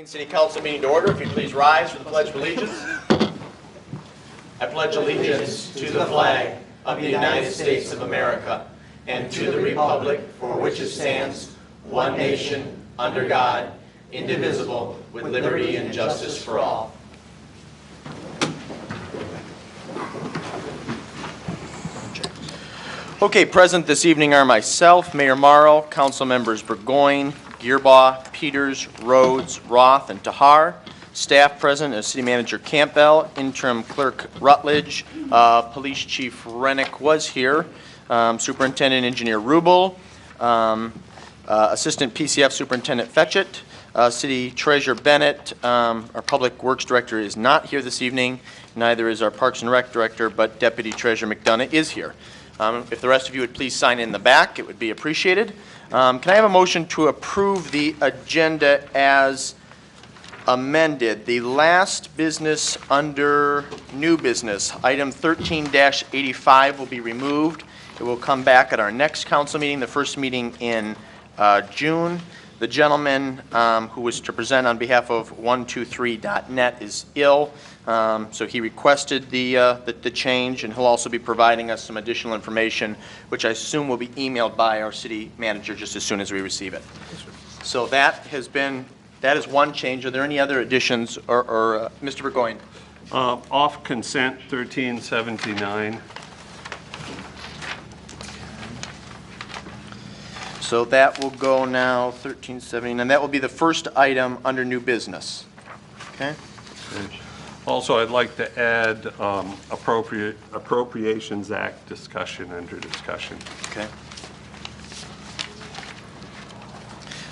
City Council meeting to order. If you please rise for the Pledge of Allegiance. I pledge allegiance to the flag of the United States of America and to the republic for which it stands, one nation, under God, indivisible, with liberty and justice for all. Okay, present this evening are myself, Mayor Morrow, Council members Burgoyne, Gearbaugh, Peters, Rhodes, Roth, and Tahar. Staff present is City Manager Campbell, Interim Clerk Rutledge, Police Chief Rennick was here, Superintendent Engineer Rubel, Assistant PCF Superintendent Fetchett, City Treasurer Bennett. Our Public Works Director is not here this evening, neither is our Parks and Rec Director, but Deputy Treasurer McDonough is here. If the rest of you would please sign in the back, it would be appreciated. Can I have a motion to approve the agenda as amended? The last business under new business, item 13-85, will be removed. It will come back at our next council meeting, the first meeting in June. The gentleman who was to present on behalf of 123.net is ill, so he requested the change, and he'll also be providing us some additional information, which I assume will be emailed by our city manager just as soon as we receive it. So that is one change. Are there any other additions, or Mr. Burgoyne? Off consent 1379. So that will go now 1379. That will be the first item under new business. Okay. Also, I'd like to add Appropriations Act discussion under discussion. Okay.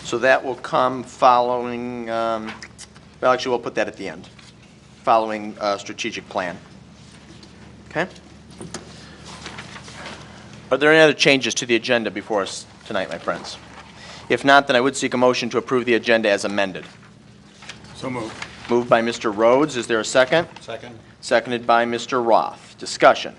So that will come following, well, actually, we'll put that at the end, following strategic plan. Okay. Are there any other changes to the agenda before us tonight, my friends? If not, then I would seek a motion to approve the agenda as amended. So moved. Moved by Mr. Rhodes. Is there a second? Second. Seconded by Mr. Roth. Discussion.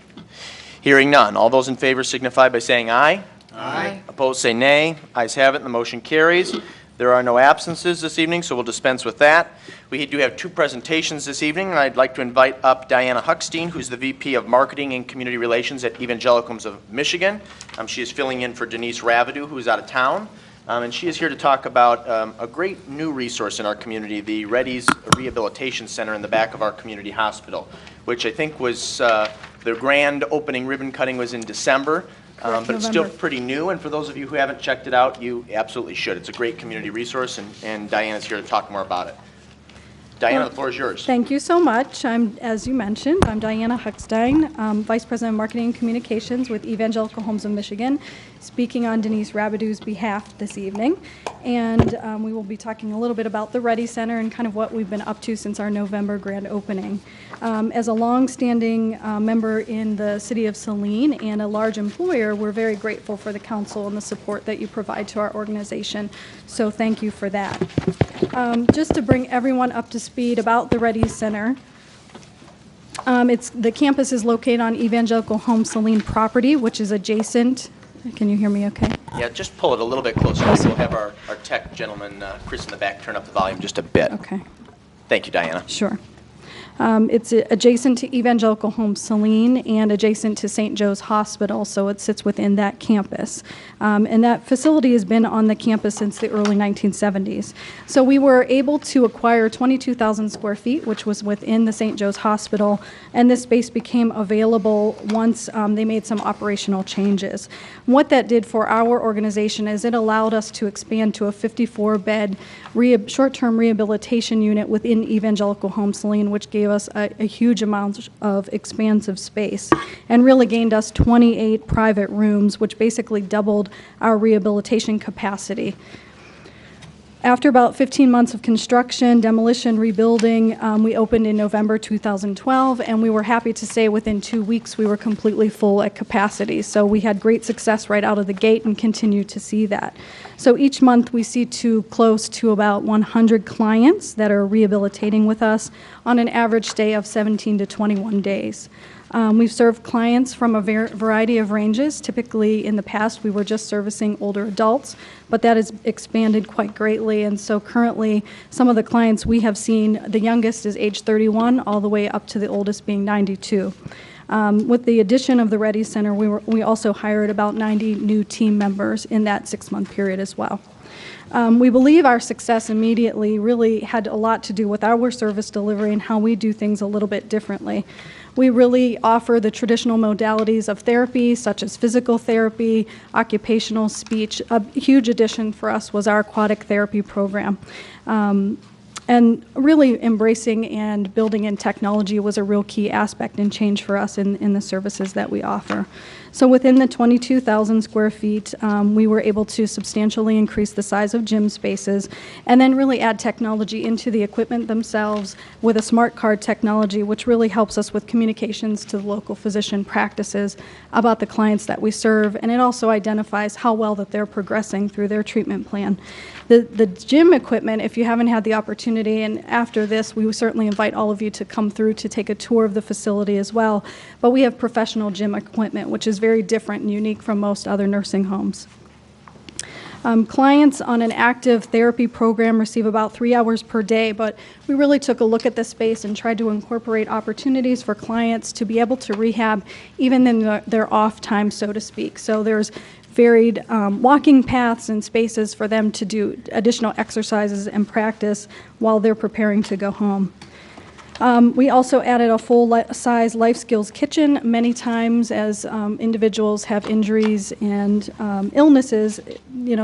Hearing none. All those in favor signify by saying aye. Aye. Opposed say nay. Ayes have it and the motion carries. There are no absences this evening, so we'll dispense with that. We do have two presentations this evening, and I'd like to invite up Diana Huckstein, who's the VP of Marketing and Community Relations at Evangelicals of Michigan. She is filling in for Denise Ravidu, who's out of town. And she is here to talk about a great new resource in our community, the Reddy's Rehabilitation Center in the back of our community hospital, which I think was, their grand opening ribbon cutting was in December. But it's still pretty new, and for those of you who haven't checked it out, you absolutely should. It's a great community resource, and Diana's here to talk more about it. Diana, the floor is yours. Thank you so much. As you mentioned, I'm Diana Huckstein, Vice President of Marketing and Communications with Evangelical Homes of Michigan, speaking on Denise Rabidu's behalf this evening. And we will be talking a little bit about the Reddy Center and kind of what we've been up to since our November grand opening. As a long-standing member in the city of Saline and a large employer, we're very grateful for the council and the support that you provide to our organization. So thank you for that. Just to bring everyone up to speed about the Reddy Center, the campus is located on Evangelical Home Saline property, which is adjacent. Can you hear me okay? Yeah, just pull it a little bit closer. We'll have our tech gentleman, Chris, in the back, turn up the volume just a bit. Okay. Thank you, Diana. Sure. It's adjacent to Evangelical Home Saline and adjacent to St. Joe's Hospital, so it sits within that campus. And that facility has been on the campus since the early 1970s. So we were able to acquire 22,000 square feet, which was within the St. Joe's Hospital, and this space became available once they made some operational changes. What that did for our organization is it allowed us to expand to a 54-bed short-term rehabilitation unit within Evangelical Home Saline, which gave us a huge amount of expansive space and really gained us 28 private rooms, which basically doubled our rehabilitation capacity. After about 15 months of construction, demolition, rebuilding, we opened in November 2012, and we were happy to say within 2 weeks we were completely full at capacity. So we had great success right out of the gate and continue to see that. So each month we see close to about 100 clients that are rehabilitating with us on an average stay of 17 to 21 days. We've served clients from a variety of ranges. Typically, in the past, we were just servicing older adults, but that has expanded quite greatly. And so currently, some of the clients we have seen, the youngest is age 31, all the way up to the oldest being 92. With the addition of the Ready Center, we also hired about 90 new team members in that 6-month period as well. We believe our success immediately really had a lot to do with our service delivery and how we do things a little bit differently. We really offer the traditional modalities of therapy, such as physical therapy, occupational speech. A huge addition for us was our aquatic therapy program. And really embracing and building in technology was a real key aspect and change for us in the services that we offer. So within the 22,000 square feet, we were able to substantially increase the size of gym spaces and then really add technology into the equipment themselves with a smart card technology, which really helps us with communications to the local physician practices about the clients that we serve. And it also identifies how well that they're progressing through their treatment plan. The gym equipment, if you haven't had the opportunity, and after this, we certainly invite all of you to come through to take a tour of the facility as well. But we have professional gym equipment, which is very different and unique from most other nursing homes. Clients on an active therapy program receive about 3 hours per day, but we really took a look at the space and tried to incorporate opportunities for clients to be able to rehab even in their off time, so to speak. So there's varied walking paths and spaces for them to do additional exercises and practice while they're preparing to go home. We also added a full-size life skills kitchen. Many times as individuals have injuries and illnesses,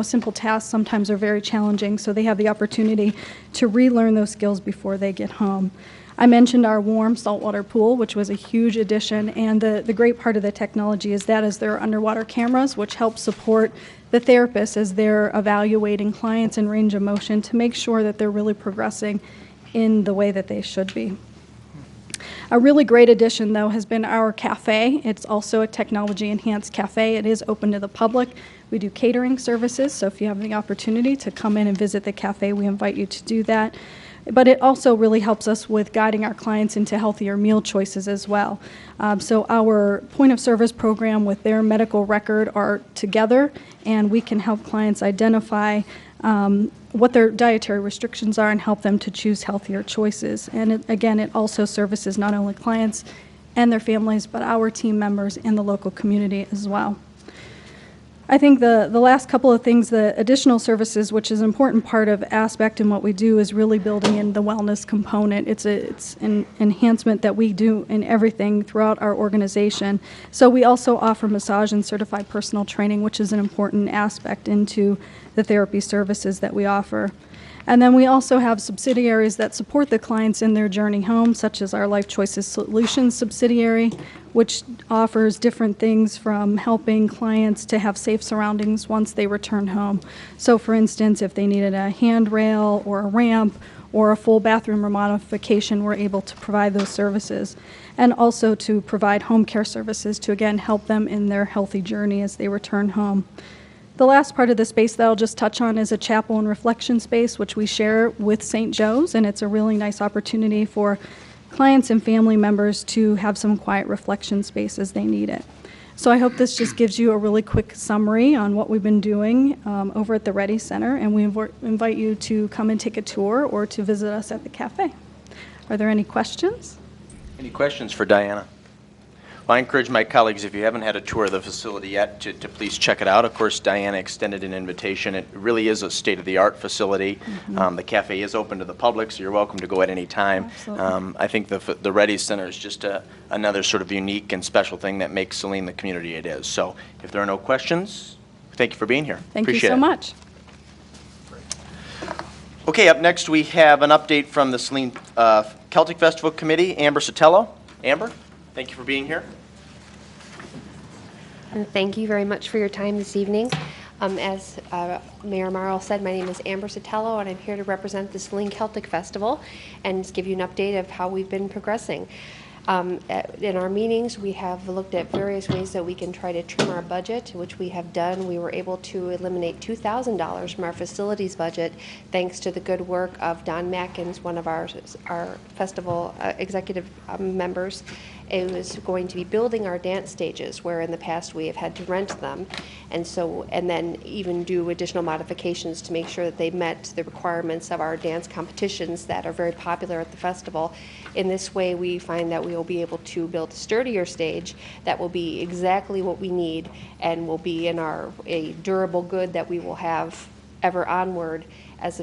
simple tasks sometimes are very challenging, so they have the opportunity to relearn those skills before they get home. I mentioned our warm saltwater pool, which was a huge addition, and the great part of the technology is that there are underwater cameras, which help support the therapists as they're evaluating clients in range of motion to make sure that they're really progressing in the way that they should be. A really great addition, though, has been our cafe. It's also a technology-enhanced cafe. It is open to the public. We do catering services, so if you have the opportunity to come in and visit the cafe, we invite you to do that. But it also really helps us with guiding our clients into healthier meal choices as well. So our point of service program with their medical record are together, and we can help clients identify what their dietary restrictions are and help them to choose healthier choices. And it also services not only clients and their families, but our team members in the local community as well. I think the last couple of things, the additional services, which is an important part of Aspect and what we do, is really building in the wellness component. It's an enhancement that we do in everything throughout our organization. So we also offer massage and certified personal training, which is an important aspect into the therapy services that we offer. And then we also have subsidiaries that support the clients in their journey home, such as our Life Choices Solutions subsidiary, which offers different things from helping clients to have safe surroundings once they return home. So for instance, if they needed a handrail or a ramp or a full bathroom remodification, we're able to provide those services. And also to provide home care services to, again, help them in their healthy journey as they return home. The last part of the space that I'll just touch on is a chapel and reflection space, which we share with St. Joe's, and it's a really nice opportunity for clients and family members to have some quiet reflection space as they need it. So I hope this just gives you a really quick summary on what we've been doing over at the Ready Center, and we invite you to come and take a tour or to visit us at the cafe. Are there any questions? Any questions for Diana? Well, I encourage my colleagues, if you haven't had a tour of the facility yet, to please check it out. Of course, Diana extended an invitation. It really is a state-of-the-art facility. The cafe is open to the public, so you're welcome to go at any time. I think the Ready Center is just another sort of unique and special thing that makes Saline the community it is. So if there are no questions, thank you for being here. Thank Appreciate you so it. much. Okay, up next we have an update from the Saline Celtic Festival Committee, Amber Sotelo. Amber, thank you for being here. And thank you very much for your time this evening. As Mayor Marl said, my name is Amber Sotelo, and I'm here to represent the Saline Celtic Festival and just give you an update of how we've been progressing. In our meetings, we have looked at various ways that we can try to trim our budget, which we have done. We were able to eliminate $2,000 from our facilities budget thanks to the good work of Don Mackins, one of our festival executive members. It was going to be building our dance stages, where in the past we have had to rent them, and then even do additional modifications to make sure that they met the requirements of our dance competitions that are very popular at the festival. In this way, we find that we will be able to build a sturdier stage that will be exactly what we need and will be in a durable good that we will have ever onward as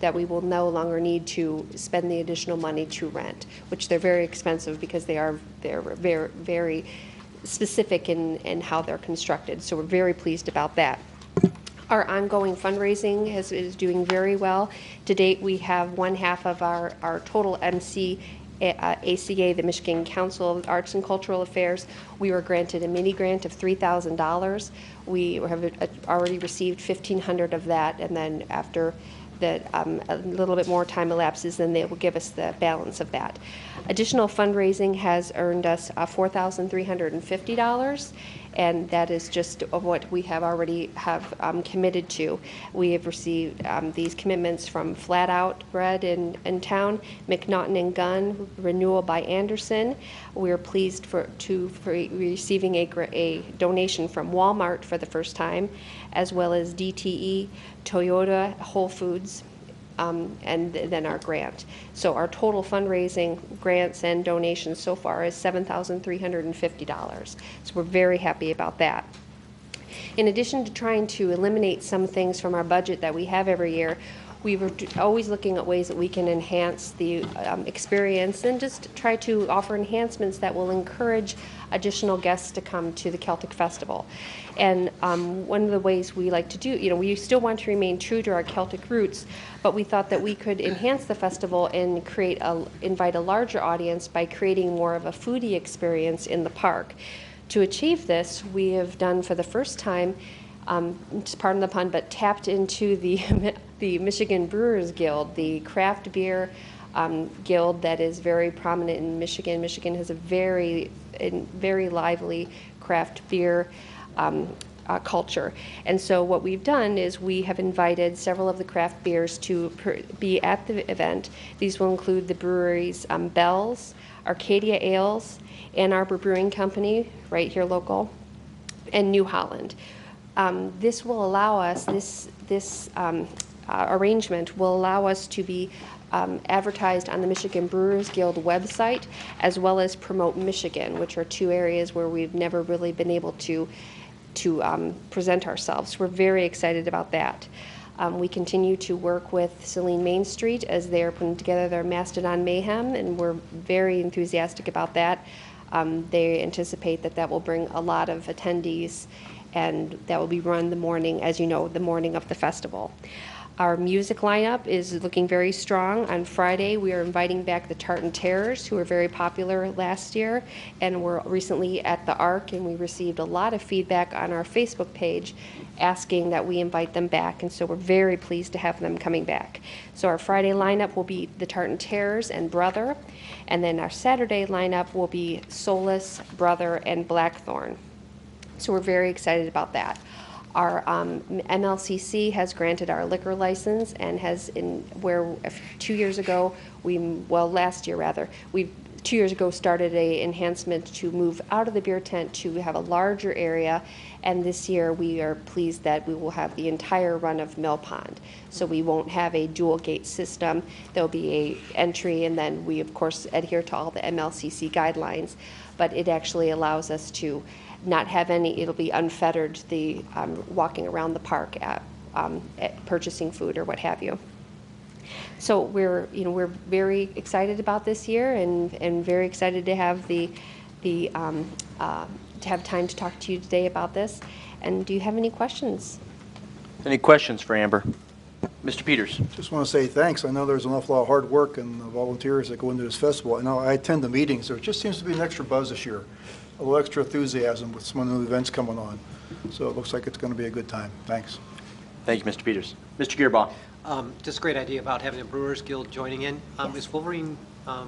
that we will no longer need to spend the additional money to rent, which they're very expensive because they're very, very specific in how they're constructed. So we're very pleased about that. Our ongoing fundraising is doing very well. To date, we have one half of our total ACA, the Michigan Council of Arts and Cultural Affairs. We were granted a mini grant of $3,000. We have already received $1,500 of that, and then after that a little bit more time elapses, then they will give us the balance of that. Additional fundraising has earned us $4,350, and that is just of what we have already committed to. We have received these commitments from Flat Out Bread in town, McNaughton and Gunn, Renewal by Anderson. We are pleased for receiving a donation from Walmart for the first time, as well as DTE, Toyota, Whole Foods, and then our grant. So our total fundraising, grants, and donations so far is $7,350. So we're very happy about that. In addition to trying to eliminate some things from our budget that we have every year, we were always looking at ways that we can enhance the experience and just try to offer enhancements that will encourage additional guests to come to the Celtic Festival. And one of the ways we like to do, we still want to remain true to our Celtic roots, but we thought that we could enhance the festival and invite a larger audience by creating more of a foodie experience in the park. To achieve this, we have done for the first time, just pardon the pun, but tapped into the Michigan Brewers Guild, the craft beer guild that is very prominent in Michigan. Michigan has a very lively craft beer culture. And so what we've done is we have invited several of the craft beers to be at the event. These will include the breweries Bell's, Arcadia Ales, Ann Arbor Brewing Company, right here local, and New Holland. This will allow us, this arrangement will allow us to be advertised on the Michigan Brewers Guild website, as well as promote Michigan, which are two areas where we've never really been able to present ourselves. We're very excited about that. We continue to work with Saline Main Street as they're putting together their Mastodon Mayhem, and we're very enthusiastic about that. They anticipate that will bring a lot of attendees, and that will be run the morning, as you know, the morning of the festival. Our music lineup is looking very strong. On Friday, we are inviting back the Tartan Terrors, who were very popular last year, and were recently at the Ark, and we received a lot of feedback on our Facebook page asking that we invite them back, and so we're very pleased to have them coming back. So our Friday lineup will be the Tartan Terrors and Brother, and then our Saturday lineup will be Solace, Brother, and Blackthorn. So we're very excited about that. Our MLCC has granted our liquor license and has, 2 years ago, last year rather, we 2 years ago started a enhancement to move out of the beer tent to have a larger area, and this year we are pleased that we will have the entire run of Mill Pond. So we won't have a dual gate system. There'll be a entry, and then we of course adhere to all the MLCC guidelines, but it actually allows us to not have any, it'll be unfettered, the walking around the park at purchasing food or what have you. So we're very excited about this year, and very excited to have to have time to talk to you today about this. And do you have any questions? Any questions for Amber? Mr. Peters. Just want to say thanks. I know there's an awful lot of hard work and volunteers that go into this festival. I know I attend the meetings. There just seems to be an extra buzz this year, a little extra enthusiasm with some of the new events coming on. So it looks like it's going to be a good time. Thanks. Thank you, Mr. Peters. Mr. Gearbaugh. Just a great idea about having a Brewers Guild joining in. Yes. Is Wolverine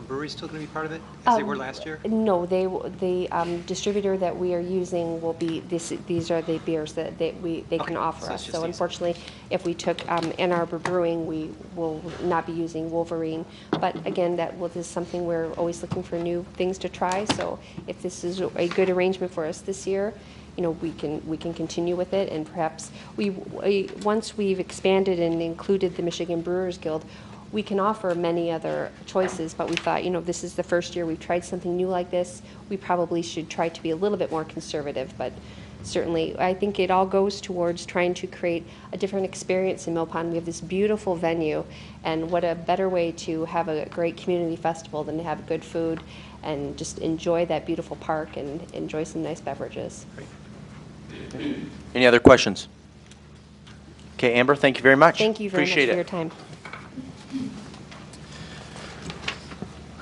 Brewery still going to be part of it, as they were last year? No, the distributor that we are using will be, these are the beers that they can Okay, offer so us. it's just So these. unfortunately, if we took Ann Arbor Brewing, we will not be using Wolverine. But again, this is something we're always looking for new things to try. So if this is a good arrangement for us this year, you know, we can continue with it, and perhaps once we've expanded and included the Michigan Brewers Guild, we can offer many other choices, but we thought, you know, this is the first year we've tried something new like this. We probably should try to be a little bit more conservative, but certainly, I think it all goes towards trying to create a different experience in Mill Pond. We have this beautiful venue, and what a better way to have a great community festival than to have good food and just enjoy that beautiful park and enjoy some nice beverages. Any other questions? Okay, Amber, thank you very much. Thank you very much for Appreciate your it. time.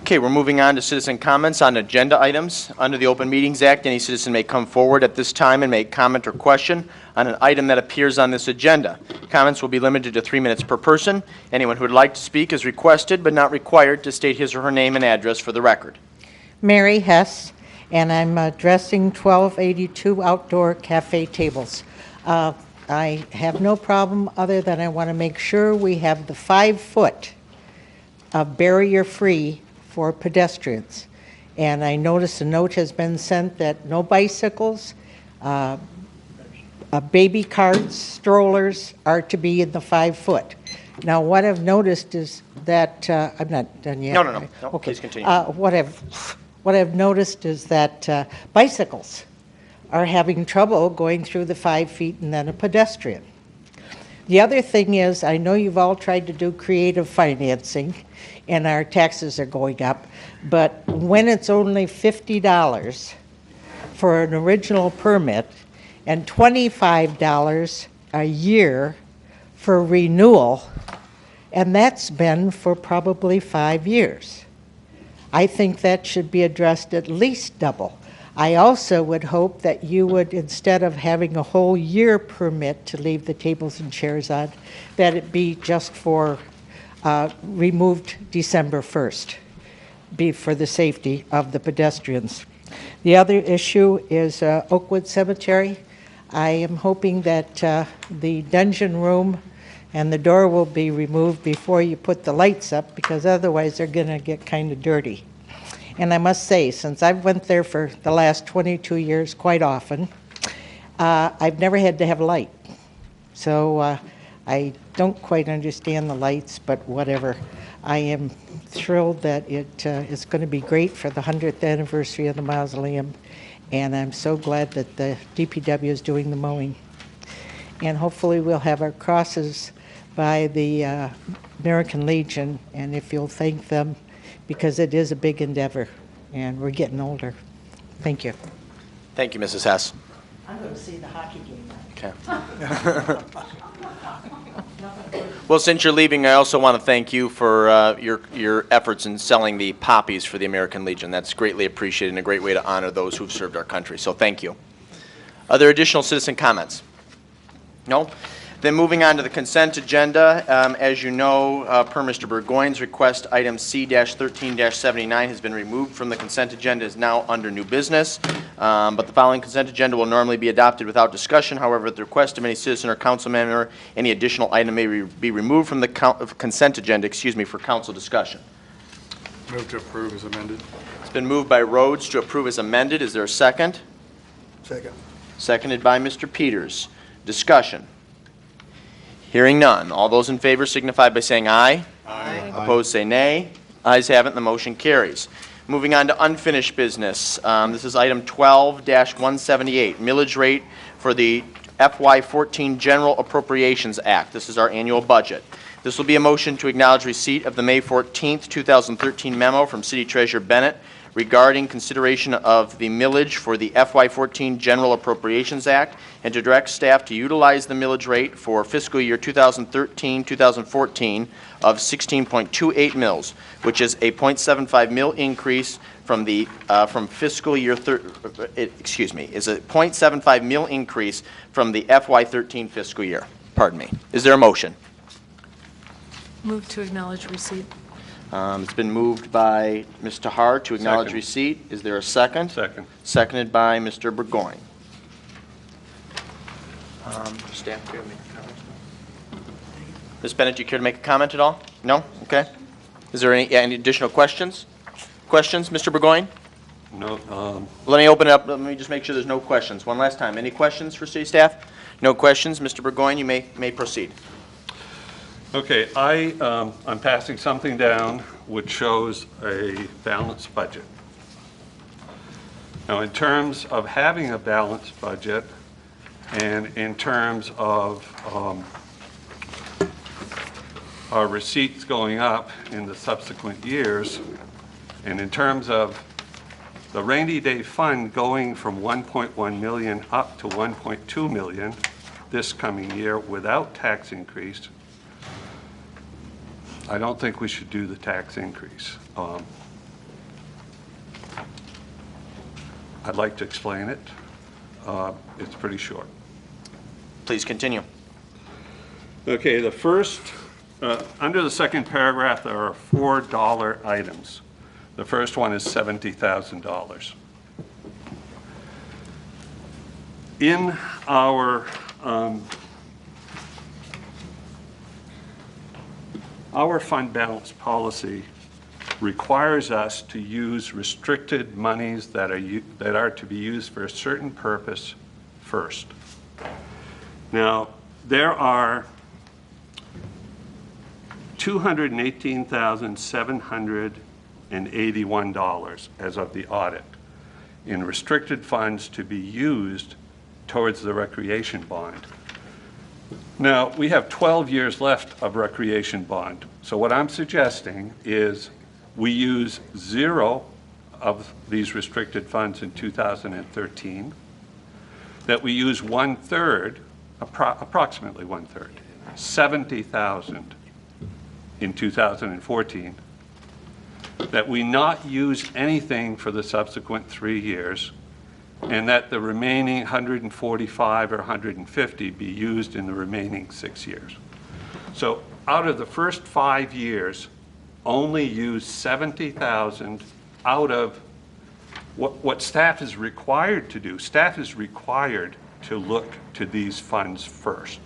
Okay, we're moving on to citizen comments on agenda items. Under the Open Meetings Act, any citizen may come forward at this time and make comment or question on an item that appears on this agenda. Comments will be limited to 3 minutes per person. Anyone who would like to speak is requested but not required to state his or her name and address for the record. Mary Hess, and I'm addressing 1282 Outdoor Cafe Tables. I have no problem other than I want to make sure we have the 5-foot barrier-free for pedestrians. And I notice a note has been sent that no bicycles, baby carts, strollers are to be in the 5-foot. Now, what I've noticed is that, I'm not done yet. No, Okay. please continue. What I've noticed is that bicycles are having trouble going through the 5 feet and then a pedestrian. The other thing is, I know you've all tried to do creative financing, and our taxes are going up, but when it's only $50 for an original permit and $25 a year for renewal, and that's been for probably 5 years. I think that should be addressed at least double. I also would hope that you would, instead of having a whole year permit to leave the tables and chairs on, that it be just for removed December 1st, be for the safety of the pedestrians. The other issue is Oakwood Cemetery. I am hoping that the dungeon room and the door will be removed before you put the lights up, because otherwise they're going to get kind of dirty. And I must say, since I've went there for the last 22 years quite often, I've never had to have a light. So I don't quite understand the lights, but whatever. I am thrilled that it is going to be great for the 100th anniversary of the mausoleum, and I'm so glad that the DPW is doing the mowing. And hopefully we'll have our crosses by the American Legion, and if you'll thank them, because it is a big endeavor, and we're getting older. Thank you. Thank you, Mrs. Hess. I'm going to see the hockey game. Okay. Well, since you're leaving, I also want to thank you for your efforts in selling the poppies for the American Legion. That's greatly appreciated and a great way to honor those who've served our country. So thank you. Are there additional citizen comments? No? Then moving on to the consent agenda, as you know, per Mr. Burgoyne's request, item C-13-79 has been removed from the consent agenda, is now under new business. But the following consent agenda will normally be adopted without discussion. However, at the request of any citizen or council member, any additional item may be removed from the consent agenda, for council discussion. Move to approve as amended. It's been moved by Rhodes to approve as amended. Is there a second? Second. Seconded by Mr. Peters. Discussion. Hearing none. All those in favor signify by saying aye. Aye. Opposed, say nay. Ayes have it, and the motion carries. Moving on to unfinished business. This is item 12-178, millage rate for the FY14 General Appropriations Act. This is our annual budget. This will be a motion to acknowledge receipt of the May 14th, 2013 memo from City Treasurer Bennett regarding consideration of the millage for the FY14 General Appropriations Act, and to direct staff to utilize the millage rate for fiscal year 2013-2014 of 16.28 mils, which is a 0.75 mil increase from the from fiscal year is a 0.75 mil increase from the FY13 fiscal year. Pardon me. Is there a motion? Move to acknowledge receipt. It's been moved by Ms. Tahar to acknowledge Second. receipt. Is there a second? Second. Seconded by Mr. Burgoyne. Staff, do you make a comment? Ms. Bennett, do you care to make a comment at all? No? Okay. Is there any additional questions? Questions, Mr. Burgoyne? No, Let me open it up. Let me just make sure there's no questions. One last time. Any questions for city staff? No questions. Mr. Burgoyne, you may proceed. okay, I'm passing something down which shows a balanced budget. Now, in terms of having a balanced budget, and in terms of our receipts going up in the subsequent years, and in terms of the rainy day fund going from 1.1 million up to 1.2 million this coming year without tax increase, I don't think we should do the tax increase. I'd like to explain it. It's pretty short. Please continue. Okay, the first, under the second paragraph, there are $4 items. The first one is $70,000. In our fund balance policy requires us to use restricted monies that are to be used for a certain purpose first. Now, there are $218,781 as of the audit in restricted funds to be used towards the recreation bond. Now, we have 12 years left of recreation bond. So what I'm suggesting is we use 0 of these restricted funds in 2013, that we use 1/3, approximately 1/3, 70,000 in 2014, that we not use anything for the subsequent 3 years, and that the remaining 145 or 150 be used in the remaining 6 years. So out of the first 5 years, only use 70,000 out of what staff is required to do. Staff is required to look to these funds first.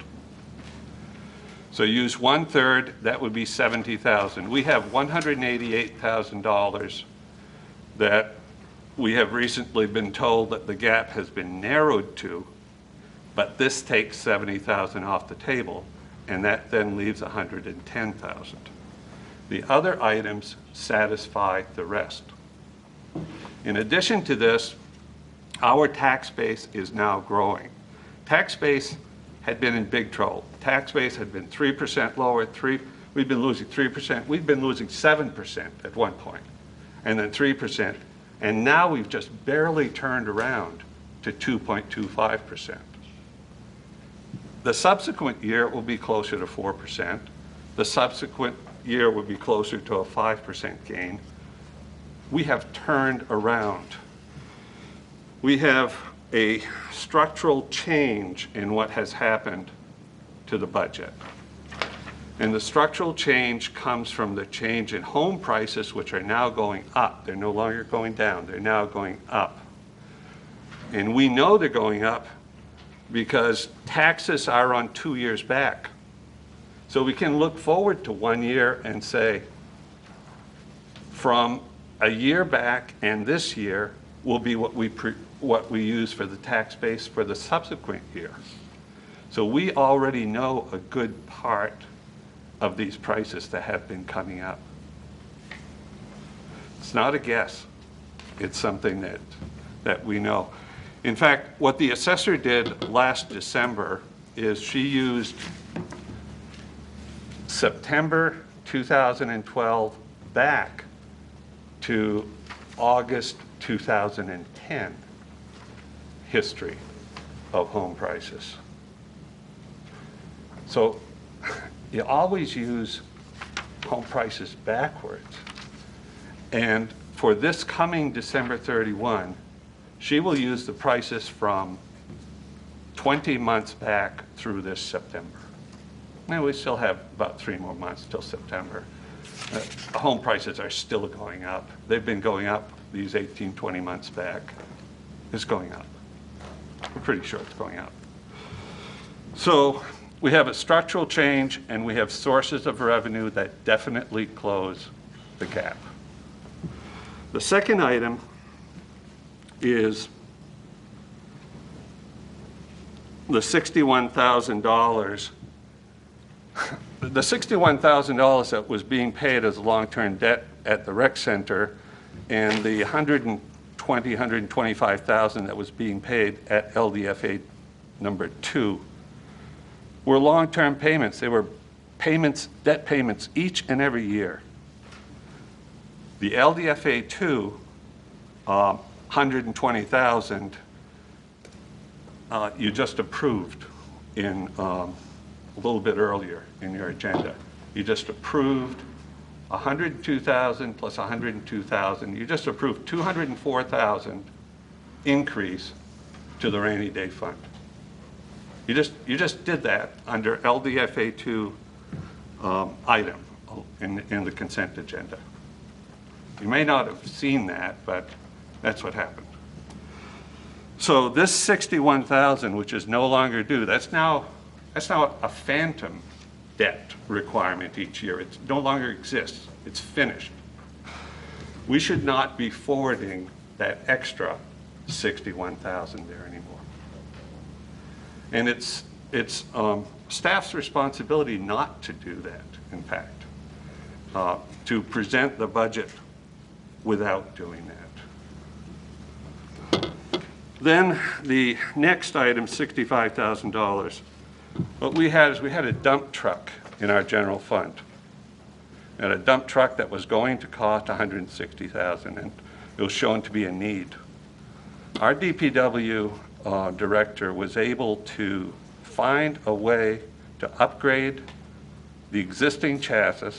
So use 1/3, that would be 70,000. We have $188,000 that we have recently been told that the gap has been narrowed to, but this takes 70,000 off the table, and that then leaves 110,000. The other items satisfy the rest. In addition to this, our tax base is now growing. Tax base had been in big trouble. Tax base had been 3% lower, we've been losing 3%, we've been losing 7% at one point, and then 3%, and now we've just barely turned around to 2.25%. The subsequent year will be closer to 4%. The subsequent year will be closer to a 5% gain. We have turned around. We have a structural change in what has happened to the budget. And the structural change comes from the change in home prices, which are now going up. They're no longer going down, they're now going up. And we know they're going up because taxes are on 2 years back. So we can look forward to 1 year and say, from a year back and this year will be what we use for the tax base for the subsequent year. So we already know a good part of these prices that have been coming up. It's not a guess. It's something that we know. In fact, what the assessor did last December is she used September 2012 back to August 2010 history of home prices. So you always use home prices backwards. And for this coming December 31, she will use the prices from 20 months back through this September. we still have about 3 more months till September. Home prices are still going up. They've been going up these 18, 20 months back. It's going up. We're pretty sure it's going up. So we have a structural change, and we have sources of revenue that definitely close the gap. The second item is the $61,000. The $61,000 that was being paid as long-term debt at the rec center, and the $125,000 that was being paid at LDFA number 2 were long-term payments. They were payments, debt payments each and every year. The LDFA 2, $120,000, you just approved in a little bit earlier in your agenda. You just approved $102,000 plus $102,000. You just approved $204,000 increase to the rainy day fund. You just did that under LDFA 2 item in the consent agenda. You may not have seen that, but that's what happened. So this $61,000, which is no longer due, that's now a phantom debt requirement each year. It no longer exists. It's finished. We should not be forwarding that extra $61,000 there anymore. And it's staff's responsibility not to do that, in fact, to present the budget without doing that. Then the next item, $65,000. What we had is we had a dump truck in our general fund. And a dump truck that was going to cost $160,000, and it was shown to be a need. Our DPW director was able to find a way to upgrade the existing chassis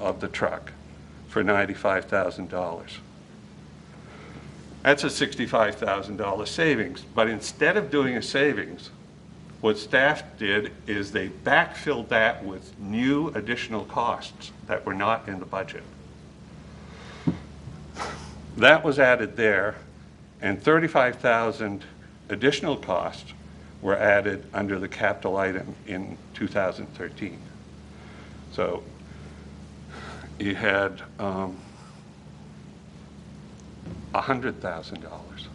of the truck for $95,000. That's a $65,000 savings, but instead of doing a savings, what staff did is they backfilled that with new additional costs that were not in the budget. That was added there, and $35,000 additional costs were added under the capital item in 2013. So you had $100,000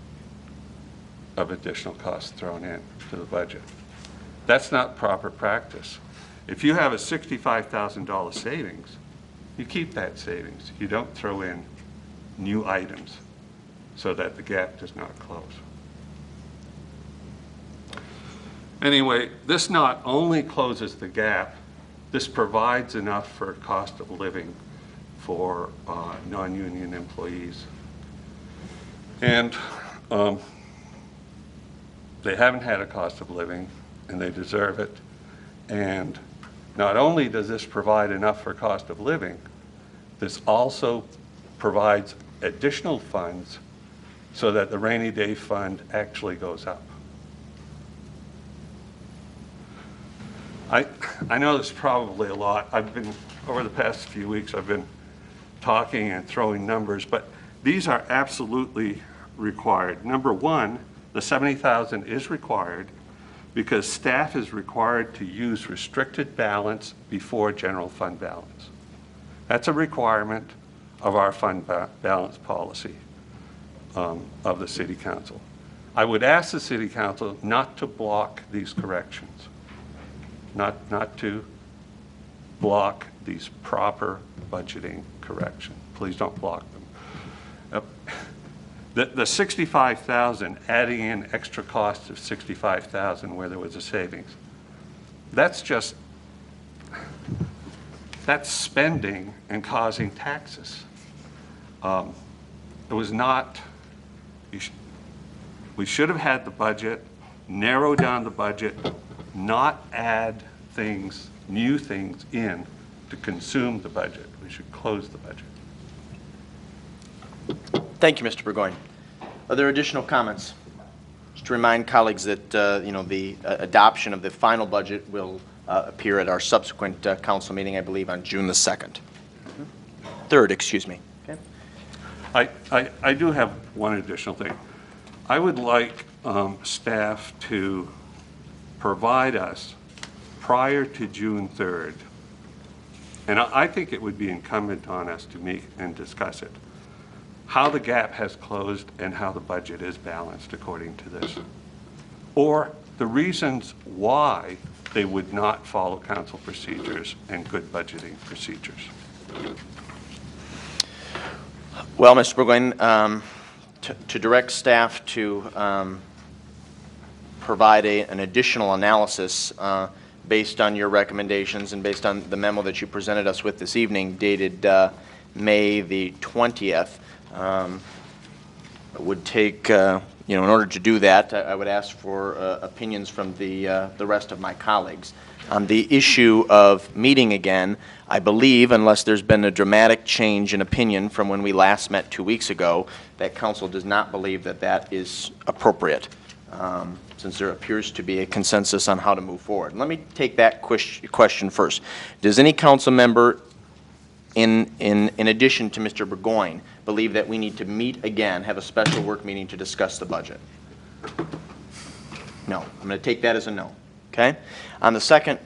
of additional costs thrown in to the budget. That's not proper practice. If you have a $65,000 savings, you keep that savings. You don't throw in new items so that the gap does not close. Anyway, this not only closes the gap, this provides enough for cost of living for non-union employees. And they haven't had a cost of living, and they deserve it. And not only does this provide enough for cost of living, this also provides additional funds so that the rainy day fund actually goes up. I know this is probably a lot. Over the past few weeks, I've been talking and throwing numbers, but these are absolutely required. Number one, the $70,000 is required because staff is required to use restricted balance before general fund balance. That's a requirement of our fund balance policy of the City Council. I would ask the City Council not to block these corrections, not to block these proper budgeting corrections. Please don't block them. The $65,000, adding in extra costs of $65,000 where there was a savings, that's spending and causing taxes. It was not, we should have had the budget, narrow down the budget, not add things, new things in to consume the budget. We should close the budget. Thank you, Mr. Burgoyne. Are there additional comments? Just to remind colleagues that the adoption of the final budget will appear at our subsequent council meeting, I believe, on June the 2nd. 3rd, excuse me. Okay. I do have one additional thing. I would like staff to provide us prior to June 3rd, and I think it would be incumbent on us to meet and discuss it, how the gap has closed and how the budget is balanced according to this, or the reasons why they would not follow council procedures and good budgeting procedures. Well, Mr. Burgoyne, to direct staff to provide an additional analysis based on your recommendations and based on the memo that you presented us with this evening dated May the 20th, would take, in order to do that, I would ask for opinions from the rest of my colleagues. On the issue of meeting again, I believe, unless there's been a dramatic change in opinion from when we last met 2 weeks ago, that council does not believe that that is appropriate, since there appears to be a consensus on how to move forward. Let me take that question first. Does any council member, in addition to Mr. Burgoyne, believe that we need to meet again, have a special work meeting to discuss the budget? No. I'm going to take that as a no. Okay? On the second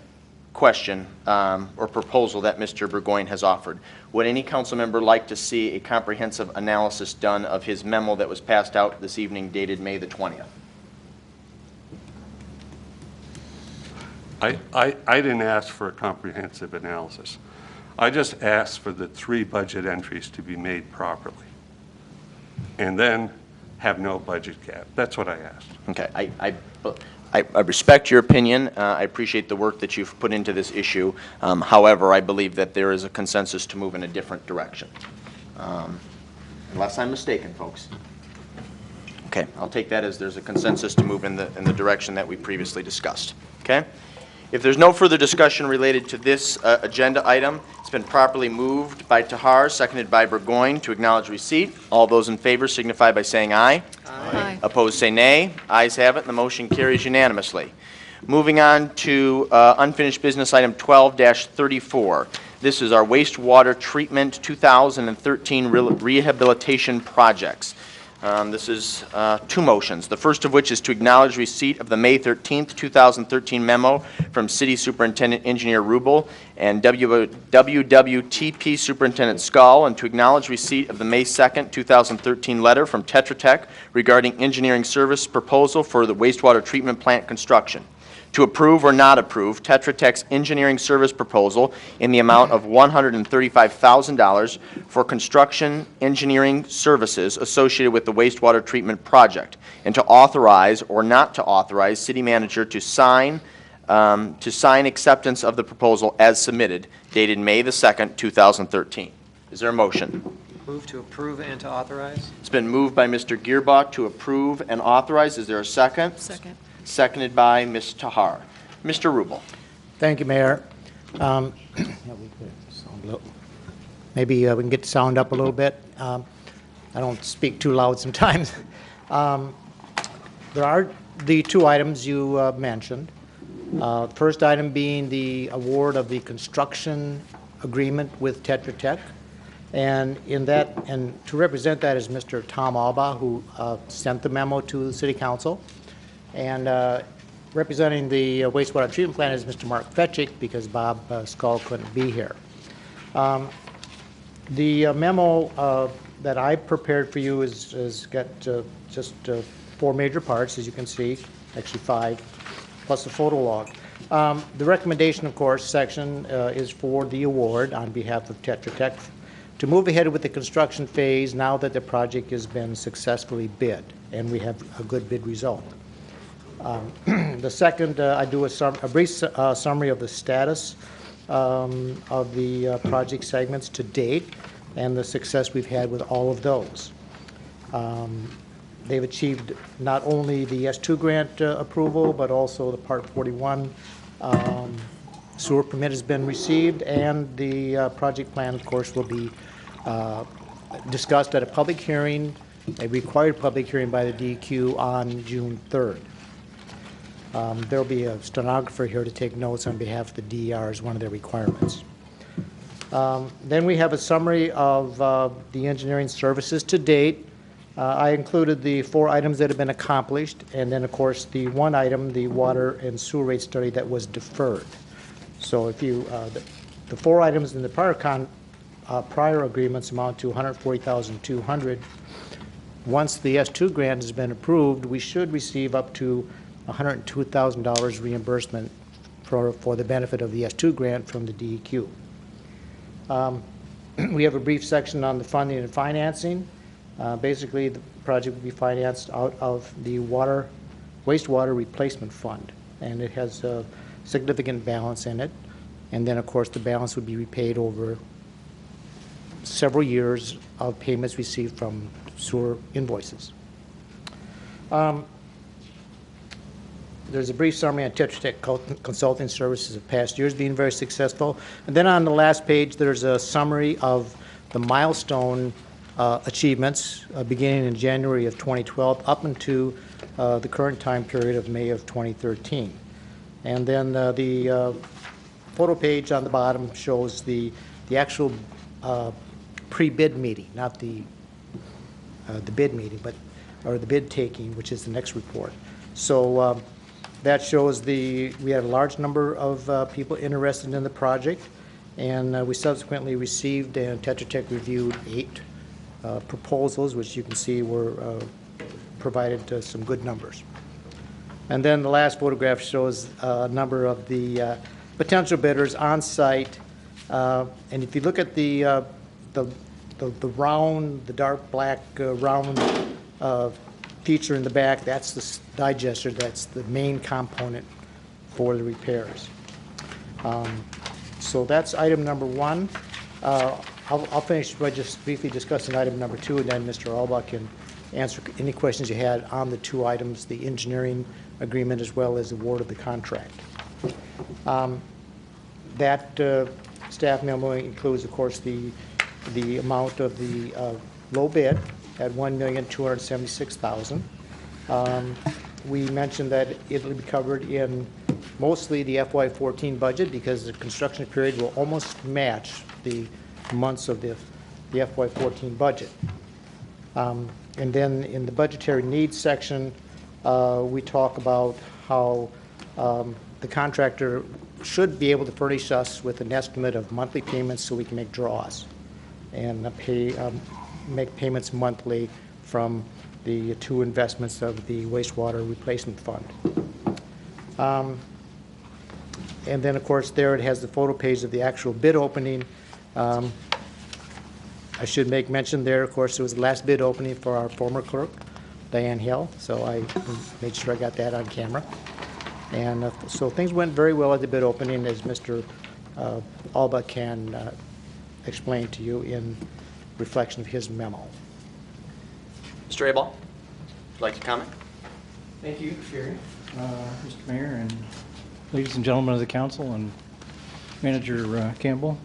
question or proposal that Mr. Burgoyne has offered, would any council member like to see a comprehensive analysis done of his memo that was passed out this evening dated May the 20th? I didn't ask for a comprehensive analysis. I just asked for the 3 budget entries to be made properly and then have no budget gap. That's what I asked. Okay. I respect your opinion. I appreciate the work that you've put into this issue. However, I believe that there is a consensus to move in a different direction. Unless I'm mistaken, folks. Okay, I'll take that as there's a consensus to move in the direction that we previously discussed. Okay? If there's no further discussion related to this agenda item, it's been properly moved by Tahar, seconded by Burgoyne to acknowledge receipt. All those in favor signify by saying aye. Aye. Opposed, say nay. Ayes have it, and the motion carries unanimously. Moving on to unfinished business item 12-34. This is our wastewater treatment 2013 rehabilitation projects. This is 2 motions. The first of which is to acknowledge receipt of the May 13th, 2013 memo from City Superintendent Engineer Rubel and WWTP Superintendent Skull, and to acknowledge receipt of the May 2nd, 2013 letter from Tetra Tech regarding engineering service proposal for the wastewater treatment plant construction. To approve or not approve Tetra Tech's engineering service proposal in the amount of $135,000 for construction engineering services associated with the wastewater treatment project, and to authorize or not to authorize city manager to sign acceptance of the proposal as submitted, dated May the 2nd, 2013. Is there a motion? Move to approve and to authorize? It's been moved by Mr. Gearbock to approve and authorize. Is there a second? Second. Seconded by Ms. Tahar. Mr. Rubel. Thank you, Mayor. Maybe we can get the sound up a little bit. I don't speak too loud sometimes. There are the 2 items you mentioned. First item being the award of the construction agreement with Tetra Tech. And in that, and to represent that is Mr. Tom Alba, who sent the memo to the City Council. And representing the wastewater treatment plant is Mr. Mark Fetchick, because Bob Skull couldn't be here. The memo that I prepared for you is got just 4 major parts, as you can see, actually 5, plus a photo log. The recommendation, of course, section is for the award on behalf of Tetra Tech to move ahead with the construction phase now that the project has been successfully bid, and we have a good bid result. The second, I do a brief summary of the status of the project segments to date and the success we've had with all of those. They've achieved not only the S2 grant approval, but also the Part 41 sewer permit has been received, and the project plan, of course, will be discussed at a public hearing, a required public hearing by the DEQ on June 3rd. There'll be a stenographer here to take notes on behalf of the DER as one of their requirements. Then we have a summary of the engineering services to date. I included the 4 items that have been accomplished, and then, of course, the 1 item, the water and sewer rate study that was deferred. So if you, the 4 items in the prior agreements amount to $140,200. Once the S2 grant has been approved, we should receive up to $102,000 reimbursement for the benefit of the S2 grant from the DEQ. We have a brief section on the funding and financing. Basically, the project will be financed out of the wastewater replacement fund, and it has a significant balance in it. And then, of course, the balance would be repaid over several years of payments received from sewer invoices. There's a brief summary on Tetra Tech consulting services of past years being very successful. And then on the last page, there's a summary of the milestone achievements beginning in January of 2012 up into the current time period of May of 2013. And then the photo page on the bottom shows the actual pre-bid meeting, not the bid meeting, or the bid taking, which is the next report. So that shows we had a large number of people interested in the project, and we subsequently received and Tetra Tech reviewed 8 proposals, which you can see were provided some good numbers. And then the last photograph shows a number of the potential bidders on site. And if you look at the round, the dark black round feature in the back, that's the digester. That's the main component for the repairs. So that's item number 1. I'll finish by just briefly discussing item number 2, and then Mr. Alba can answer any questions you had on the 2 items, the engineering agreement as well as the award of the contract. That staff memo includes, of course, the amount of the low bid at $1,276,000. We mentioned that it'll be covered in mostly the FY14 budget because the construction period will almost match the months of the FY14 budget. And then in the budgetary needs section, we talk about how the contractor should be able to furnish us with an estimate of monthly payments so we can make draws and make payments monthly from the 2 investments of the wastewater replacement fund. And then, of course, there it has the photo page of the actual bid opening. I should make mention there, of course, it was the last bid opening for our former clerk, Diane Hill, so I made sure I got that on camera. And so things went very well at the bid opening, as Mr. Alba can explain to you in reflection of his memo. Mr. Abel, would you like to comment? Thank you, Sherry, Mr. Mayor, and ladies and gentlemen of the council, and Manager Campbell.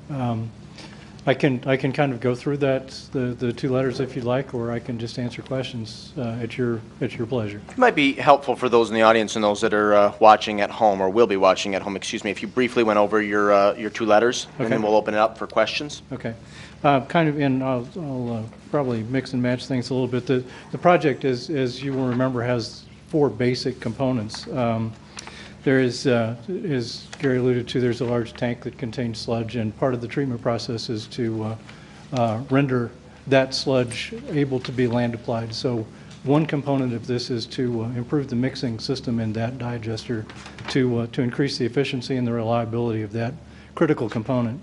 I can kind of go through the 2 letters if you'd like, or I can just answer questions at your pleasure. It might be helpful for those in the audience and those that are watching at home, or will be watching at home, excuse me, if you briefly went over your 2 letters, Okay. and then we'll open it up for questions. Okay. Kind of, and I'll probably mix and match things a little bit. The project, as you will remember, has 4 basic components. There is, as Gary alluded to, there's a large tank that contains sludge, and part of the treatment process is to render that sludge able to be land applied. So one component of this is to improve the mixing system in that digester to increase the efficiency and the reliability of that critical component.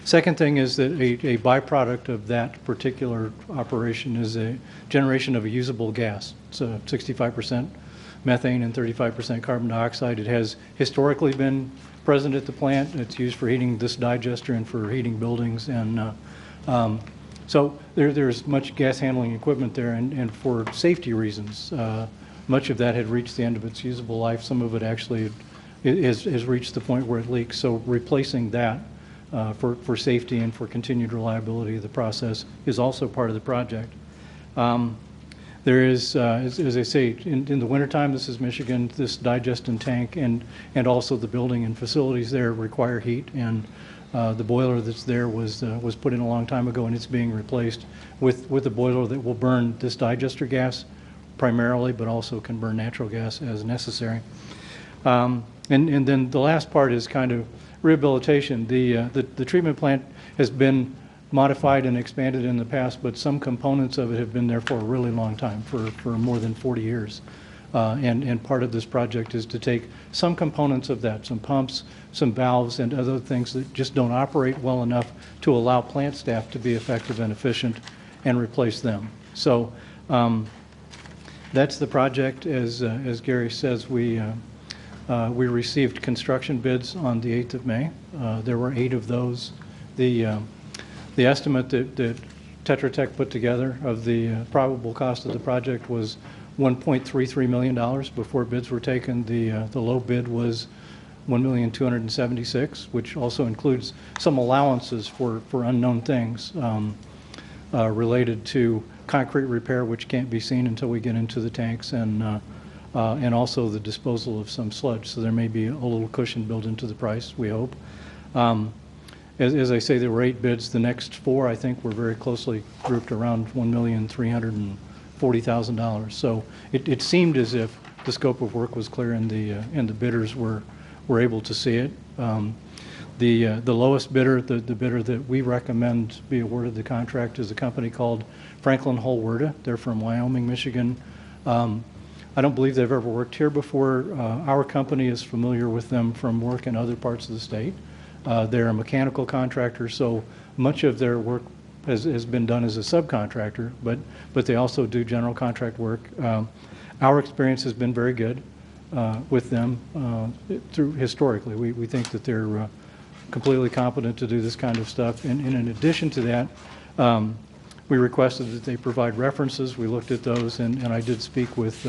Second thing is that a byproduct of that particular operation is a generation of a usable gas. It's 65% methane and 35% carbon dioxide. It has historically been present at the plant. It's used for heating this digester and for heating buildings. And so there's much gas handling equipment there. And for safety reasons, much of that had reached the end of its usable life. Some of it actually has reached the point where it leaks. So replacing that for safety and for continued reliability of the process is also part of the project. There is, as I say, in the wintertime, this is Michigan, this digestion tank and also the building and facilities there require heat, and the boiler that's there was put in a long time ago, and it's being replaced with a boiler that will burn this digester gas primarily, but also can burn natural gas as necessary. And then the last part is kind of rehabilitation. The treatment plant has been modified and expanded in the past, but some components of it have been there for a really long time, for more than 40 years. And part of this project is to take some components of that, some pumps, some valves, and other things that just don't operate well enough to allow plant staff to be effective and efficient, and replace them. So that's the project. As Gary says, we received construction bids on the 8th of May. There were 8 of those. The estimate that Tetra Tech put together of the probable cost of the project was $1.33 million before bids were taken. The low bid was $1,276,000, which also includes some allowances for unknown things related to concrete repair, which can't be seen until we get into the tanks, and also the disposal of some sludge. So there may be a little cushion built into the price, we hope. As I say, there were 8 bids. The next 4, I think, were very closely grouped around $1,340,000. So it seemed as if the scope of work was clear, and the bidders were able to see it. The lowest bidder, the bidder that we recommend be awarded the contract, is a company called Franklin Holwerda. They're from Wyoming, Michigan. I don't believe they've ever worked here before. Our company is familiar with them from work in other parts of the state. They're a mechanical contractor, so much of their work has been done as a subcontractor, but they also do general contract work. Our experience has been very good with them historically. We think that they're completely competent to do this kind of stuff. And in addition to that, we requested that they provide references. We looked at those, and I did speak with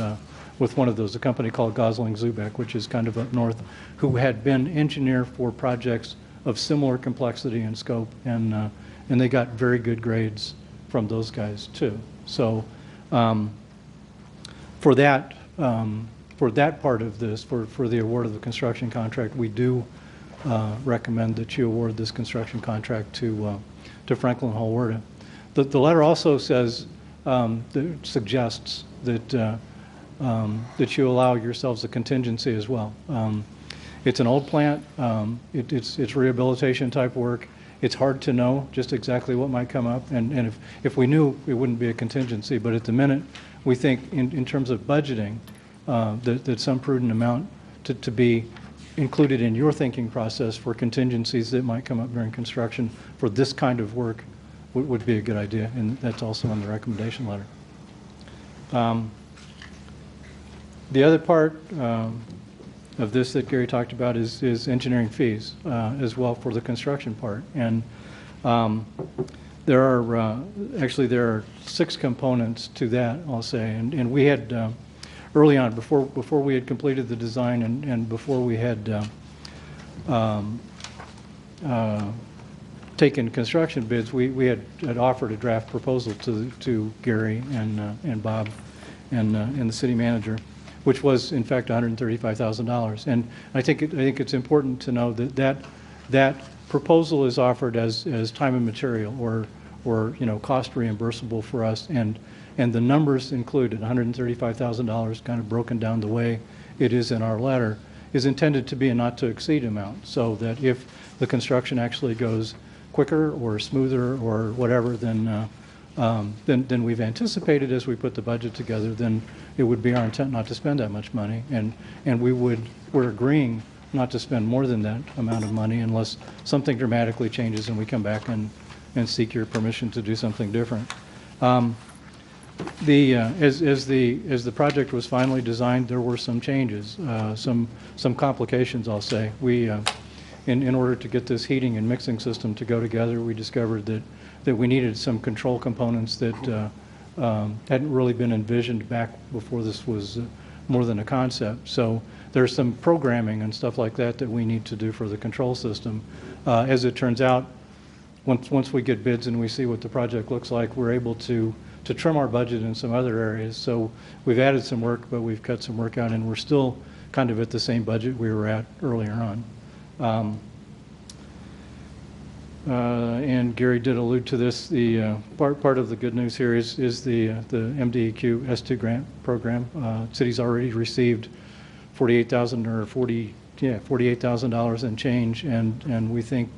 one of those, a company called Gosling Zubeck, which is kind of up north, who had been engineer for projects of similar complexity and scope, and they got very good grades from those guys too. So for that part of this, for the award of the construction contract, we do recommend that you award this construction contract to Franklin Holwerda. The letter also says, suggests that you allow yourselves a contingency as well. It's an old plant. It's rehabilitation type work. It's hard to know just exactly what might come up, and if we knew, it wouldn't be a contingency. But at the minute, we think in terms of budgeting, that some prudent amount to be included in your thinking process for contingencies that might come up during construction for this kind of work would be a good idea, and that's also in the recommendation letter. The other part of this that Gary talked about is engineering fees as well for the construction part. And there are 6 components to that, I'll say. And we had early on, before we had completed the design and before we had taken construction bids, we had offered a draft proposal to Gary and Bob and the city manager, which was in fact $135,000. And I think it's important to know that proposal is offered as time and material, or cost reimbursable for us, and the numbers included, $135,000, kind of broken down the way it is in our letter, is intended to be a not to exceed amount, so that if the construction actually goes quicker or smoother or whatever than we've anticipated as we put the budget together, then it would be our intent not to spend that much money, and we're agreeing not to spend more than that amount of money unless something dramatically changes and we come back and seek your permission to do something different. As the project was finally designed, there were some changes, some complications, I'll say. We in order to get this heating and mixing system to go together, we discovered that we needed some control components that hadn't really been envisioned back before this was more than a concept. So there's some programming and stuff like that we need to do for the control system. As it turns out, once we get bids and we see what the project looks like, we're able to to trim our budget in some other areas. So we've added some work, but we've cut some work out, and we're still kind of at the same budget we were at earlier on. And Gary did allude to this. The part of the good news here is the MDEQ S2 grant program. City's already received $48,000 and change, and we think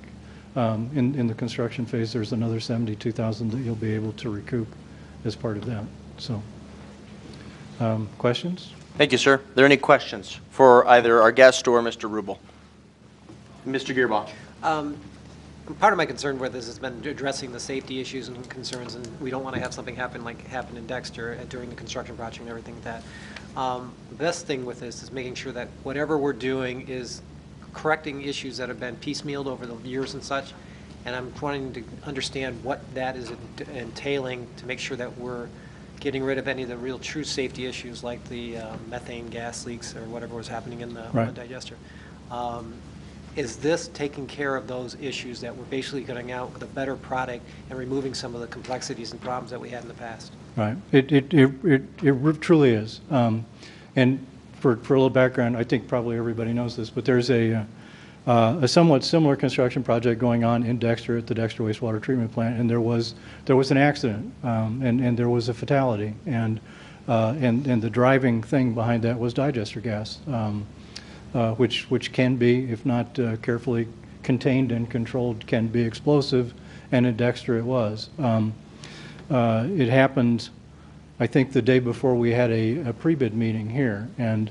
in the construction phase there's another $72,000 that you'll be able to recoup as part of that. So, questions? Thank you, sir. Are there any questions for either our guest or Mr. Rubel? Mr. Gearbaugh. Part of my concern with this has been addressing the safety issues and concerns, and we don't want to have something happen like happened in Dexter during the construction project and everything like that. The best thing with this is making sure that whatever we're doing is correcting issues that have been piecemealed over the years and such, and I'm wanting to understand what that is entailing to make sure that we're getting rid of any of the real true safety issues like the methane gas leaks or whatever was happening in the digester. Is this taking care of those issues that we're basically getting out with a better product and removing some of the complexities and problems that we had in the past? Right. It truly is. And for a little background, I think probably everybody knows this, but there's a somewhat similar construction project going on in Dexter at the Dexter wastewater treatment plant, and there was an accident, and there was a fatality, and the driving thing behind that was digester gas. Which can be, if not carefully contained and controlled, can be explosive, and in Dexter it was. It happened, I think, the day before we had a pre-bid meeting here, and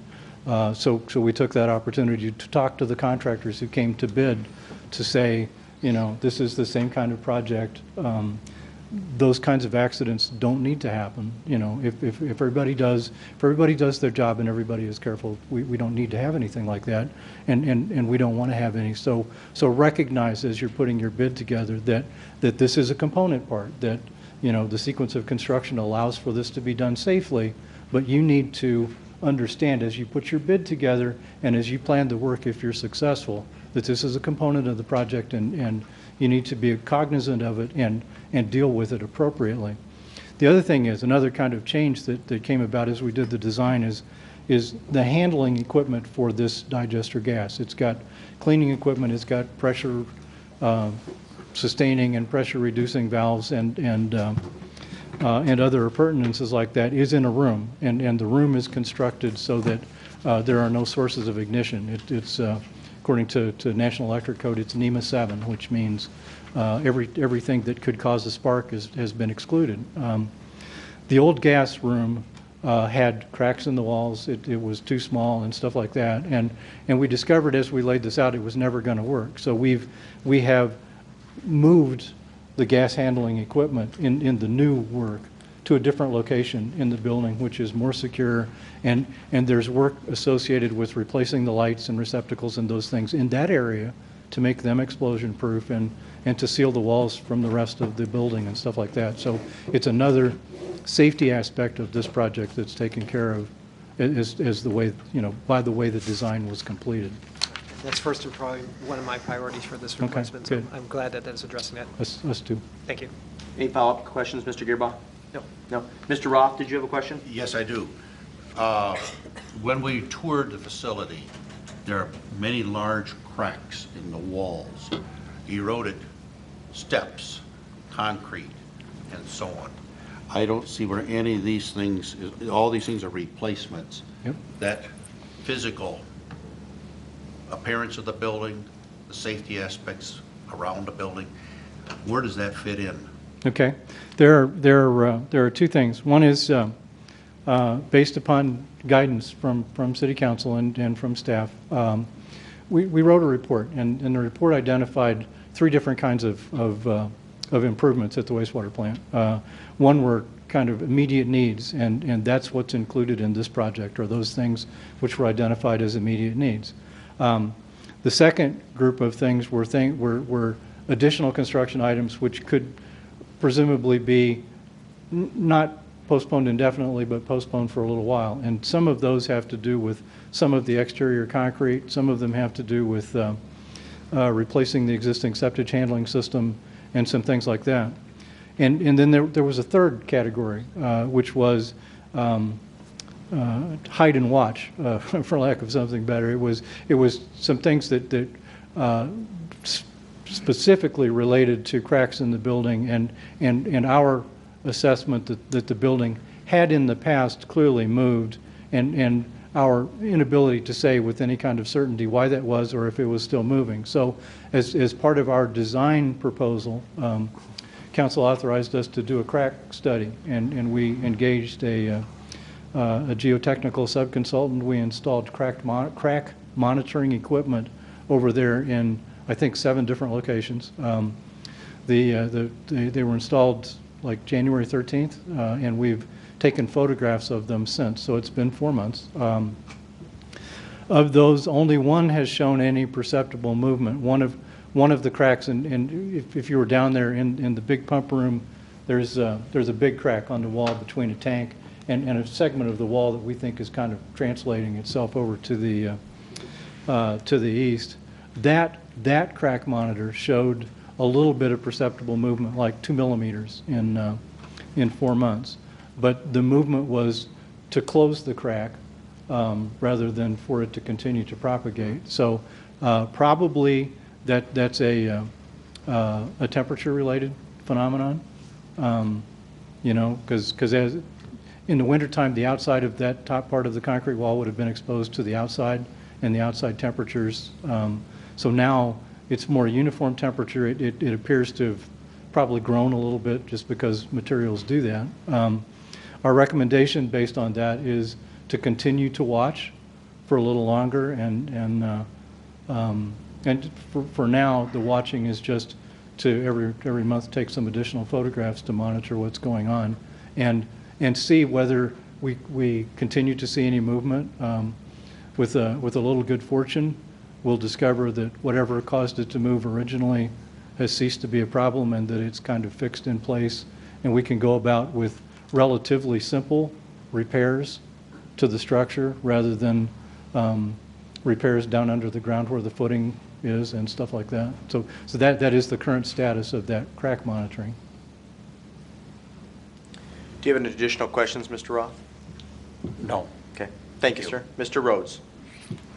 so we took that opportunity to talk to the contractors who came to bid to say, you know, this is the same kind of project. Those kinds of accidents don't need to happen. You know, if everybody does their job and everybody is careful, we don't need to have anything like that, and we don't want to have any. So recognize as you're putting your bid together that this is a component part, that, you know, the sequence of construction allows for this to be done safely, but you need to understand as you put your bid together and as you plan the work, if you're successful, that this is a component of the project, and you need to be cognizant of it and deal with it appropriately. The other thing is, another kind of change that came about as we did the design is the handling equipment for this digester gas. It's got cleaning equipment, it's got pressure sustaining and pressure reducing valves and other appurtenances like that is in a room, and the room is constructed so that there are no sources of ignition. It's according to National Electric Code, it's NEMA 7, which means everything that could cause a spark has been excluded. The old gas room had cracks in the walls. It was too small and stuff like that. And we discovered as we laid this out, it was never going to work. So we have moved the gas handling equipment in the new work to a different location in the building, which is more secure, and there's work associated with replacing the lights and receptacles and those things in that area to make them explosion proof and to seal the walls from the rest of the building and stuff like that. So it's another safety aspect of this project that's taken care of as the way, you know, by the way the design was completed. That's first and probably one of my priorities for this replacement, so good. I'm glad that that's addressing that. Us too. Thank you. Any follow-up questions, Mr. Gearbaugh? No. No. Mr. Roth, did you have a question? Yes, I do. When we toured the facility, there are many large cracks in the walls, eroded steps, concrete, and so on. I don't see where any of these things, all these things are replacements. Yep. That physical appearance of the building, the safety aspects around the building, where does that fit in? Okay, there are two things. One is based upon guidance from City Council and from staff. We wrote a report, and the report identified three different kinds of improvements at the wastewater plant. One were kind of immediate needs, and that's what's included in this project, or those things which were identified as immediate needs. The second group of things were additional construction items which could presumably be not postponed indefinitely, but postponed for a little while. And some of those have to do with some of the exterior concrete. Some of them have to do with replacing the existing septic handling system and some things like that. And then there was a third category, which was hide and watch, for lack of something better. It was some things that specifically related to cracks in the building, and our assessment that the building had in the past clearly moved, and our inability to say with any kind of certainty why that was or if it was still moving. So as part of our design proposal, council authorized us to do a crack study, and we engaged a geotechnical subconsultant. We installed crack monitoring equipment over there in, I think, 7 different locations. They were installed like January 13th, and we've taken photographs of them since, so it's been 4 months. Of those, only one has shown any perceptible movement. One of the cracks, and if you were down there in the big pump room, there's a big crack on the wall between a tank and a segment of the wall that we think is kind of translating itself over to the east. That crack monitor showed a little bit of perceptible movement, like 2 millimeters in 4 months. But the movement was to close the crack rather than for it to continue to propagate. So probably that's a temperature-related phenomenon. You know, because as in the wintertime, the outside of that top part of the concrete wall would have been exposed to the outside and the outside temperatures. So now it's more uniform temperature. It appears to have probably grown a little bit just because materials do that. Our recommendation based on that is to continue to watch for a little longer, and for now, the watching is just to every month take some additional photographs to monitor what's going on, and see whether we continue to see any movement. With a little good fortune, we'll discover that whatever caused it to move originally has ceased to be a problem, and that it's kind of fixed in place, and we can go about with relatively simple repairs to the structure rather than repairs down under the ground where the footing is and stuff like that. So that is the current status of that crack monitoring. Do you have any additional questions, Mr. Roth? No. Okay. Thank you, sir. Mr. Rhodes.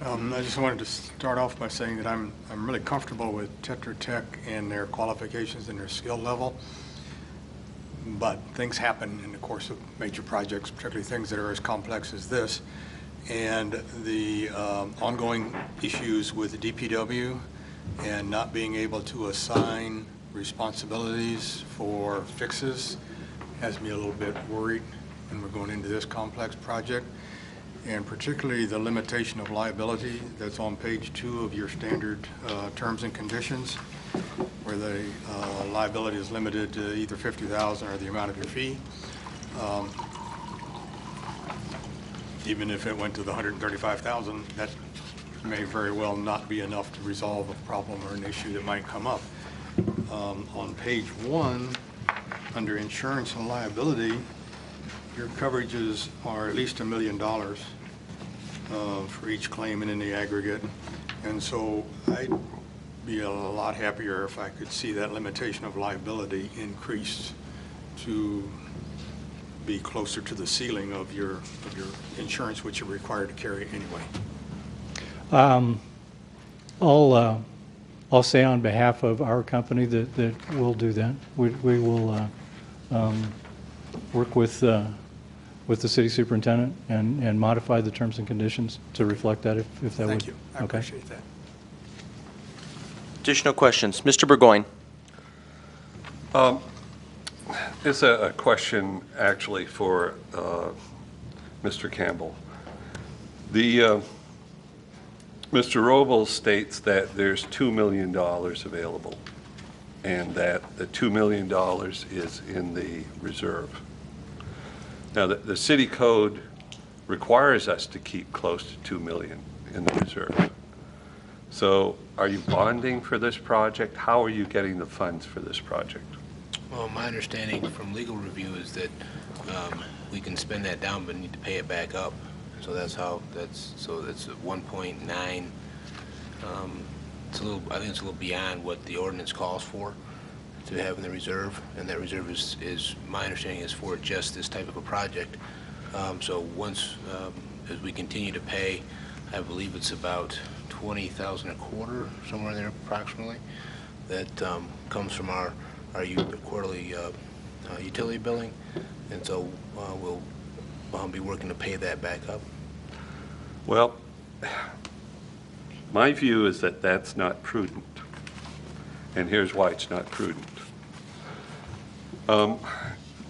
I just wanted to start off by saying that I'm really comfortable with Tetra Tech and their qualifications and their skill level. But things happen in the course of major projects, particularly things that are as complex as this. And the ongoing issues with the DPW and not being able to assign responsibilities for fixes has me a little bit worried when we're going into this complex project. And particularly the limitation of liability that's on page 2 of your standard terms and conditions, where the liability is limited to either $50,000 or the amount of your fee. Even if it went to the $135,000, that may very well not be enough to resolve a problem or an issue that might come up. On page 1, under insurance and liability, your coverages are at least $1 million for each claim and in the aggregate. And so I'd be a lot happier if I could see that limitation of liability increased to be closer to the ceiling of your insurance, which you're required to carry anyway. I'll say on behalf of our company that we'll do that. We will work with the city superintendent and modify the terms and conditions to reflect that if that would. Thank you. I appreciate that. Additional questions? Mr. Burgoyne. It's a question actually for Mr. Campbell. Mr. Robles states that there's $2 million available and that the $2 million is in the reserve. Now, the city code requires us to keep close to $2 million in the reserve. So are you bonding for this project? How are you getting the funds for this project? Well, my understanding from legal review is that we can spend that down but need to pay it back up. So that's so that's 1.9. It's a little, I think it's a little beyond what the ordinance calls for. to have in the reserve, and that reserve is my understanding is for just this type of a project. So once, as we continue to pay, I believe it's about $20,000 a quarter, somewhere in there approximately, that comes from our quarterly utility billing, and so we'll be working to pay that back up. Well, my view is that that's not prudent, and here's why it's not prudent.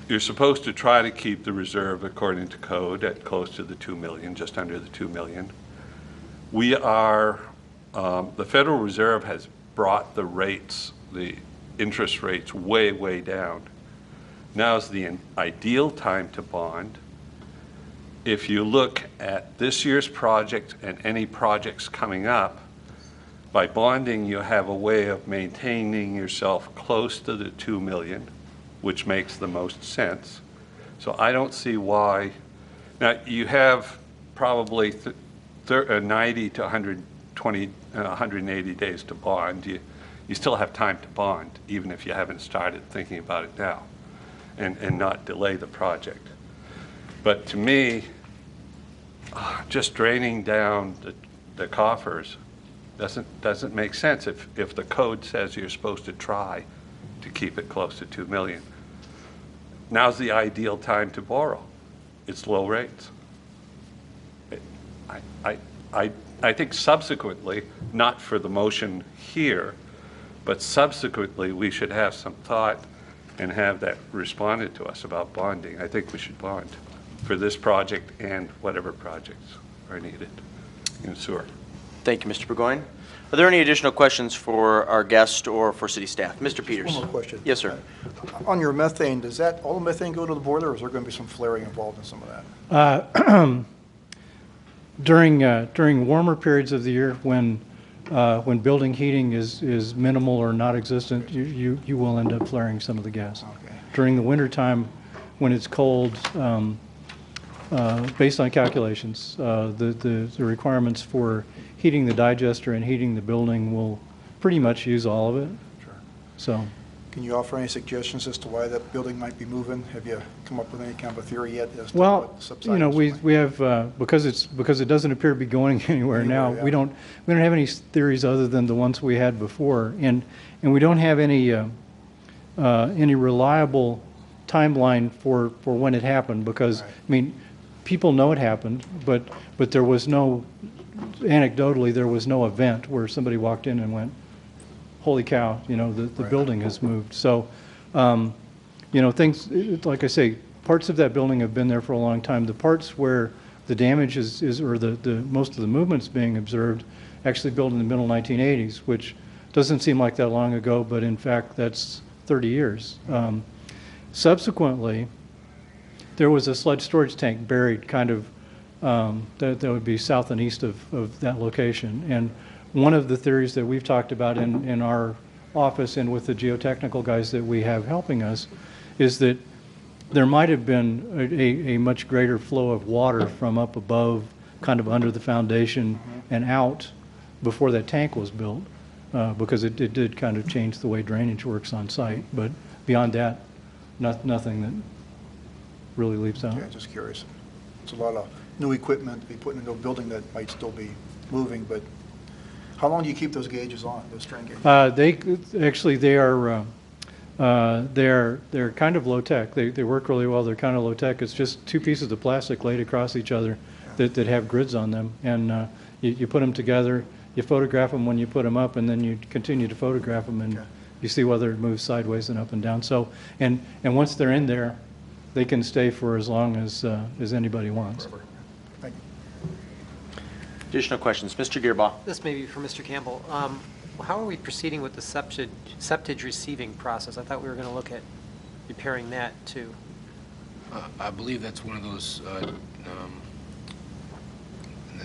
You're supposed to try to keep the reserve according to code at close to the 2 million, just under the 2 million. We are, the Federal Reserve has brought the rates, the interest rates way, way down. Now's the ideal time to bond. If you look at this year's project and any projects coming up, by bonding you have a way of maintaining yourself close to the 2 million, which makes the most sense. So I don't see why. Now you have probably 90 to 120, 180 days to bond. You still have time to bond, even if you haven't started thinking about it now, and not delay the project. But to me, just draining down the coffers doesn't make sense if the code says you're supposed to try to keep it close to 2 million. Now's the ideal time to borrow. It's low rates. I think subsequently, not for the motion here, but subsequently we should have some thought and have that responded to us about bonding. I think we should bond for this project and whatever projects are needed in sewer. Thank you, Mr. Burgoyne. Are there any additional questions for our guest or for city staff? Mr. Peters. One more question. Yes, sir. On your methane, does that, all the methane go to the boiler, or is there going to be some flaring involved in some of that? During warmer periods of the year, when building heating is minimal or not existent, you will end up flaring some of the gas. Okay. During the wintertime, when it's cold, based on calculations, the requirements for heating the digester and heating the building will pretty much use all of it. Sure. So, Can you offer any suggestions as to why that building might be moving? Have you come up with any kind of a theory yet as to well, what subsidence we have because it doesn't appear to be going anywhere now. Yeah. We don't have any theories other than the ones we had before, and we don't have any reliable timeline for when it happened, because Right. I mean, people know it happened, but there was no, anecdotally, there was no event where somebody walked in and went, holy cow, the Right. building has moved. So, things, like I say, parts of that building have been there for a long time. The parts where the damage is or the most of the movements being observed actually built in the middle 1980s, which doesn't seem like that long ago, but in fact, that's 30 years. Subsequently, there was a sludge storage tank buried kind of, that would be south and east of that location. And one of the theories that we've talked about in our office and with the geotechnical guys that we have helping us is that there might have been a much greater flow of water from up above, kind of under the foundation and out before that tank was built, because it did kind of change the way drainage works on site. But beyond that, nothing that really leaps out. Yeah, just curious. It's a lot of new equipment to be put into a building that might still be moving, but how long do you keep those gauges on, those strain gauges? They're kind of low tech. They work really well. They're kind of low tech. It's just two pieces of plastic laid across each other that have grids on them, and you put them together. You photograph them when you put them up, and then you continue to photograph them, and you see whether it moves sideways and up and down. So, and once they're in there, they can stay for as long as anybody wants. Thank you. Additional questions? Mr. Gearbaugh. This may be for Mr. Campbell. How are we proceeding with the septage receiving process? I thought we were going to look at repairing that too. I believe that's one of those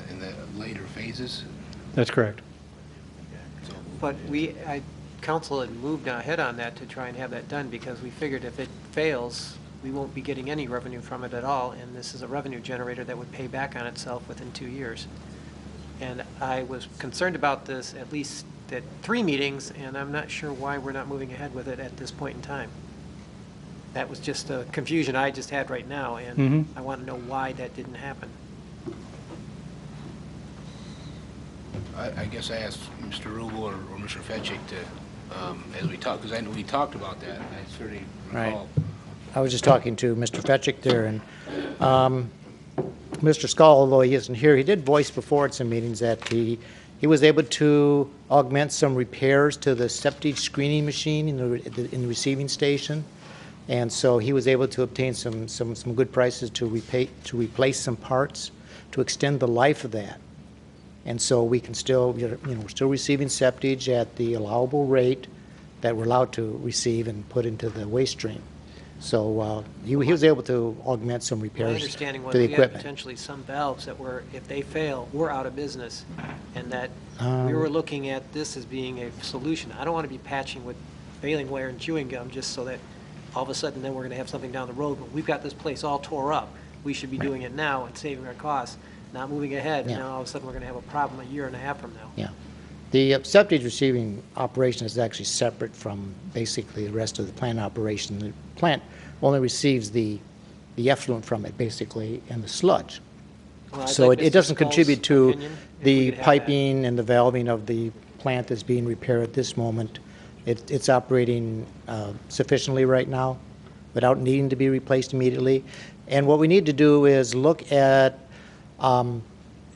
in the later phases. That's correct. But council had moved ahead on that to try and have that done, because we figured if it fails, we won't be getting any revenue from it at all, and this is a revenue generator that would pay back on itself within 2 years. And I was concerned about this at least at 3 meetings, and I'm not sure why we're not moving ahead with it at this point in time. That was just a confusion I just had right now, and I want to know why that didn't happen. I guess I asked Mr. Rubel or Mr. Fetchik to, as we talked, because I know we talked about that, and I certainly recall. I was just talking to Mr. Fetchik there, and Mr. Skull, although he isn't here, he did voice before at some meetings that he was able to augment some repairs to the septic screening machine in the receiving station, and so he was able to obtain some good prices to replace some parts to extend the life of that. And so we can still, we're still receiving septic at the allowable rate that we're allowed to receive and put into the waste stream. So he was able to augment some My repairs understanding to was the we had equipment. potentially some valves that were, if they fail, we're out of business, and that we were looking at this as being a solution. I don't want to be patching with baling wire and chewing gum just so that all of a sudden then we're going to have something down the road. But we've got this place all tore up. We should be doing it now and saving our costs, not moving ahead. And Yeah. now all of a sudden we're going to have a problem a year and a half from now. Yeah. The septic receiving operation is actually separate from basically the rest of the plant operation. The plant only receives the effluent from it, basically, and the sludge. Well, I'd So like it Mr. doesn't Skull's contribute to opinion, if we the could have that. piping and the valving of the plant that's being repaired at this moment. It's operating sufficiently right now without needing to be replaced immediately. And what we need to do is look at,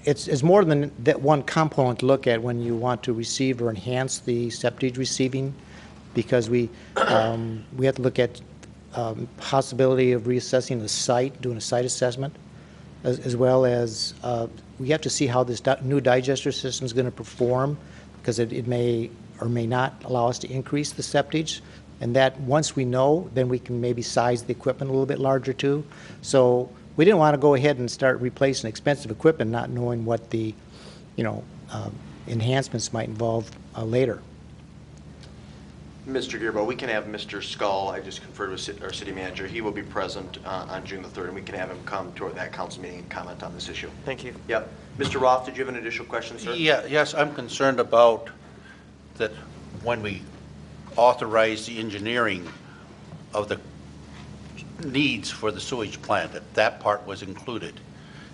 it's more than that one component to look at when you want to receive or enhance the septic receiving, because we have to look at possibility of reassessing the site, doing a site assessment, as well as we have to see how this new digester system is going to perform, because it may or may not allow us to increase the septage. And that once we know, then we can maybe size the equipment a little bit larger too. So we didn't want to go ahead and start replacing expensive equipment, not knowing what the, enhancements might involve later. Mr. Gearbo, we can have Mr. Skull, I just conferred with our city manager, he will be present on June the 3rd, and we can have him come to that council meeting and comment on this issue. Thank you. Yep. Mr. Roth, did you have an additional question, sir? Yes, I'm concerned about that when we authorize the engineering of the needs for the sewage plant, that part was included.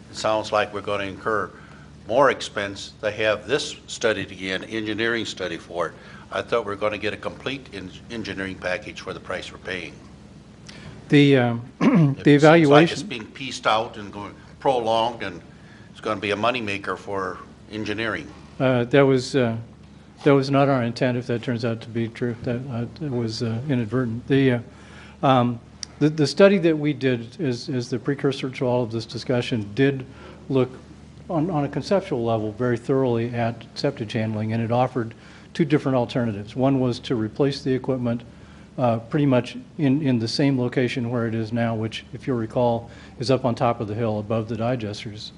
It sounds like we're going to incur more expense to have this studied again, engineering study for it. I thought we were going to get a complete engineering package for the price we're paying. The It seems like evaluation. it's being pieced out and going prolonged, and it's going to be a moneymaker for engineering. That was not our intent, if that turns out to be true. That was inadvertent. The study that we did as the precursor to all of this discussion did look on a conceptual level very thoroughly at septic handling, and it offered two different alternatives. One was to replace the equipment pretty much in the same location where it is now, which, if you'll recall, is up on top of the hill above the digesters.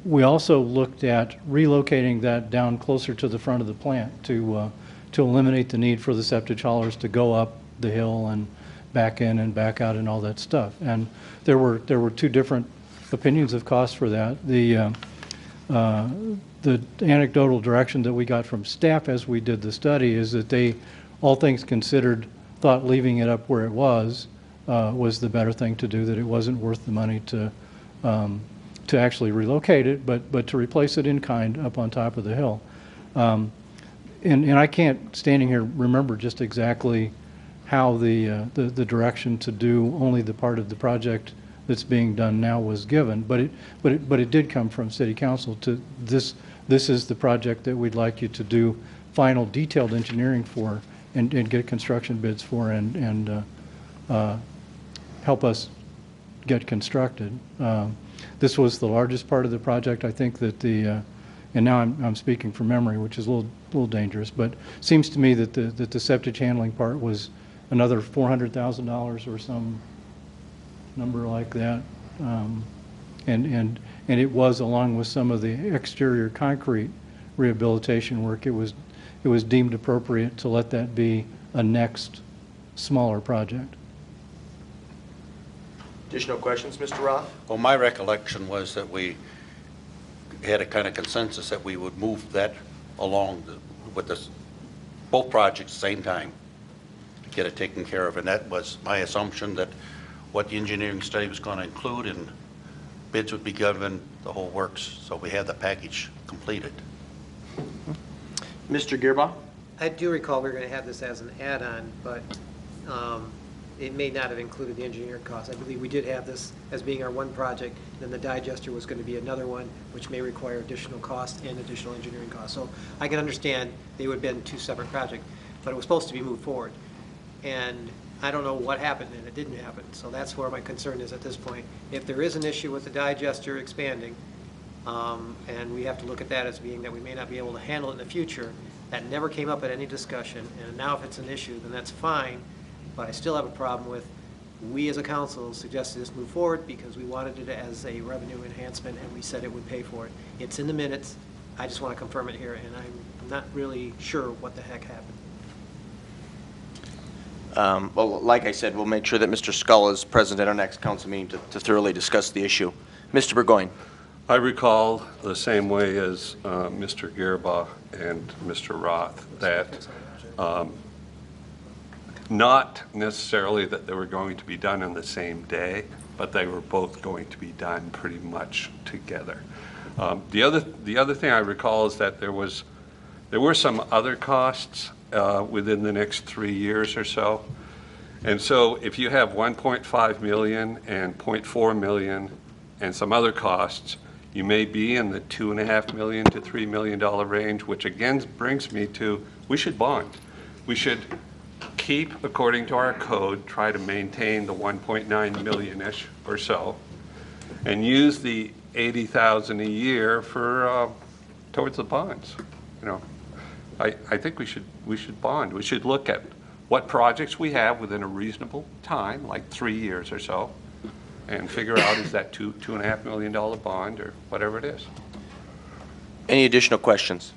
We also looked at relocating that down closer to the front of the plant to eliminate the need for the septic haulers to go up the hill and back in and back out and all that stuff. And there were two different opinions of cost for that. The anecdotal direction that we got from staff as we did the study is that they, all things considered, thought leaving it up where it was the better thing to do, that it wasn't worth the money to actually relocate it, but to replace it in kind up on top of the hill. And I can't, standing here, remember just exactly how the direction to do only the part of the project that's being done now was given, but it did come from City Council to this is the project that we'd like you to do final detailed engineering for and get construction bids for and help us get constructed. This was the largest part of the project. I think that and now I'm speaking from memory, which is a little dangerous, but seems to me that the septic handling part was another $400,000 or some number like that, and it was, along with some of the exterior concrete rehabilitation work, it was deemed appropriate to let that be a next smaller project. Additional questions, Mr. Roth? Well, my recollection was that we had a kind of consensus that we would move that along with this, both projects at the same time to get it taken care of. And that was my assumption, that what the engineering study was going to include, and bids would be given, the whole works. So we have the package completed. Mr. Gearbaugh? I do recall we were going to have this as an add-on, but it may not have included the engineering costs. I believe we did have this as being our one project, then the digester was going to be another one, which may require additional cost and additional engineering costs. So I can understand they would have been two separate projects, but it was supposed to be moved forward. And I don't know what happened, and it didn't happen. So that's where my concern is at this point. If there is an issue with the digester expanding, and we have to look at that as being that we may not be able to handle it in the future, that never came up at any discussion. And now if it's an issue, then that's fine. But I still have a problem with, we as a council suggested this move forward because we wanted it as a revenue enhancement, and we said it would pay for it. It's in the minutes. I just want to confirm it here, and I'm not really sure what the heck happened. Well, like I said, we'll make sure that Mr. Scull is present at our next council meeting to thoroughly discuss the issue. Mr. Burgoyne. I recall the same way as Mr. Gearbaugh and Mr. Roth, that not necessarily that they were going to be done on the same day, but they were both going to be done pretty much together. The other thing I recall is that there were some other costs within the next 3 years or so. And so if you have 1.5 million and 0.4 million and some other costs, you may be in the $2.5 million to $3 million range, which again brings me to, we should bond. We should keep, according to our code, try to maintain the 1.9 million-ish or so, and use the 80,000 a year for towards the bonds. You know, I think we should bond. We should look at what projects we have within a reasonable time, like 3 years or so, and figure out, is that $2.5 million bond or whatever it is. Any additional questions?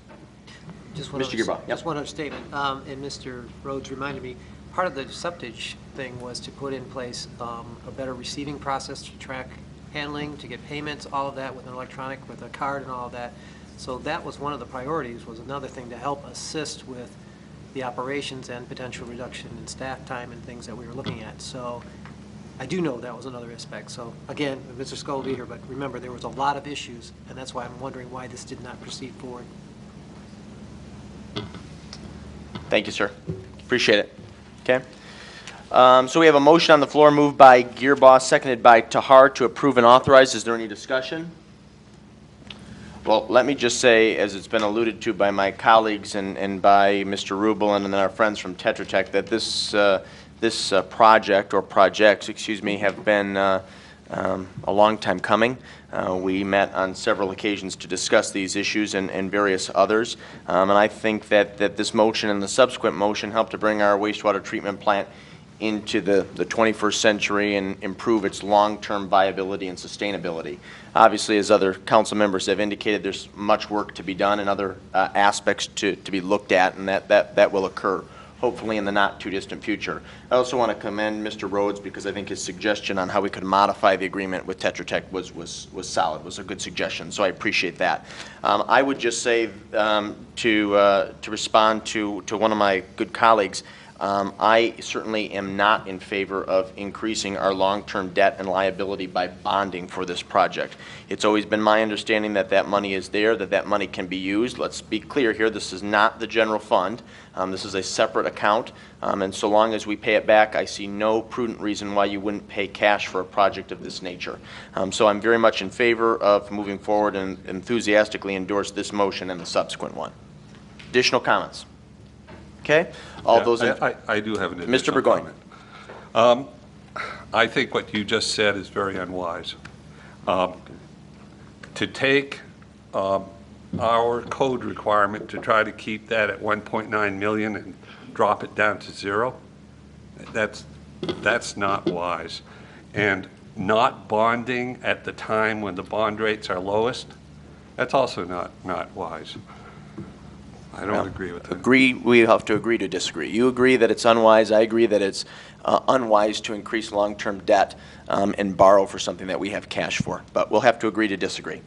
Just one Mr. Gearbaugh, Just one other statement. And Mr. Rhodes reminded me, part of the septage thing was to put in place a better receiving process to track handling, to get payments, all of that with an electronic, with a card and all of that. So that was one of the priorities, was another thing to help assist with the operations and potential reduction in staff time and things that we were looking at. So I do know that was another aspect. So again, Mr. Scull will be here, but remember, there was a lot of issues, and that's why I'm wondering why this did not proceed forward. Thank you, sir. Appreciate it. Okay. So we have a motion on the floor moved by Gearbaugh, seconded by Tahar to approve and authorize. Is there any discussion? Well, let me just say, as it's been alluded to by my colleagues and by Mr. Rubel and then our friends from Tetra Tech, that this project, or projects, excuse me, have been a long time coming. We met on several occasions to discuss these issues and various others. And I think that this motion and the subsequent motion help to bring our wastewater treatment plant into the 21st century and improve its long-term viability and sustainability. Obviously, as other council members have indicated, there's much work to be done and other aspects to be looked at, and that will occur hopefully in the not-too-distant future. I also want to commend Mr. Rhodes, because I think his suggestion on how we could modify the agreement with Tetra Tech was solid, was a good suggestion, so I appreciate that. I would just say to respond to one of my good colleagues, I certainly am not in favor of increasing our long-term debt and liability by bonding for this project. It's always been my understanding that that money is there, that money can be used. Let's be clear here, this is not the general fund. This is a separate account, and so long as we pay it back, I see no prudent reason why you wouldn't pay cash for a project of this nature. So I'm very much in favor of moving forward and enthusiastically endorse this motion and the subsequent one. Additional comments? Okay. All those in I do have an additional Mr. Burgoyne. comment. I think what you just said is very unwise. To take our code requirement to try to keep that at 1.9 million and drop it down to 0, that's not wise. And not bonding at the time when the bond rates are lowest, that's also not wise. I don't agree with that. We have to agree to disagree. You agree that it's unwise, I agree that it's unwise to increase long-term debt and borrow for something that we have cash for, but we'll have to agree to disagree.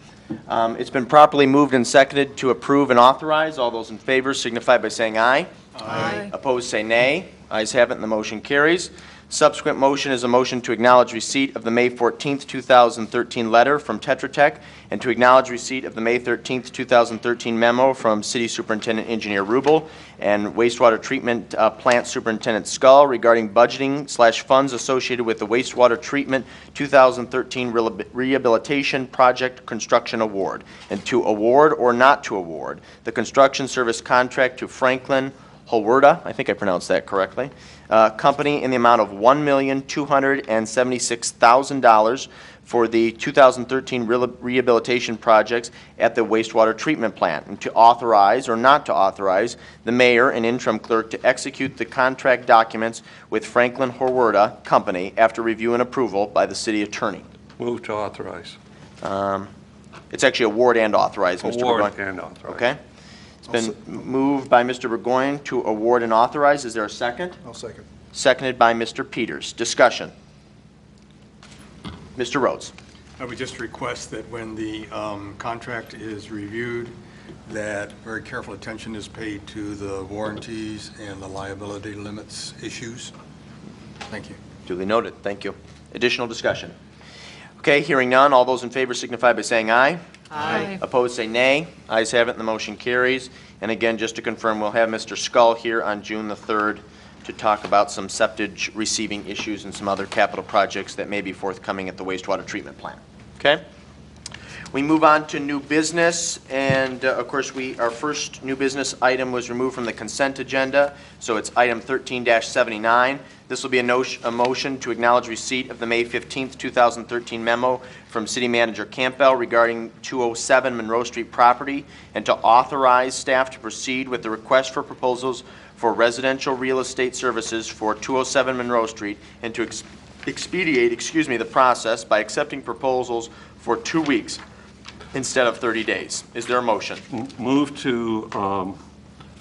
It's been properly moved and seconded to approve and authorize. All those in favor signify by saying aye. Aye. Opposed, say nay. Ayes have it, and the motion carries. Subsequent motion is a motion to acknowledge receipt of the May 14th, 2013 letter from Tetra Tech and to acknowledge receipt of the May 13th, 2013 memo from City Superintendent Engineer Rubel and Wastewater Treatment Plant Superintendent Skull regarding budgeting/funds associated with the Wastewater Treatment 2013 Rehabilitation Project Construction Award, and to award or not to award the construction service contract to Franklin Holwerda, I think I pronounced that correctly, company in the amount of $1,276,000 for the 2013 rehabilitation projects at the wastewater treatment plant, and to authorize or not to authorize the mayor and interim clerk to execute the contract documents with Franklin Holwerda Company after review and approval by the city attorney. Move to authorize. It's actually award and authorize, Mr. Award Burgoyne. and authorize. Okay. It's been moved by Mr. Burgoyne to award and authorize. Is there a second? I'll second. Seconded by Mr. Peters. Discussion. Mr. Rhodes. I would just request that when the contract is reviewed, that very careful attention is paid to the warranties and the liability limits issues. Thank you. Duly noted. Thank you. Additional discussion. Okay, hearing none. All those in favor signify by saying aye. Aye. Opposed, say nay. Ayes have it, and the motion carries. And again, just to confirm, we'll have Mr. Skull here on June the 3rd to talk about some septage receiving issues and some other capital projects that may be forthcoming at the wastewater treatment plant. Okay? We move on to new business, and of course, our first new business item was removed from the consent agenda, so it's item 13-79. This will be a motion to acknowledge receipt of the May 15th, 2013 memo from City Manager Campbell regarding 207 Monroe Street property, and to authorize staff to proceed with the request for proposals for residential real estate services for 207 Monroe Street, and to expedite the process by accepting proposals for 2 weeks instead of 30 days. Is there a motion? Move to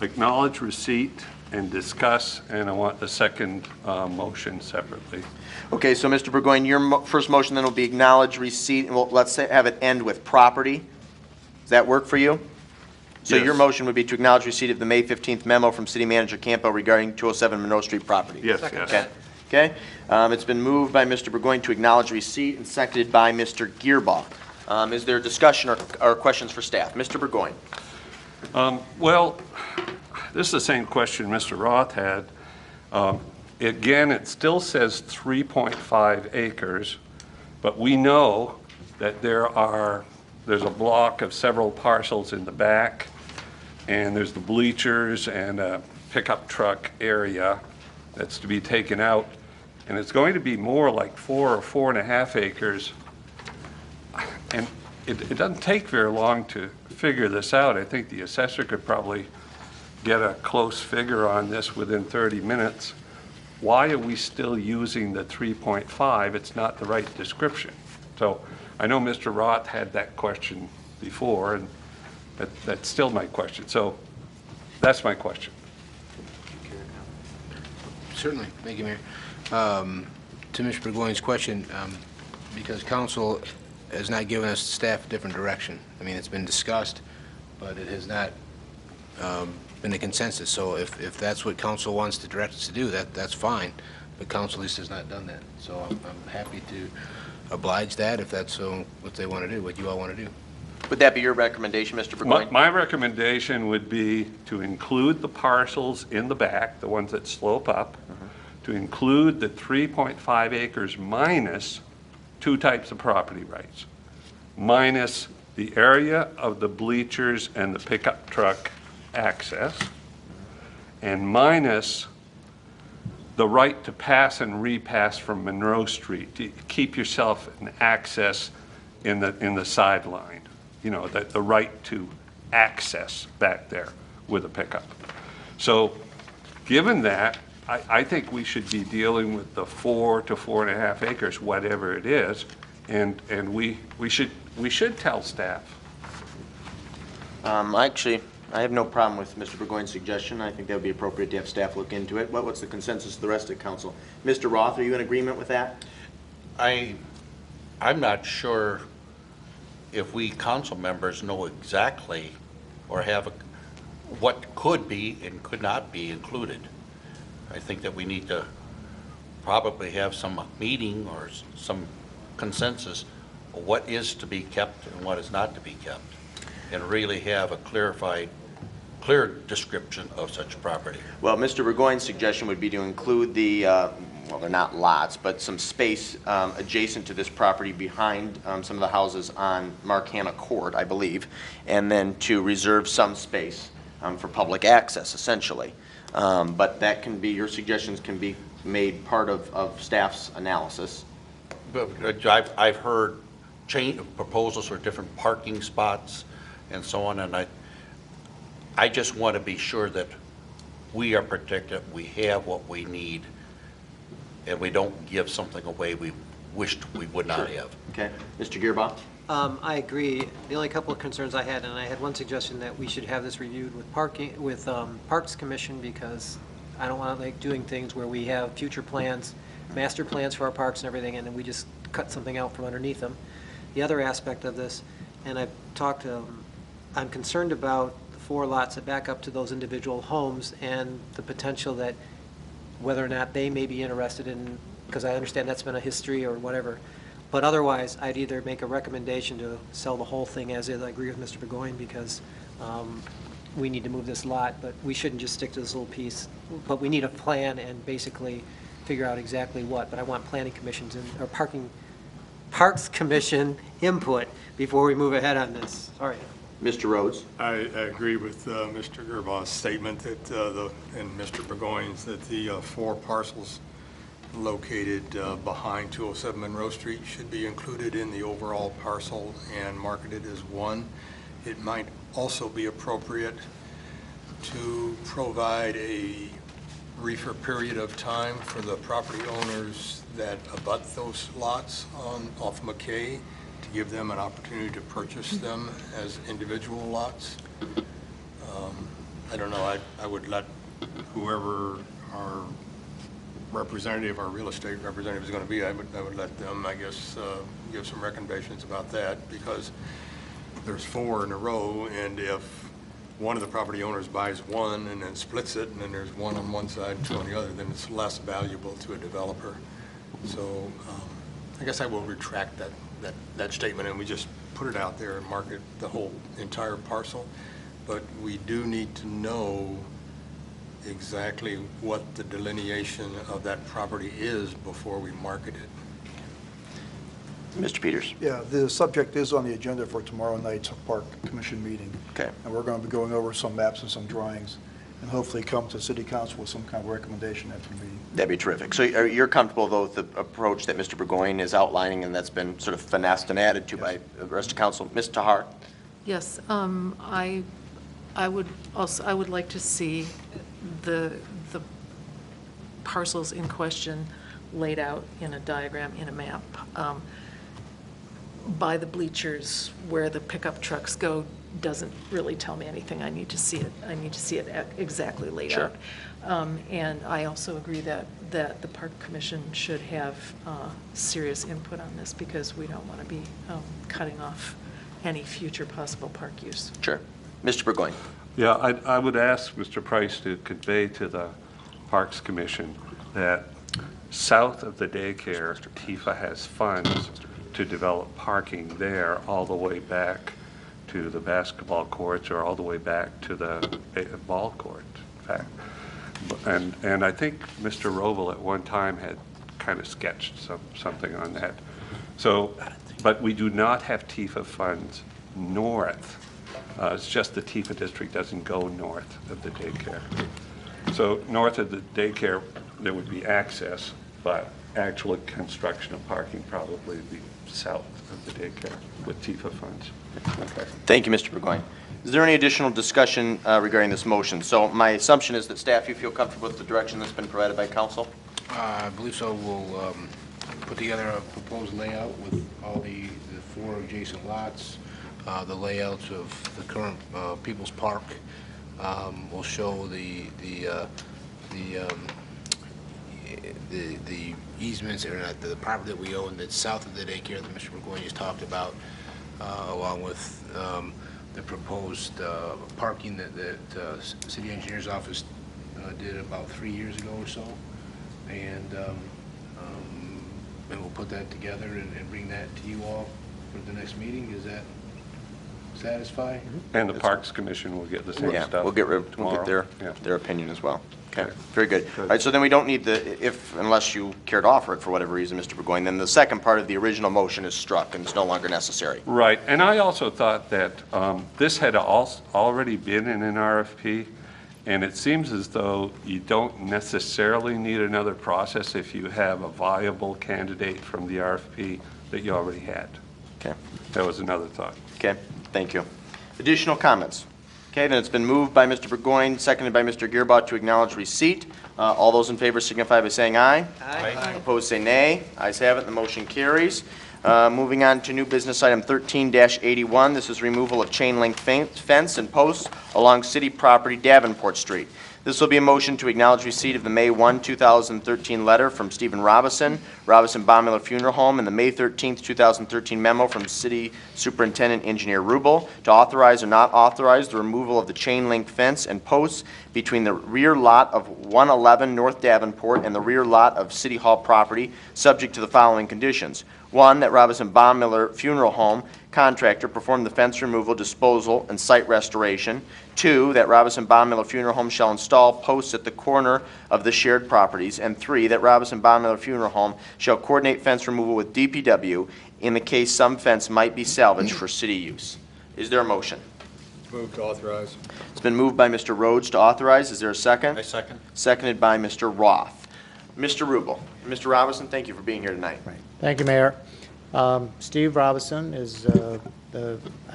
acknowledge receipt and discuss, and I want the second motion separately. Okay, so Mr. Burgoyne, your first motion then will be acknowledge receipt, and let's have it end with property. Does that work for you? So Yes. your motion would be to acknowledge receipt of the May 15th memo from City Manager Campbell regarding 207 Monroe Street property. Yes, Second. yes. Okay. It's been moved by Mr. Burgoyne to acknowledge receipt and seconded by Mr. Gearbaugh. Is there discussion or questions for staff? Mr. Burgoyne. Well, this is the same question Mr. Roth had. Again, it still says 3.5 acres, but we know that there's a block of several parcels in the back, and there's the bleachers and a pickup truck area that's to be taken out, and it's going to be more like 4 or 4.5 acres. And it doesn't take very long to figure this out. I think the assessor could probably get a close figure on this within 30 minutes. Why are we still using the 3.5? It's not the right description. So I know Mr. Roth had that question before, and that's still my question. So that's my question. Certainly. Thank you, Mayor. To Mr. Burgoyne's question, because council has not given us staff a different direction. I mean, it's been discussed, but it has not been a consensus. So if that's what council wants to direct us to do, that's fine. But council at least has not done that. So I'm happy to oblige that if that's what they want to do, what you all want to do. Would that be your recommendation, Mr. Burgoyne? My recommendation would be to include the parcels in the back, the ones that slope up, to include the 3.5 acres minus 2 types of property rights, minus the area of the bleachers and the pickup truck access, and minus the right to pass and repass from Monroe Street, to keep yourself an access in the sideline, you know, the right to access back there with a pickup. So given that, I think we should be dealing with the 4 to 4.5 acres, whatever it is, and we should tell staff. Actually, I have no problem with Mr. Burgoyne's suggestion. I think that would be appropriate to have staff look into it. What's the consensus of the rest of the council? Mr. Roth, are you in agreement with that? I'm not sure if we council members know exactly or have what could be and could not be included. I think that we need to probably have some meeting or some consensus of what is to be kept and what is not to be kept, and really have a clear description of such property. Well, Mr. Burgoyne's suggestion would be to include the, well, they're not lots, but some space adjacent to this property behind some of the houses on Marcana Court, I believe, and then to reserve some space for public access, essentially. But that can be, your suggestions can be made part of staff's analysis. But I've heard proposals for different parking spots and so on, and I just want to be sure that we are protected, we have what we need, and we don't give something away we wished we would not have. Okay. Mr. Gearbox? I agree. The only couple of concerns I had, and I had one suggestion that we should have this reviewed with Parks Commission, because I don't want to like doing things where we have future plans, master plans for our parks and everything, and then we just cut something out from underneath them. The other aspect of this, and I've talked to, I'm concerned about the 4 lots that back up to those individual homes and the potential that whether or not they may be interested in, because I understand that's been a history or whatever. But otherwise, I'd either make a recommendation to sell the whole thing as is. I agree with Mr. Burgoyne, because we need to move this lot, but we shouldn't just stick to this little piece. But we need a plan and basically figure out exactly what. But I want planning commissions or Parks Commission input before we move ahead on this. Sorry. Mr. Rhodes? I agree with Mr. Gerbaugh's statement that and Mr. Burgoyne's that the 4 parcels located behind 207 Monroe Street should be included in the overall parcel and marketed as one. It might also be appropriate to provide a briefer period of time for the property owners that abut those lots off McKay, to give them an opportunity to purchase them as individual lots. I don't know, I would let whoever our representative, our real estate representative is going to be, I would let them, I guess, give some recommendations about that, because there's 4 in a row, and if one of the property owners buys one and then splits it, and then there's one on one side and 2 on the other, then it's less valuable to a developer. So I guess I will retract that statement, and we just put it out there and market the whole entire parcel. But we do need to know exactly what the delineation of that property is before we market it. Mr. Peters? Yeah, the subject is on the agenda for tomorrow night's Park Commission meeting. Okay. And we're going to be going over some maps and some drawings, and hopefully come to City Council with some kind of recommendation after the meeting. That'd be terrific. So you're comfortable, though, with the approach that Mr. Burgoyne is outlining, and that's been sort of finessed and added to by the rest of council? Ms. Tahar? Yes, I would like to see the parcels in question laid out in a diagram, in a map. By the bleachers where the pickup trucks go doesn't really tell me anything. I need to see it. I need to see it exactly laid out. And I also agree that the Park Commission should have serious input on this, because we don't want to be cutting off any future possible park use. Sure. Mr. Burgoyne? Yeah, I would ask Mr. Price to convey to the Parks Commission that south of the daycare, Tifa has funds to develop parking there all the way back to the basketball courts, or all the way back to the ball court, in fact. And I think Mr. Roble at one time had kind of sketched something on that. So, but we do not have Tifa funds north. It's just the Tifa district doesn't go north of the daycare. So north of the daycare, there would be access, but actual construction of parking probably would be south of the daycare with Tifa funds. Okay. Thank you, Mr. Burgoyne. Is there any additional discussion regarding this motion? So my assumption is that staff, you feel comfortable with the direction that's been provided by council? I believe so. We'll put together a proposed layout with all the 4 adjacent lots, the layouts of the current People's Park. We'll show the easements, or not, the property that we own that's south of the daycare that Mr. Burgoyne just talked about, along with the proposed parking that City Engineer's Office did about 3 years ago or so. And we'll put that together and bring that to you all for the next meeting. Is that satisfy? And the Parks Commission will get the same Yeah, stuff we'll get tomorrow. their opinion as well. Okay, very good. All right, so then we don't need unless you care to offer it for whatever reason, Mr. Burgoyne, then the second part of the original motion is struck and it's no longer necessary. Right, and I also thought that this had already been in an RFP, and it seems as though you don't necessarily need another process if you have a viable candidate from the RFP that you already had. Okay. That was another thought. Okay, thank you. Additional comments? Okay, then it's been moved by Mr. Burgoyne, seconded by Mr. Gearbout to acknowledge receipt. All those in favor signify by saying aye. Aye. Opposed, say nay. Ayes have it, the motion carries. Moving on to new business item 13-81. This is removal of chain link fence and posts along city property Davenport Street. This will be a motion to acknowledge receipt of the May 1, 2013 letter from Stephen Robison, Robison Baumiller Funeral Home, and the May 13, 2013 memo from City Superintendent Engineer Rubel to authorize or not authorize the removal of the chain link fence and posts between the rear lot of 111 North Davenport and the rear lot of City Hall property, subject to the following conditions. 1, that Robison Baumiller Funeral Home contractor perform the fence removal, disposal, and site restoration. 2, that Robison Baumiller Funeral Home shall install posts at the corner of the shared properties. And 3, that Robison Baumiller Funeral Home shall coordinate fence removal with DPW in the case some fence might be salvaged for city use. Is there a motion? Move to authorize. It's been moved by Mr. Rhodes to authorize. Is there a second? I second. Seconded by Mr. Roth. Mr. Rubel. Mr. Robinson, thank you for being here tonight. Thank you, Mayor. Steve Robinson is, I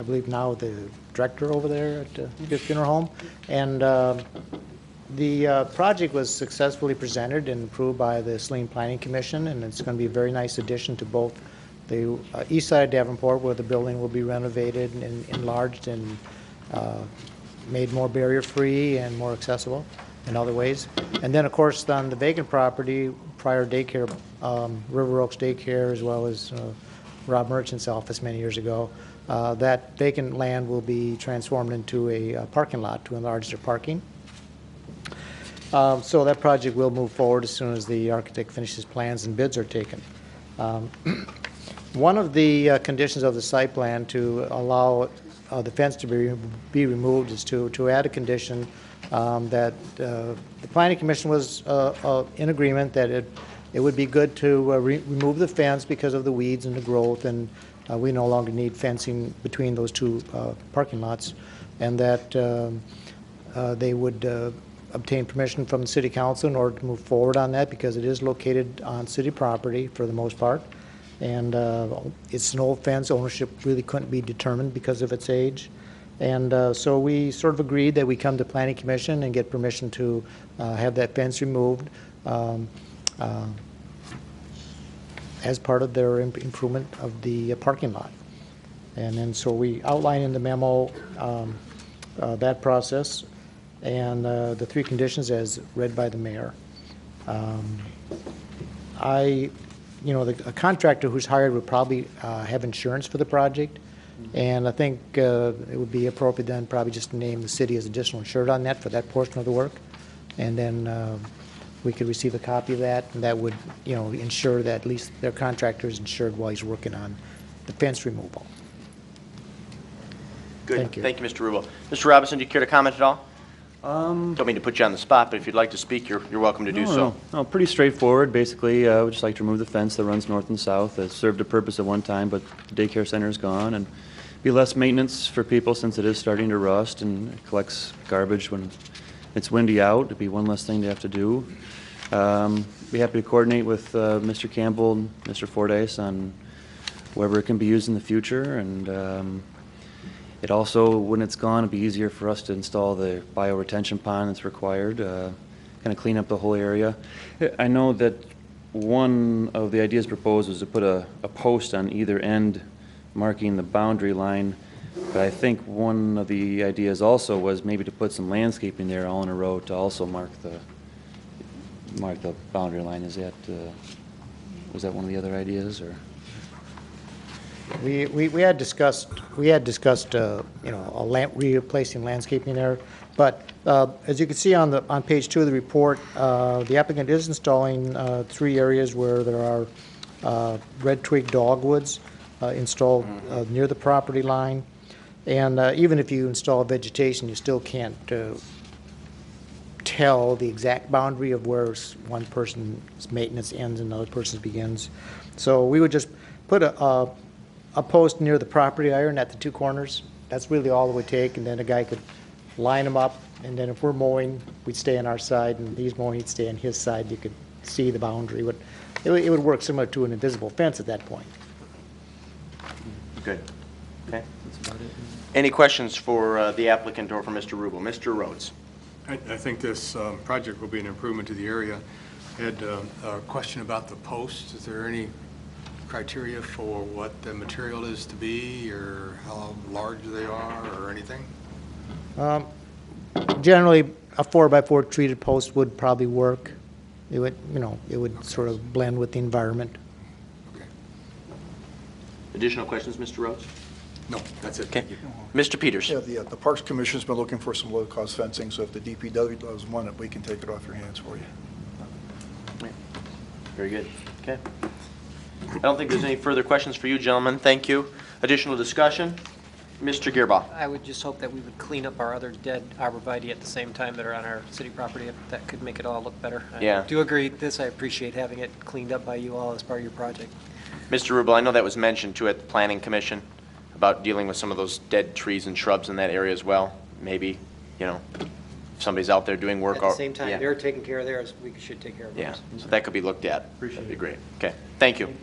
believe now the director over there at the funeral home. And the project was successfully presented and approved by the Saline Planning Commission, and it's going to be a very nice addition to both the east side of Davenport, where the building will be renovated and enlarged and made more barrier-free and more accessible in other ways. And then, of course, on the vacant property, prior daycare, River Oaks Daycare, as well as Rob Merchant's office many years ago, that vacant land will be transformed into a parking lot to enlarge their parking. So that project will move forward as soon as the architect finishes plans and bids are taken. One of the conditions of the site plan to allow the fence to be removed is to add a condition that the Planning Commission was in agreement that it would be good to remove the fence because of the weeds and the growth, and we no longer need fencing between those two parking lots, and that they would obtain permission from the City Council in order to move forward on that, because it is located on city property for the most part, and it's an old fence. Ownership really couldn't be determined because of its age. And so we sort of agreed that we come to Planning Commission and get permission to have that fence removed as part of their improvement of the parking lot. And then so we outline in the memo that process and the three conditions as read by the mayor. A contractor who's hired would probably have insurance for the project. And I think it would be appropriate then probably just to name the city as additional insured on that for that portion of the work. And then we could receive a copy of that, and that would, ensure that at least their contractor is insured while he's working on the fence removal. Good. Thank you. Thank you, Mr. Rubel. Mr. Robinson, do you care to comment at all? Don't mean to put you on the spot, but if you'd like to speak, you're welcome to do so. No, pretty straightforward. Basically, we'd just like to remove the fence that runs north and south. It served a purpose at one time, but the daycare center is gone, and be less maintenance for people since it is starting to rust and it collects garbage when it's windy out. It'd be one less thing to have to do. Be happy to coordinate with Mr. Campbell and Mr. Fordyce on wherever it can be used in the future, and it also, when it's gone, it'd be easier for us to install the bioretention pond that's required, kind of clean up the whole area. I know that one of the ideas proposed was to put a post on either end marking the boundary line. But I think one of the ideas also was maybe to put some landscaping there all in a row to also mark the boundary line. Is that, was that one of the other ideas, or? We had discussed, replacing landscaping there, but as you can see on page 2 of the report, the applicant is installing 3 areas where there are red twig dogwoods installed near the property line, and even if you install vegetation, you still can't tell the exact boundary of where one person's maintenance ends and another person's begins. So we would just put a post near the property iron at the 2 corners. That's really all it would take, and then a guy could line them up, and then if we're mowing, we'd stay on our side, and he's mowing, he'd stay on his side. You could see the boundary. It would work similar to an invisible fence at that point. Good. Okay. Any questions for the applicant or for Mr. Rubel? Mr. Rhodes. I think this project will be an improvement to the area. I had a question about the posts. Is there any criteria for what the material is to be, or how large they are, or anything? Generally, a 4x4 treated post would probably work. It would, it would sort of blend with the environment. Okay. Additional questions, Mr. Rhodes? No, that's it. Okay. Thank you. Mr. Peters. Yeah, the Parks Commission's been looking for some low-cost fencing, so if the DPW does want it, we can take it off your hands for you. Very good. Okay. I don't think there's any further questions for you, gentlemen. Thank you. Additional discussion? Mr. Gearbaugh. I would just hope that we would clean up our other dead arborvitae at the same time that are on our city property. If that could make it all look better. Yeah. I do agree. I appreciate having it cleaned up by you all as part of your project. Mr. Rubel, I know that was mentioned too at the Planning Commission about dealing with some of those dead trees and shrubs in that area as well. Maybe, if somebody's out there doing work. At the same time, yeah. they're taking care of theirs, we should take care of ours. Yeah, so that could be looked at. That'd be great. Okay, thank you.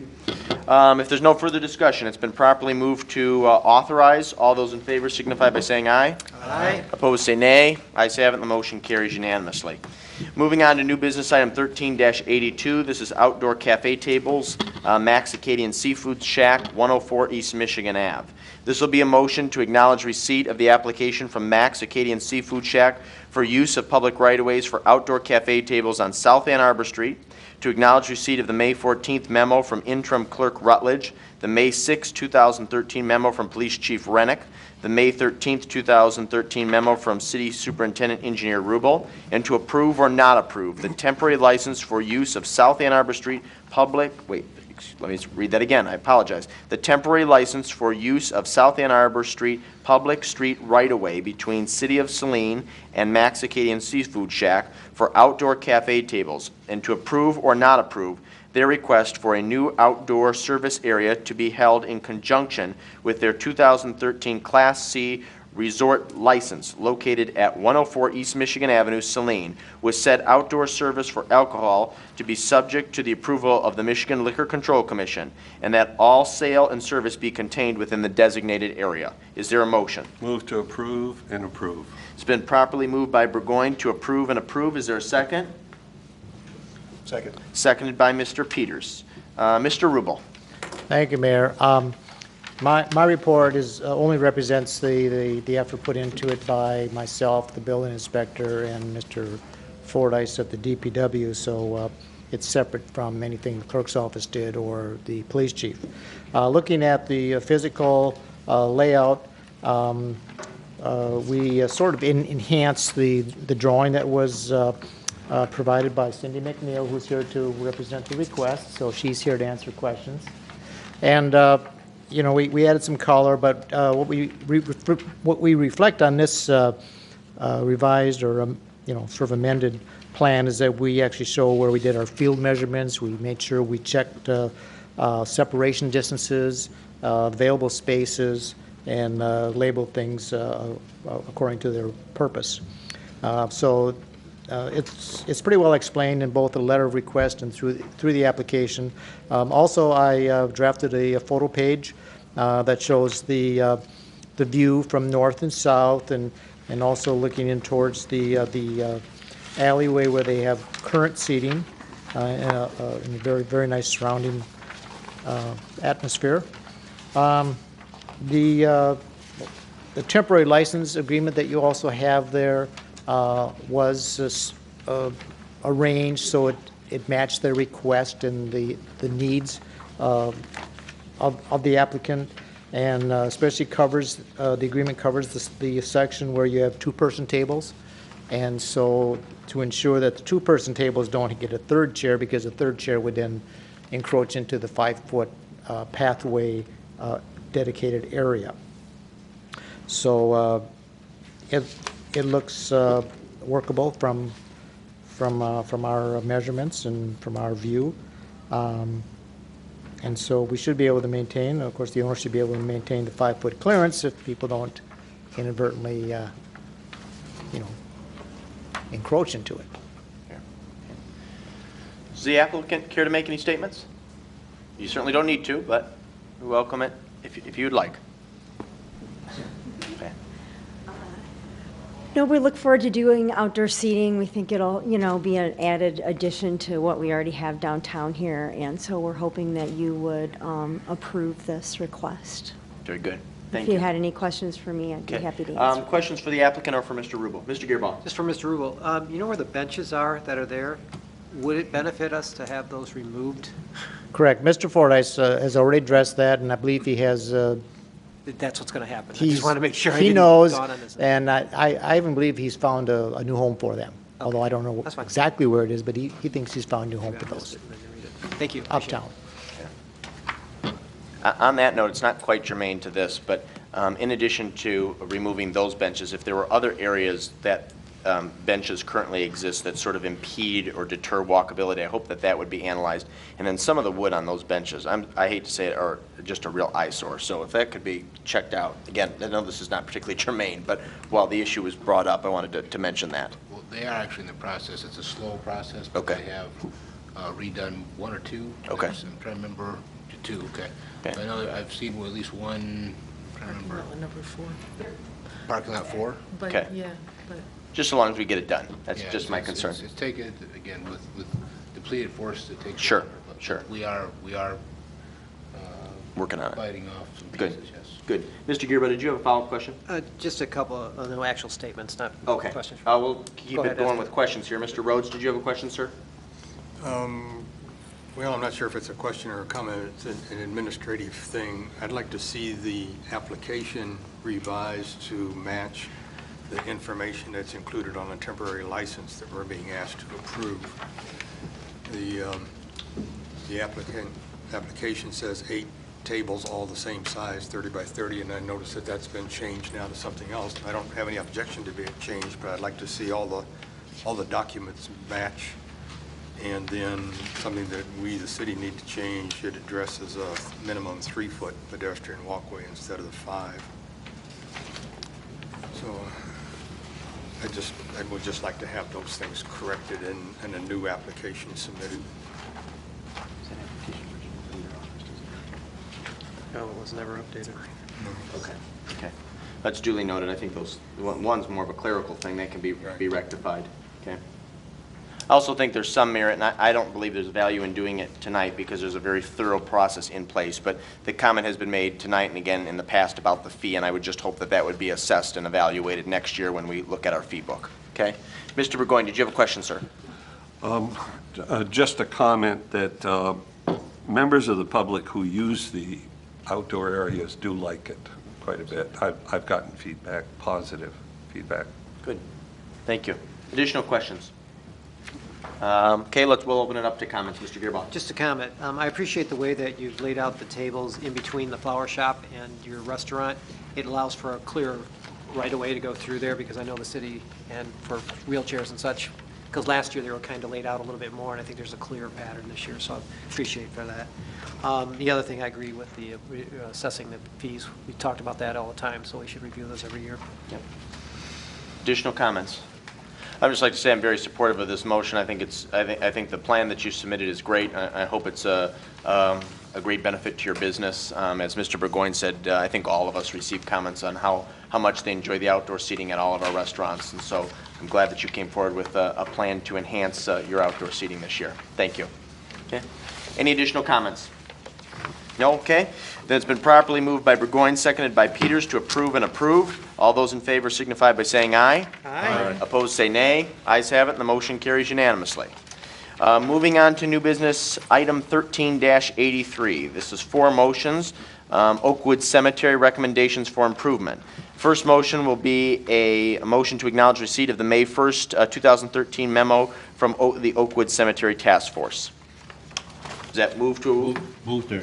If there's no further discussion, it's been properly moved to authorize. All those in favor signify by saying aye. Aye. Opposed, say nay. Ayes have it, and the motion carries unanimously. Moving on to new business item 13-82. This is outdoor cafe tables, Max Acadian Seafood Shack, 104 East Michigan Ave. This will be a motion to acknowledge receipt of the application from Max Acadian Seafood Shack for use of public right-of-ways for outdoor cafe tables on South Ann Arbor Street, to acknowledge receipt of the May 14th memo from interim clerk Rutledge, the May 6, 2013 memo from Police Chief Rennick, the May 13th, 2013 memo from City Superintendent Engineer Rubel, and to approve or not approve the temporary license for use of South Ann Arbor Street public, let me read that again, I apologize. The temporary license for use of South Ann Arbor Street public street right-of-way between City of Saline and Max Acadian Seafood Shack for outdoor cafe tables, and to approve or not approve their request for a new outdoor service area to be held in conjunction with their 2013 Class C resort license located at 104 East Michigan Avenue, Saline, with said outdoor service for alcohol to be subject to the approval of the Michigan Liquor Control Commission, and that all sale and service be contained within the designated area. Is there a motion? Move to approve and approve. It's been properly moved by Burgoyne to approve and approve. Is there a second? Second. Seconded by Mr. Peters. Mr. Rubel. Thank you, Mayor. My report only represents the effort put into it by myself, the building inspector, and Mr. Fordyce at the DPW, so it's separate from anything the clerk's office did or the police chief. Looking at the physical layout, we sort of enhanced the drawing that was provided by Cindy McNeil, who's here to represent the request, so she's here to answer questions. And we added some color, but what we reflect on this revised or sort of amended plan is that we actually show where we did our field measurements. We made sure we checked separation distances, available spaces, and labeled things according to their purpose. So it's pretty well explained in both the letter of request and through the application. Also, I drafted a photo page that shows the view from north and south, and also looking in towards the alleyway where they have current seating in a very, very nice surrounding The temporary license agreement that you also have there was arranged so it matched their request and the needs of the applicant, and especially covers, the agreement covers the section where you have two-person tables. And so to ensure that the two-person tables don't get a third chair, because a third chair would then encroach into the 5-foot pathway dedicated area. So it looks workable from our measurements and from our view. And so we should be able to maintain, of course, the owner should be able to maintain the 5-foot clearance if people don't inadvertently, encroach into it. Does the applicant care to make any statements? You certainly don't need to, but we welcome it if you'd like. Okay. No, we look forward to doing outdoor seating. We think it'll, be an added addition to what we already have downtown here. And so we're hoping that you would approve this request. Very good. Thank If you you. had any questions for me, I'd be Okay. happy to answer. Questions for the applicant or for Mr. Rubel? Mr. Gearbaugh. Just for Mr. Rubel, you know where the benches are that are there? Would it benefit us to have those removed? Correct. Mr. Fordyce has already addressed that, and I believe he has. That's what's going to happen. I He's- just want to make sure I He didn't knows, dawn on this. and I even believe he's found a new home for them. Although I don't know That's fine. exactly where it is, but he thinks he's found a new home Maybe for I missed those. it and I didn't read it. Thank you. Appreciate it. Uptown. On that note, it's not quite germane to this, but in addition to removing those benches, if there were other areas that benches currently exist that sort of impede or deter walkability, I hope that that would be analyzed. And then some of the wood on those benches, I hate to say it, are just a real eyesore. So if that could be checked out, again, I know this is not particularly germane, but while the issue was brought up, I wanted to mention that. Well, they are actually in the process. It's a slow process, but Okay. they have redone one or two. Okay. I'm trying to remember, two, okay. Okay. I know that I've seen at least one, I'm trying to remember, Number 4. parking lot 4. But, Okay. yeah, but Just so long as we get it done. That's Yeah, just my it's- concern. It's taken, again, with depleted force to take. Sure, longer, but sure. We are Working on it. biting off some Good. pieces, yes. Good. Mr. Gearbaugh, did you have a follow-up question? Just a couple of no actual statements, not Okay. questions. We'll keep Go it ahead, going ask. with questions here. Mr. Rhodes, did you have a question, sir? Well, I'm not sure if it's a question or a comment. It's an administrative thing. I'd like to see the application revised to match the information that's included on the temporary license that we're being asked to approve. The application says 8 tables, all the same size, 30 by 30, and I noticed that that's been changed now to something else. I don't have any objection to being changed, but I'd like to see all the documents match. And then something that we, the city, need to change, it addresses a minimum 3-foot pedestrian walkway instead of the 5. So I would just like to have those things corrected and a new application submitted. No, it was never updated. Okay. That's duly noted. I think one's more of a clerical thing that can be rectified. Okay. I also think there's some merit, and I don't believe there's value in doing it tonight because there's a very thorough process in place, but the comment has been made tonight and again in the past about the fee, and I would just hope that that would be assessed and evaluated next year when we look at our fee book. Okay? Mr. Burgoyne, did you have a question, sir? Just a comment that members of the public who use the outdoor areas do like it quite a bit. I've gotten feedback, positive feedback. Good. Thank you. Additional questions? Okay, we'll open it up to comments. Mr. Gearbaugh. Just a comment. I appreciate the way that you've laid out the tables in between the flower shop and your restaurant. It allows for a clear right-of-way to go through there, because I know the city, and for wheelchairs and such, because last year they were kind of laid out a little bit more, and I think there's a clearer pattern this year, so I appreciate for that. The other thing, I agree with the assessing the fees. We talked about that all the time, so we should review those every year. Yep. Additional comments? I'd just like to say I'm very supportive of this motion. I think the plan that you submitted is great. I hope it's a great benefit to your business. As Mr. Burgoyne said, I think all of us received comments on how much they enjoy the outdoor seating at all of our restaurants, and so I'm glad that you came forward with a plan to enhance your outdoor seating this year. Thank you. Okay. Any additional comments? No, okay. Then it's been properly moved by Burgoyne, seconded by Peters to approve and approve. All those in favor signify by saying aye. Aye. Opposed, say nay. Ayes have it, and the motion carries unanimously. Moving on to new business, item 13-83. This is 4 motions. Oakwood Cemetery recommendations for improvement. First motion will be a motion to acknowledge receipt of the May 1st, 2013 memo from the Oakwood Cemetery Task Force. Is that move to? Move to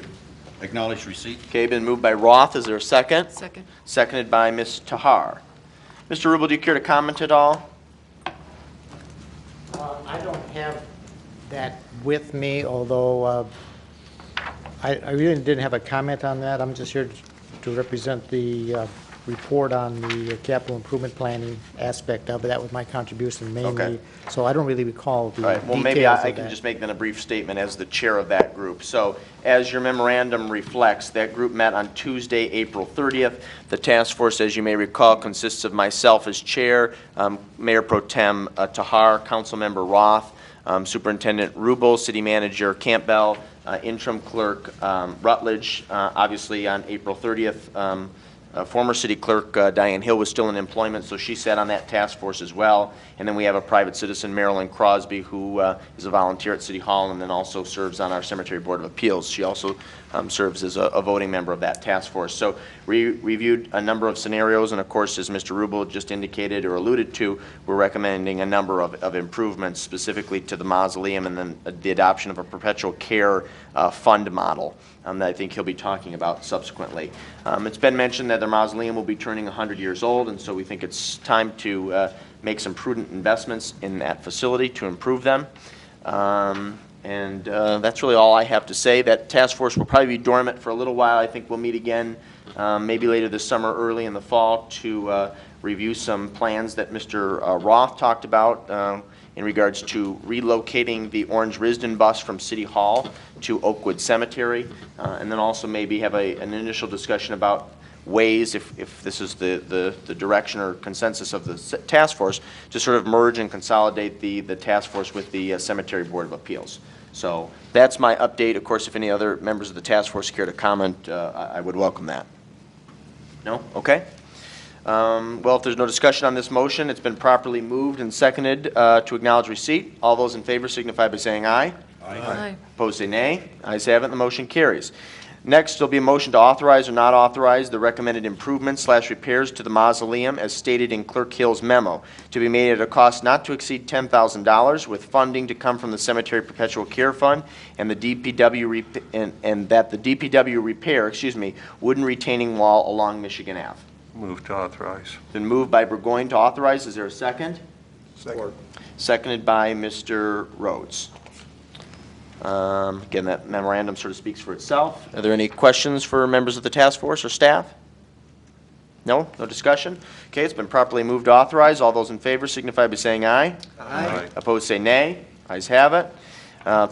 acknowledge receipt. Okay, been moved by Roth. Is there a second? Second. Seconded by Ms. Tahar. Mr. Rubel, do you care to comment at all? I don't have that with me, although I really didn't have a comment on that. I'm just here to represent the report on the capital improvement planning aspect of it. That was my contribution mainly. Okay. So I don't really recall the All right, well, maybe details I of can that. just make then a brief statement as the chair of that group. So as your memorandum reflects, that group met on Tuesday, April 30th. The task force, as you may recall, consists of myself as chair, Mayor Pro Tem Tahar, Councilmember Roth, Superintendent Rubel, City Manager Campbell, Interim Clerk Rutledge. Obviously, on April 30th, former City Clerk Diane Hill was still in employment, so she sat on that task force as well. And then we have a private citizen, Marilyn Crosby, who is a volunteer at City Hall and then also serves on our Cemetery Board of Appeals. She also serves as a voting member of that task force. So we reviewed a number of scenarios, and of course, as Mr. Rubel just indicated or alluded to, we're recommending a number of improvements specifically to the mausoleum and then the adoption of a perpetual care fund model that I think he'll be talking about subsequently. It's been mentioned that the mausoleum will be turning 100 years old, and so we think it's time to make some prudent investments in that facility to improve them. And that's really all I have to say. That task force will probably be dormant for a little while. I think we'll meet again maybe later this summer, early in the fall, to review some plans that Mr. Roth talked about in regards to relocating the Orange Risden bus from City Hall to Oakwood Cemetery, and then also maybe have an initial discussion about ways, if this is the direction or consensus of the task force, to sort of merge and consolidate the task force with the Cemetery Board of Appeals. So that's my update. Of course, if any other members of the task force care to comment, I would welcome that. No? Okay. Well, if there's no discussion on this motion, it's been properly moved and seconded to acknowledge receipt. All those in favor signify by saying aye. Aye. Opposed, say nay. Ayes have it, and the motion carries. Next, there'll be a motion to authorize or not authorize the recommended improvements/repairs to the mausoleum as stated in Clerk Hill's memo, to be made at a cost not to exceed $10,000, with funding to come from the Cemetery Perpetual Care Fund and the DPW and that the DPW repair, wooden retaining wall along Michigan Ave. Move to authorize. Been moved by Burgoyne to authorize. Is there a second? Second. Seconded by Mr. Rhodes. Again, that memorandum sort of speaks for itself. Are there any questions for members of the task force or staff? No? No discussion? Okay, it's been properly moved to authorize. All those in favor signify by saying aye. Aye. Opposed, say nay. Ayes have it.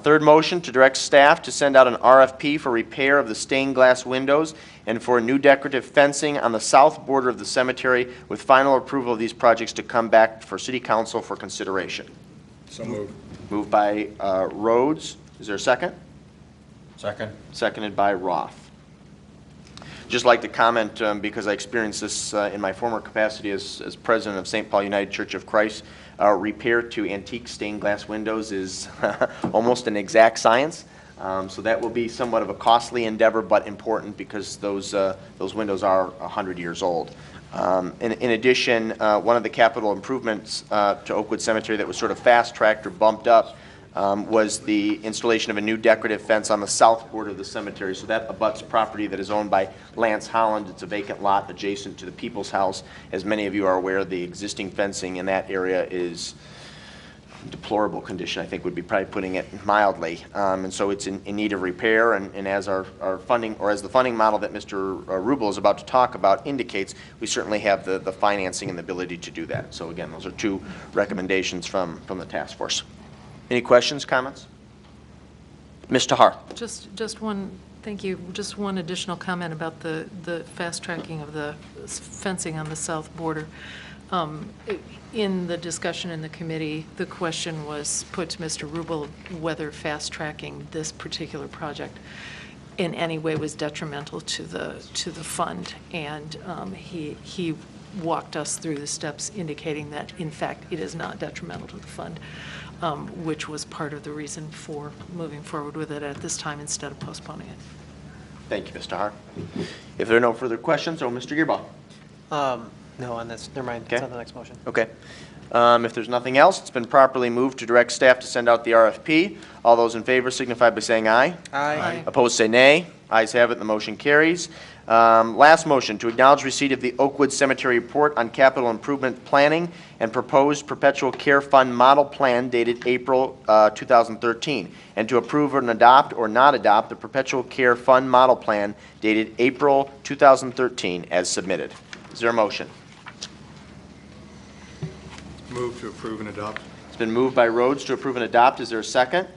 Third motion, to direct staff to send out an RFP for repair of the stained glass windows and for new decorative fencing on the south border of the cemetery, with final approval of these projects to come back for City Council for consideration. So moved. Moved by Rhodes. Is there a second? Second. Seconded by Roth. Just like to comment, because I experienced this in my former capacity as president of St. Paul United Church of Christ, repair to antique stained glass windows is almost an exact science. So that will be somewhat of a costly endeavor, but important because those windows are 100 years old. In addition, one of the capital improvements to Oakwood Cemetery that was sort of fast-tracked or bumped up was the installation of a new decorative fence on the south border of the cemetery. So that abuts property that is owned by Lance Holland. It's a vacant lot adjacent to the People's House. As many of you are aware, the existing fencing in that area is deplorable condition, I think would be probably putting it mildly. And so it's in need of repair, and as our funding, or as the funding model that Mr. Rubel is about to talk about indicates, we certainly have the financing and the ability to do that. So again, those are two recommendations from the task force. Any questions, comments? Ms. Tahar. Just one, thank you, just one additional comment about the fast tracking of the fencing on the south border. In the discussion in the committee, the question was put to Mr. Rubel whether fast tracking this particular project. in any way was detrimental to the fund. And he walked us through the steps indicating that, in fact, it is not detrimental to the fund, which was part of the reason for moving forward with it at this time instead of postponing it. Thank you, Mr. Har. If there are no further questions, Mr. Gearbaugh. No, on this, never mind, Okay. it's on the next motion. Okay. If there's nothing else, it's been properly moved to direct staff to send out the RFP. All those in favor signify by saying aye. Aye. Opposed, say nay. Ayes have it, and the motion carries. Last motion, to acknowledge receipt of the Oakwood Cemetery Report on Capital Improvement Planning and Proposed Perpetual Care Fund Model Plan dated April 2013, and to approve and adopt or not adopt the Perpetual Care Fund Model Plan dated April 2013 as submitted. Is there a motion? Move to approve and adopt. It's been moved by Rhodes to approve and adopt. Is there a second?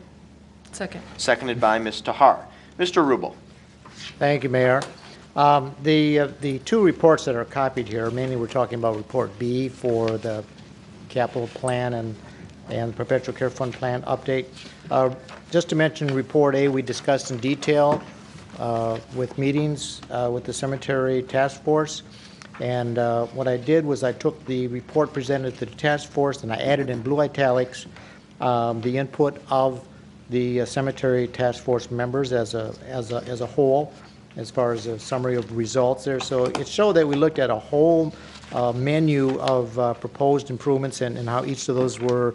Second. Seconded by Ms. Tahar. Mr. Rubel. Thank you, Mayor. The two reports that are copied here, mainly we're talking about Report B for the capital plan and the Perpetual Care Fund plan update. Just to mention Report A, we discussed in detail with meetings with the cemetery task force. And what I did was I took the report presented to the task force and I added in blue italics the input of the cemetery task force members as a whole, as far as a summary of results there. So it showed that we looked at a whole menu of proposed improvements and how each of those were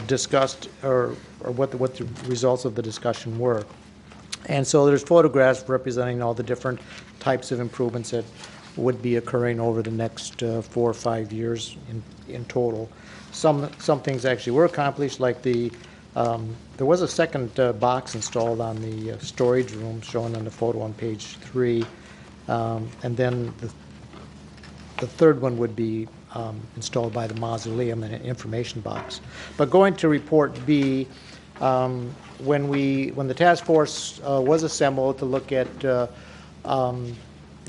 discussed or what the results of the discussion were. And so there's photographs representing all the different types of improvements that would be occurring over the next 4 or 5 years in total. Some things actually were accomplished, like there was a second box installed on the storage room shown on the photo on page 3, and then the third one would be installed by the mausoleum in an information box. But going to Report B, when the task force was assembled to look at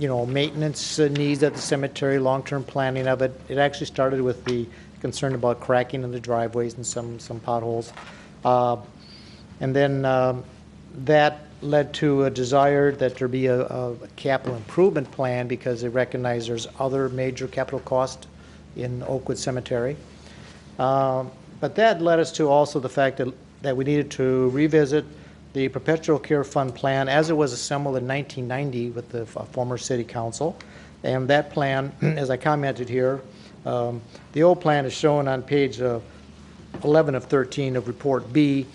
maintenance needs at the cemetery, long-term planning of it, it actually started with the concern about cracking in the driveways and some potholes. And then that led to a desire that there be a capital improvement plan because they recognize there's other major capital costs in Oakwood Cemetery. But that led us to also the fact that we needed to revisit the Perpetual Care Fund plan as it was assembled in 1990 with the former City Council. And that plan, as I commented here, the old plan is shown on page 11 of 13 of Report B,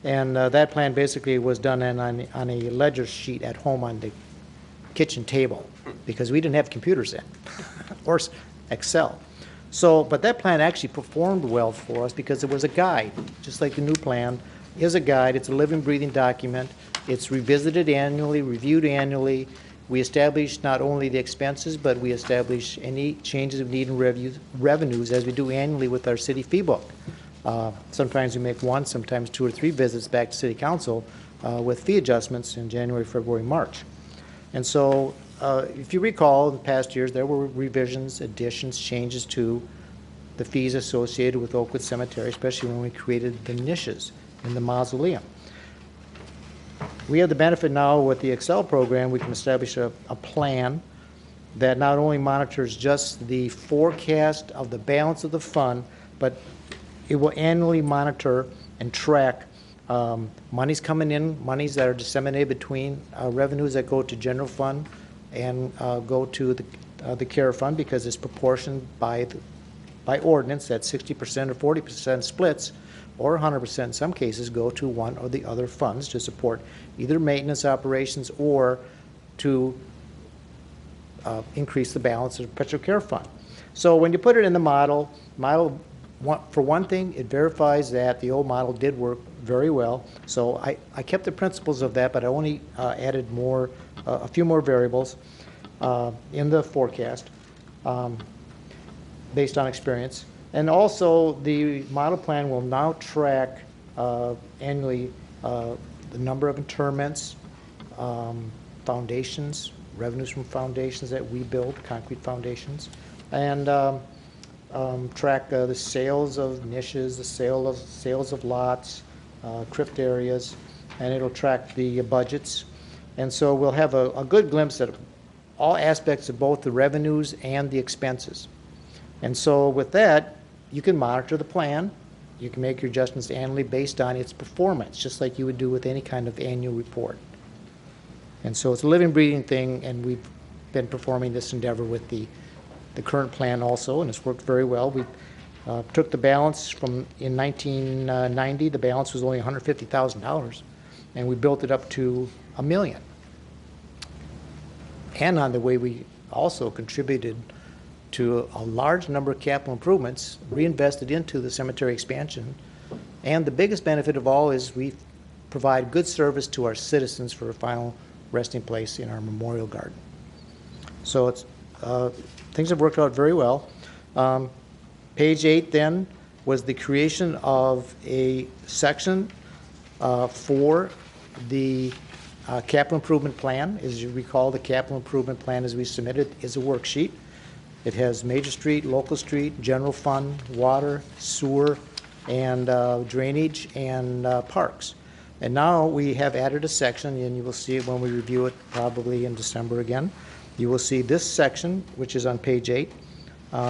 and that plan basically was done on a ledger sheet at home on the kitchen table because we didn't have computers then, or Excel. So, but that plan actually performed well for us because it was a guide, just like the new plan is a guide. It's a living, breathing document. It's revisited annually, reviewed annually. We establish not only the expenses, but we establish any changes of need and revenues as we do annually with our city fee book. Sometimes we make one, sometimes 2 or 3 visits back to City Council with fee adjustments in January, February, March. And so if you recall, in the past years, there were revisions, additions, changes to the fees associated with Oakwood Cemetery, especially when we created the niches in the mausoleum. We have the benefit now with the Excel program, we can establish a plan that not only monitors just the forecast of the balance of the fund, but it will annually monitor and track monies coming in, monies that are disseminated between revenues that go to general fund and go to the care fund because it's proportioned by ordinance that 60% or 40% splits or 100% in some cases go to one or the other funds to support either maintenance operations or to increase the balance of the perpetual care fund. So when you put it in the model, for one thing, it verifies that the old model did work very well. So I kept the principles of that, but I only added a few more variables in the forecast based on experience. And also, the model plan will now track annually the number of interments, foundations, revenues from foundations that we build, concrete foundations, and track the sales of niches, the sales of lots, crypt areas, and it'll track the budgets. And so we'll have a good glimpse at all aspects of both the revenues and the expenses. And so with that, you can monitor the plan. You can make your adjustments annually based on its performance, just like you would do with any kind of annual report. And so it's a living, breathing thing, and we've been performing this endeavor with the current plan also, and it's worked very well. We took the balance from, in 1990, the balance was only $150,000, and we built it up to $1 million. And on the way, we also contributed to a large number of capital improvements reinvested into the cemetery expansion. And the biggest benefit of all is we provide good service to our citizens for a final resting place in our memorial garden. So it's, things have worked out very well. Page 8 then was the creation of a section for the capital improvement plan. As you recall, the capital improvement plan as we submitted is a worksheet. It has major street, local street, general fund, water, sewer, and drainage, and parks. And now we have added a section, and you will see it when we review it probably in December again. You will see this section, which is on page 8,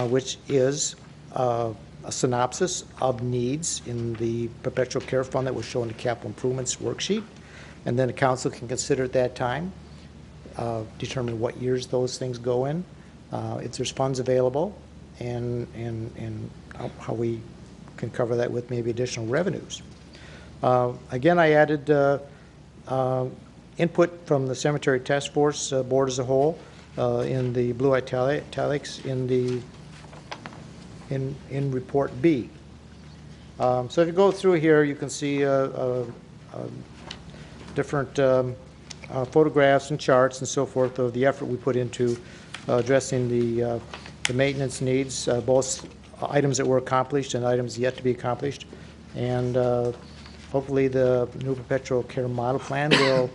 which is a synopsis of needs in the perpetual care fund that was shown in the capital improvements worksheet. And then the council can consider at that time, determine what years those things go in, if there's funds available, and how we can cover that with maybe additional revenues. Again, I added input from the Cemetery Task Force board as a whole in the blue italics in Report B. So if you go through here, you can see different photographs and charts and so forth of the effort we put into addressing the maintenance needs, both items that were accomplished and items yet to be accomplished. And hopefully the new perpetual care model plan will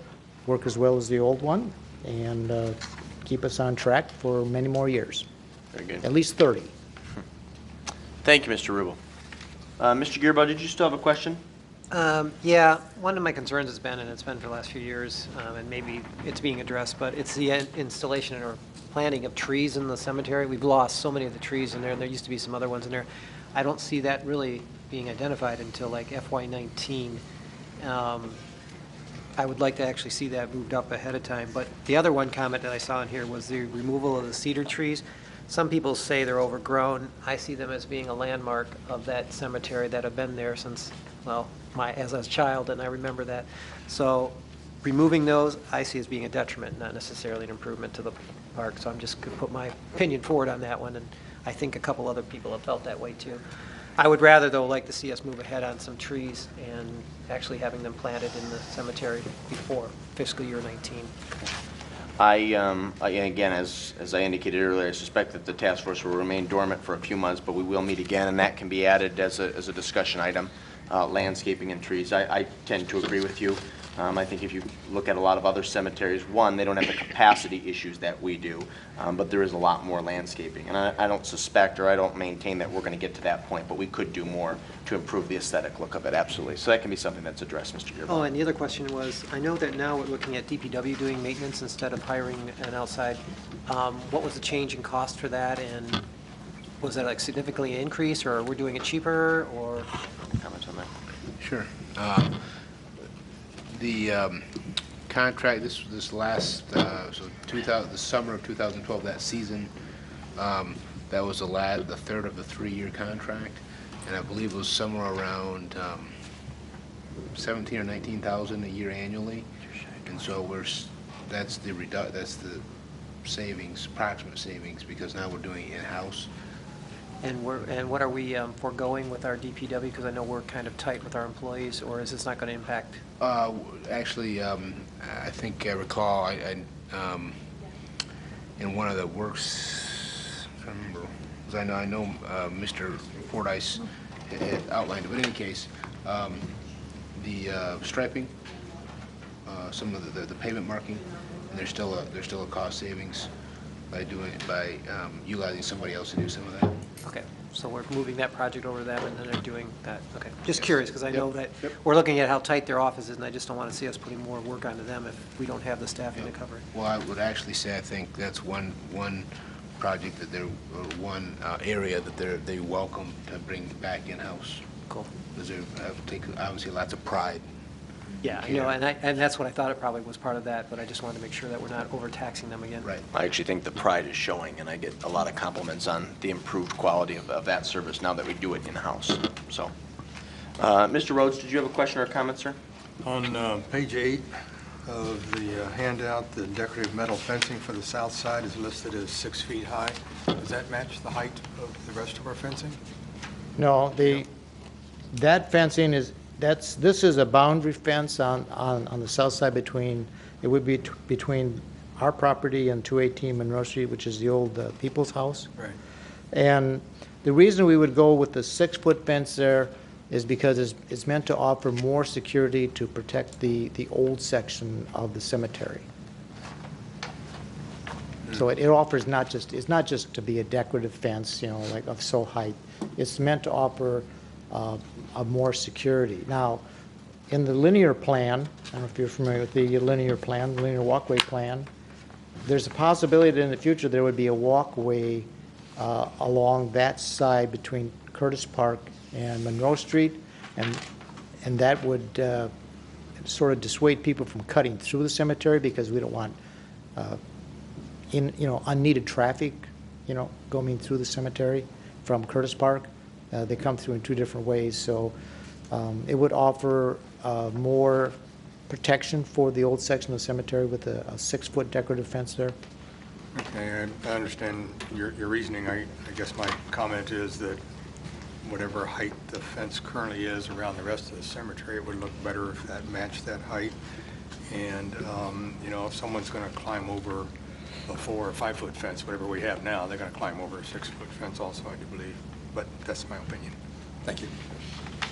work as well as the old one and keep us on track for many more years. Very good. At least 30. Thank you, Mr. Rubel. Mr. Gearbow, did you still have a question? Yeah, one of my concerns has been, and it's been for the last few years, and maybe it's being addressed, but it's the installation or planting of trees in the cemetery. We've lost so many of the trees in there, and there used to be some other ones in there. I don't see that really being identified until like FY19. I would like to actually see that moved up ahead of time. But the other one comment that I saw in here was the removal of the cedar trees. Some people say they're overgrown. I see them as being a landmark of that cemetery that have been there since, well, as a child, and I remember that. So removing those, I see as being a detriment, not necessarily an improvement to the park. So I'm just going to put my opinion forward on that one, and I think a couple other people have felt that way too. I would rather, though, like to see us move ahead on some trees and actually having them planted in the cemetery before fiscal year 19. Again, as I indicated earlier, I suspect that the task force will remain dormant for a few months, but we will meet again, and that can be added as a discussion item, landscaping and trees. I tend to agree with you. I think if you look at a lot of other cemeteries, one, they don't have the capacity issues that we do, but there is a lot more landscaping. And I don't suspect or I don't maintain that we're going to get to that point, but we could do more to improve the aesthetic look of it, absolutely. So that can be something that's addressed, Mr. Gearbow. Oh, and the other question was, I know that now we're looking at DPW doing maintenance instead of hiring an outside. What was the change in cost for that, and was that like significantly increase, or we're doing it cheaper, or? Comments on that? Sure. The contract, this last, the summer of 2012, that season, that was the third of the 3-year contract, and I believe it was somewhere around 17 or 19,000 a year annually, and so that's the savings, approximate savings, because now we're doing it in-house. And what are we foregoing with our DPW? Because I know we're kind of tight with our employees, or is this not going to impact? Actually, I think I recall in one of the works, I don't remember, because I know Mr. Fordyce had outlined it, but in any case, the striping, some of the pavement marking, and there's still a cost savings by utilizing somebody else to do some of that. Okay, So we're moving that project over to them, and then they're doing that. Okay. Just curious, because I know that we're looking at how tight their office is, and I just don't want to see us putting more work onto them if we don't have the staffing to cover it. Well, I would actually say I think that's one project that they're, one area that they welcome to bring back in-house. Cool. Because they take obviously lots of pride. Yeah, I know, and that's what I thought it probably was part of that, but I just wanted to make sure that we're not overtaxing them again. Right. I actually think the pride is showing, and I get a lot of compliments on the improved quality of that service now that we do it in-house. So, Mr. Rhodes, did you have a question or a comment, sir? On page 8 of the handout, the decorative metal fencing for the south side is listed as 6 feet high. Does that match the height of the rest of our fencing? No, that fencing is, this is a boundary fence on the south side between, it would be between our property and 218 Monroe Street, which is the old People's House. Right. And the reason we would go with the 6-foot fence there is because it's meant to offer more security to protect the old section of the cemetery. So it offers it's not just to be a decorative fence, like of so height. It's meant to offer of more security. Now, in the linear plan, I don't know if you're familiar with the linear plan, the linear walkway plan, there's a possibility that in the future there would be a walkway along that side between Curtis Park and Monroe Street, and that would sort of dissuade people from cutting through the cemetery because we don't want unneeded traffic, going through the cemetery from Curtis Park. They come through in 2 different ways, so it would offer more protection for the old section of the cemetery with a 6-foot decorative fence there. Okay, I understand your reasoning. I guess my comment is that whatever height the fence currently is around the rest of the cemetery, it would look better if that matched that height. And, if someone's going to climb over a 4 or 5-foot fence, whatever we have now, they're going to climb over a 6-foot fence also, I do believe. But that's my opinion. Thank you.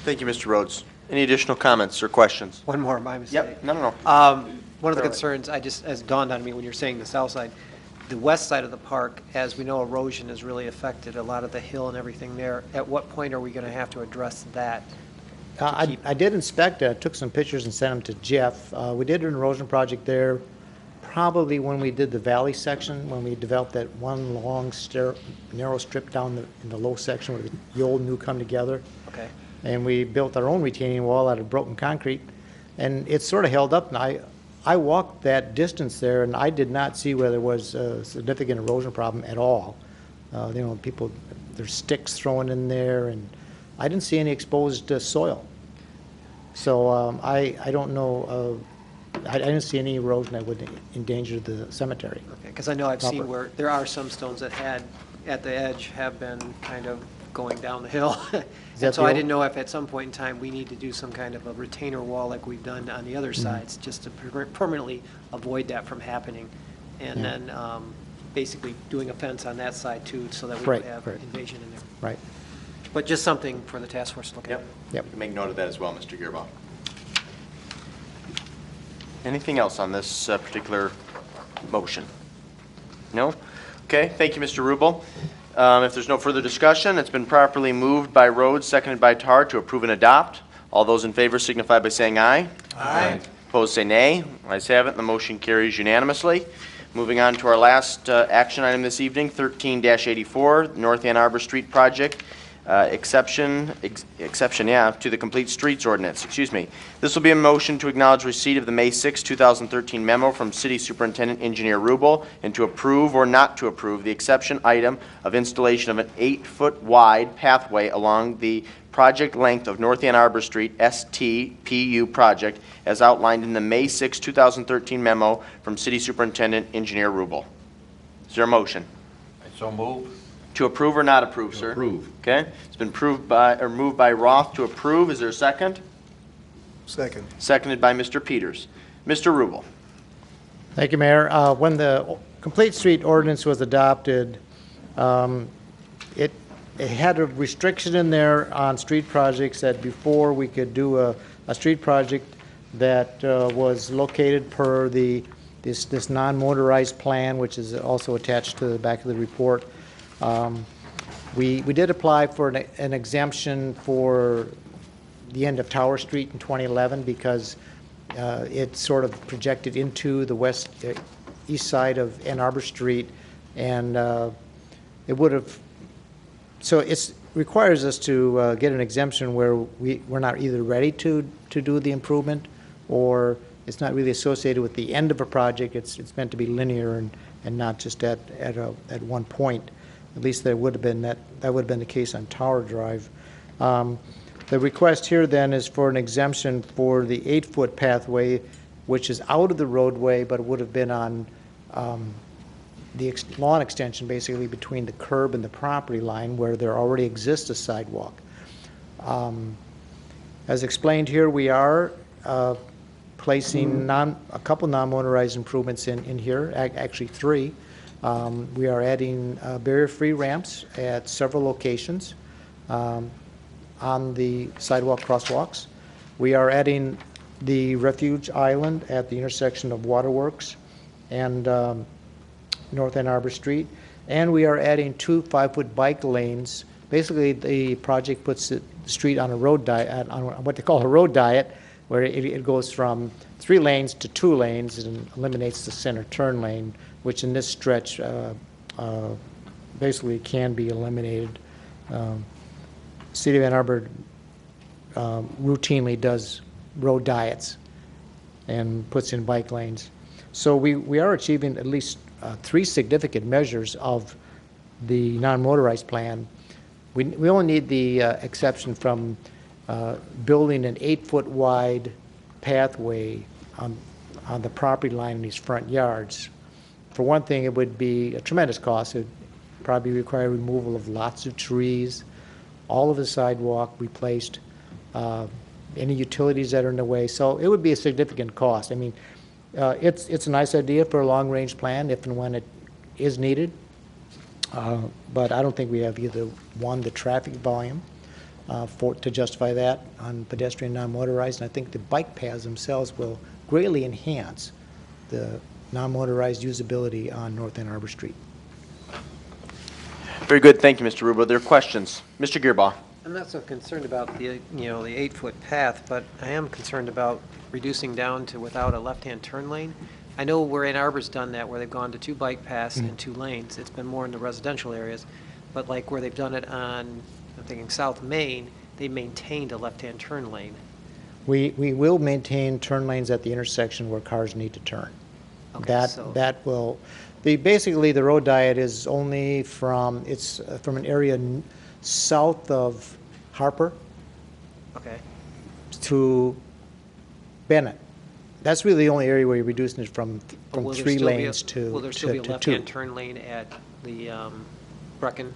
Thank you, Mr. Rhodes. Any additional comments or questions? One more, my mistake. Yep, no. One of the concerns, as dawned on me when you're saying the south side, the west side of the park, as we know, erosion has really affected a lot of the hill and everything there. At what point are we going to have to address that? I did inspect it, took some pictures and sent them to Jeff. We did an erosion project there probably when we did the valley section, when we developed that one long narrow strip down in the low section where the old and new come together. Okay. And we built our own retaining wall out of broken concrete, and it's sort of held up. And I walked that distance there, and I did not see where there was a significant erosion problem at all. People, there's sticks thrown in there, and I didn't see any exposed soil. So I don't know. I didn't see any erosion that would endanger the cemetery. Okay, because I know I've seen where there are some stones that at the edge have been kind of going down the hill. And so I didn't know if at some point in time we need to do some kind of a retainer wall like we've done on the other sides, just to permanently avoid that from happening. And then basically doing a fence on that side too, so that we don't have invasion in there. Right. But just something for the task force to look at. Yep. Make note of that as well, Mr. Gearbaugh. Anything else on this particular motion? No? Okay, thank you, Mr. Rubel. If there's no further discussion, it's been properly moved by Rhodes, seconded by Tar to approve and adopt. All those in favor signify by saying aye. Aye. Opposed, say nay. Ayes have it, the motion carries unanimously. Moving on to our last action item this evening, 13-84, North Ann Arbor Street Project. Exception, to the Complete Streets Ordinance, This will be a motion to acknowledge receipt of the May 6, 2013 memo from City Superintendent Engineer Rubel and to approve or not to approve the exception item of installation of an 8-foot wide pathway along the project length of North Ann Arbor Street STPU project as outlined in the May 6, 2013 memo from City Superintendent Engineer Rubel. Is there a motion? So move. To approve or not approve, sir? Approve. Okay. It's been moved by Roth to approve. Is there a second? Second. Seconded by Mr. Peters. Mr. Rubel. Thank you, Mayor. When the Complete Street Ordinance was adopted, it had a restriction in there on street projects that before we could do a street project that was located per this non-motorized plan, which is also attached to the back of the report. We did apply for an exemption for the end of Tower Street in 2011 because it sort of projected into the east side of Ann Arbor Street, and it would have, so it requires us to get an exemption where we're not either ready to do the improvement, or it's not really associated with the end of a project. It's meant to be linear and not just at one point. At least that would have been the case on Tower Drive. The request here then is for an exemption for the 8-foot pathway, which is out of the roadway, but would have been on the lawn extension, basically between the curb and the property line, where there already exists a sidewalk. As explained here, we are placing a couple non-motorized improvements in here, actually 3. We are adding barrier-free ramps at several locations on the sidewalk crosswalks. We are adding the refuge island at the intersection of Waterworks and North Ann Arbor Street. And we are adding 2 5-foot bike lanes. Basically, the project puts the street on a road diet, on what they call a road diet, where it goes from 3 lanes to 2 lanes and eliminates the center turn lane, which in this stretch basically can be eliminated. City of Ann Arbor routinely does road diets and puts in bike lanes. So we are achieving at least 3 significant measures of the non-motorized plan. We only need the exception from building an 8-foot wide pathway on the property line in these front yards. For one thing, it would be a tremendous cost. It would probably require removal of lots of trees, all of the sidewalk replaced, any utilities that are in the way. So it would be a significant cost. I mean, it's a nice idea for a long-range plan if and when it is needed. But I don't think we have either, one, the traffic volume to justify that on pedestrian non-motorized, and I think the bike paths themselves will greatly enhance the non-motorized usability on North Ann Arbor Street. Very good. Thank you, Mr. Rubo. There are questions. Mr. Gearbaugh. I'm not so concerned about the 8-foot path, but I am concerned about reducing down to without a left-hand turn lane. I know where Ann Arbor's done that, where they've gone to 2 bike paths and 2 lanes. It's been more in the residential areas, but like where they've done it on, I'm thinking South Main, they maintained a left-hand turn lane. We will maintain turn lanes at the intersection where cars need to turn. Okay, that will, basically the road diet is only from, it's from an area south of Harper Okay. to Bennett. That's really the only area where you're reducing it from But will there 3 still be a- lanes to Will there still be a 2. left-hand turn lane at the Brecken?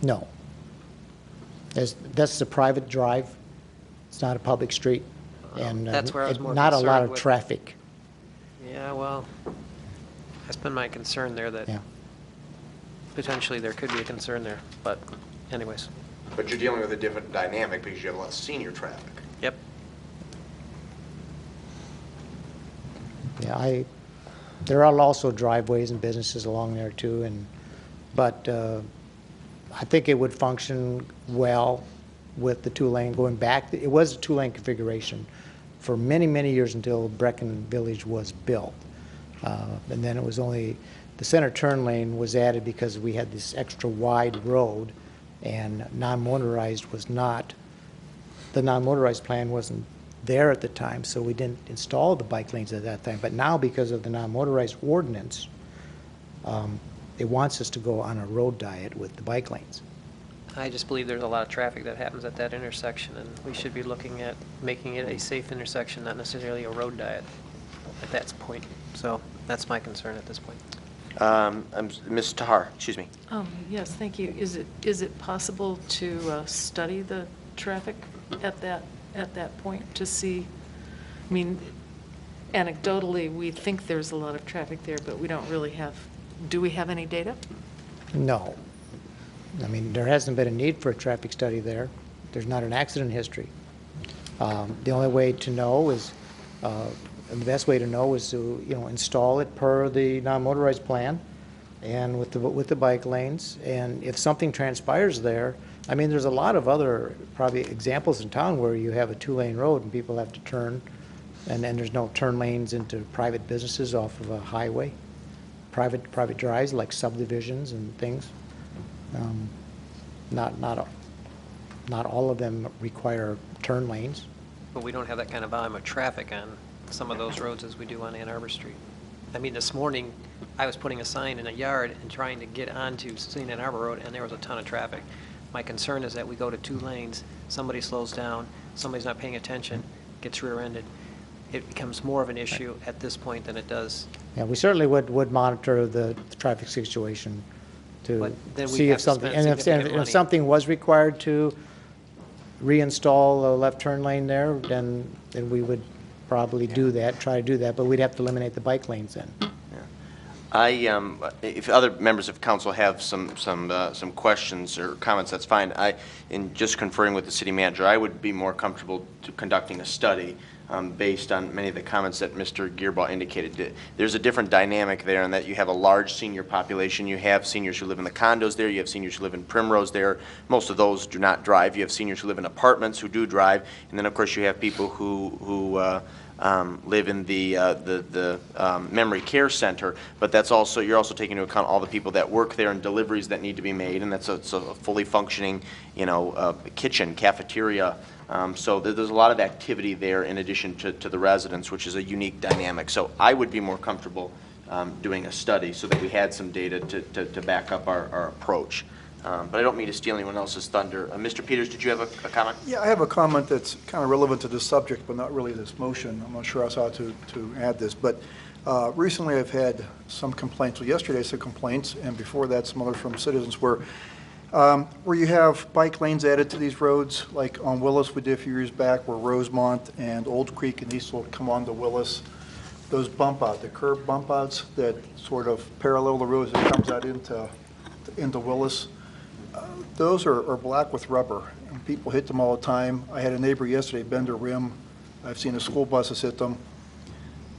No. That's a private drive. It's not a public street, and That's where I was more not a lot concerned of with. traffic. Yeah, well, that's been my concern there, that Yeah. potentially there could be a concern there, but anyways. But you're dealing with a different dynamic because you have a lot of senior traffic. Yep. Yeah, there are also driveways and businesses along there too, but I think it would function well with the 2-lane going back. It was a 2-lane configuration for many, many years until Brecken Village was built. And then it was only, the center turn lane was added because we had this extra wide road, and non-motorized was not, the non-motorized plan wasn't there at the time, so we didn't install the bike lanes at that time. But now, because of the non-motorized ordinance, it wants us to go on a road diet with the bike lanes. I just believe there's a lot of traffic that happens at that intersection, and we should be looking at making it a safe intersection, not necessarily a road diet at that point. So that's my concern at this point. Ms. Tahar, excuse me. Yes, thank you. Is it possible to study the traffic at that point to see, I mean, anecdotally, we think there's a lot of traffic there, but we don't really have, do we have any data? No. I mean, there hasn't been a need for a traffic study there. There's not an accident history. The only way to know is, the best way to know is to, install it per the non-motorized plan and with the bike lanes. And if something transpires there, I mean, there's a lot of other probably examples in town where you have a 2-lane road and people have to turn, and there's no turn lanes into private businesses off of a highway, private drives like subdivisions and things. Not all of them require turn lanes. But we don't have that kind of volume of traffic on some of those roads as we do on Ann Arbor Street. I mean, this morning, I was putting a sign in a yard and trying to get onto St. Ann Arbor Road, and there was a ton of traffic. My concern is that we go to 2 lanes, somebody slows down, somebody's not paying attention, gets rear-ended. It becomes more of an issue at this point than it does. Yeah, we certainly would monitor the traffic situation to But then we see have if to something, spend and significant if money. something was required to reinstall a left turn lane there, then we would probably do that, try to do that, but we'd have to eliminate the bike lanes then. If other members of council have some questions or comments, that's fine. In just conferring with the city manager, I would be more comfortable to conducting a study based on many of the comments that Mr. Gearbaugh indicated. There's a different dynamic there in that you have a large senior population. You have seniors who live in the condos there. You have seniors who live in Primrose there. Most of those do not drive. You have seniors who live in apartments who do drive. And then, of course, you have people who live in the memory care center, but that's also, you're also taking into account all the people that work there and deliveries that need to be made, and it's a fully functioning, kitchen, cafeteria. So there's a lot of activity there in addition to the residents, which is a unique dynamic. So I would be more comfortable doing a study so that we had some data to back up our approach. But I don't mean to steal anyone else's thunder. Mr. Peters, did you have a comment? Yeah, I have a comment that's kind of relevant to this subject, but not really this motion. I'm not sure how to add this, but recently I've had some complaints. Well, yesterday I said complaints, and before that some others from citizens where you have bike lanes added to these roads, like on Willis we did a few years back, where Rosemont and Old Creek and Eastwood come on to Willis. Those bump out, the curb bump outs that sort of parallel the roads that comes out into Willis. Those are black with rubber, and people hit them all the time. I had a neighbor yesterday bend a rim. I've seen the school buses hit them.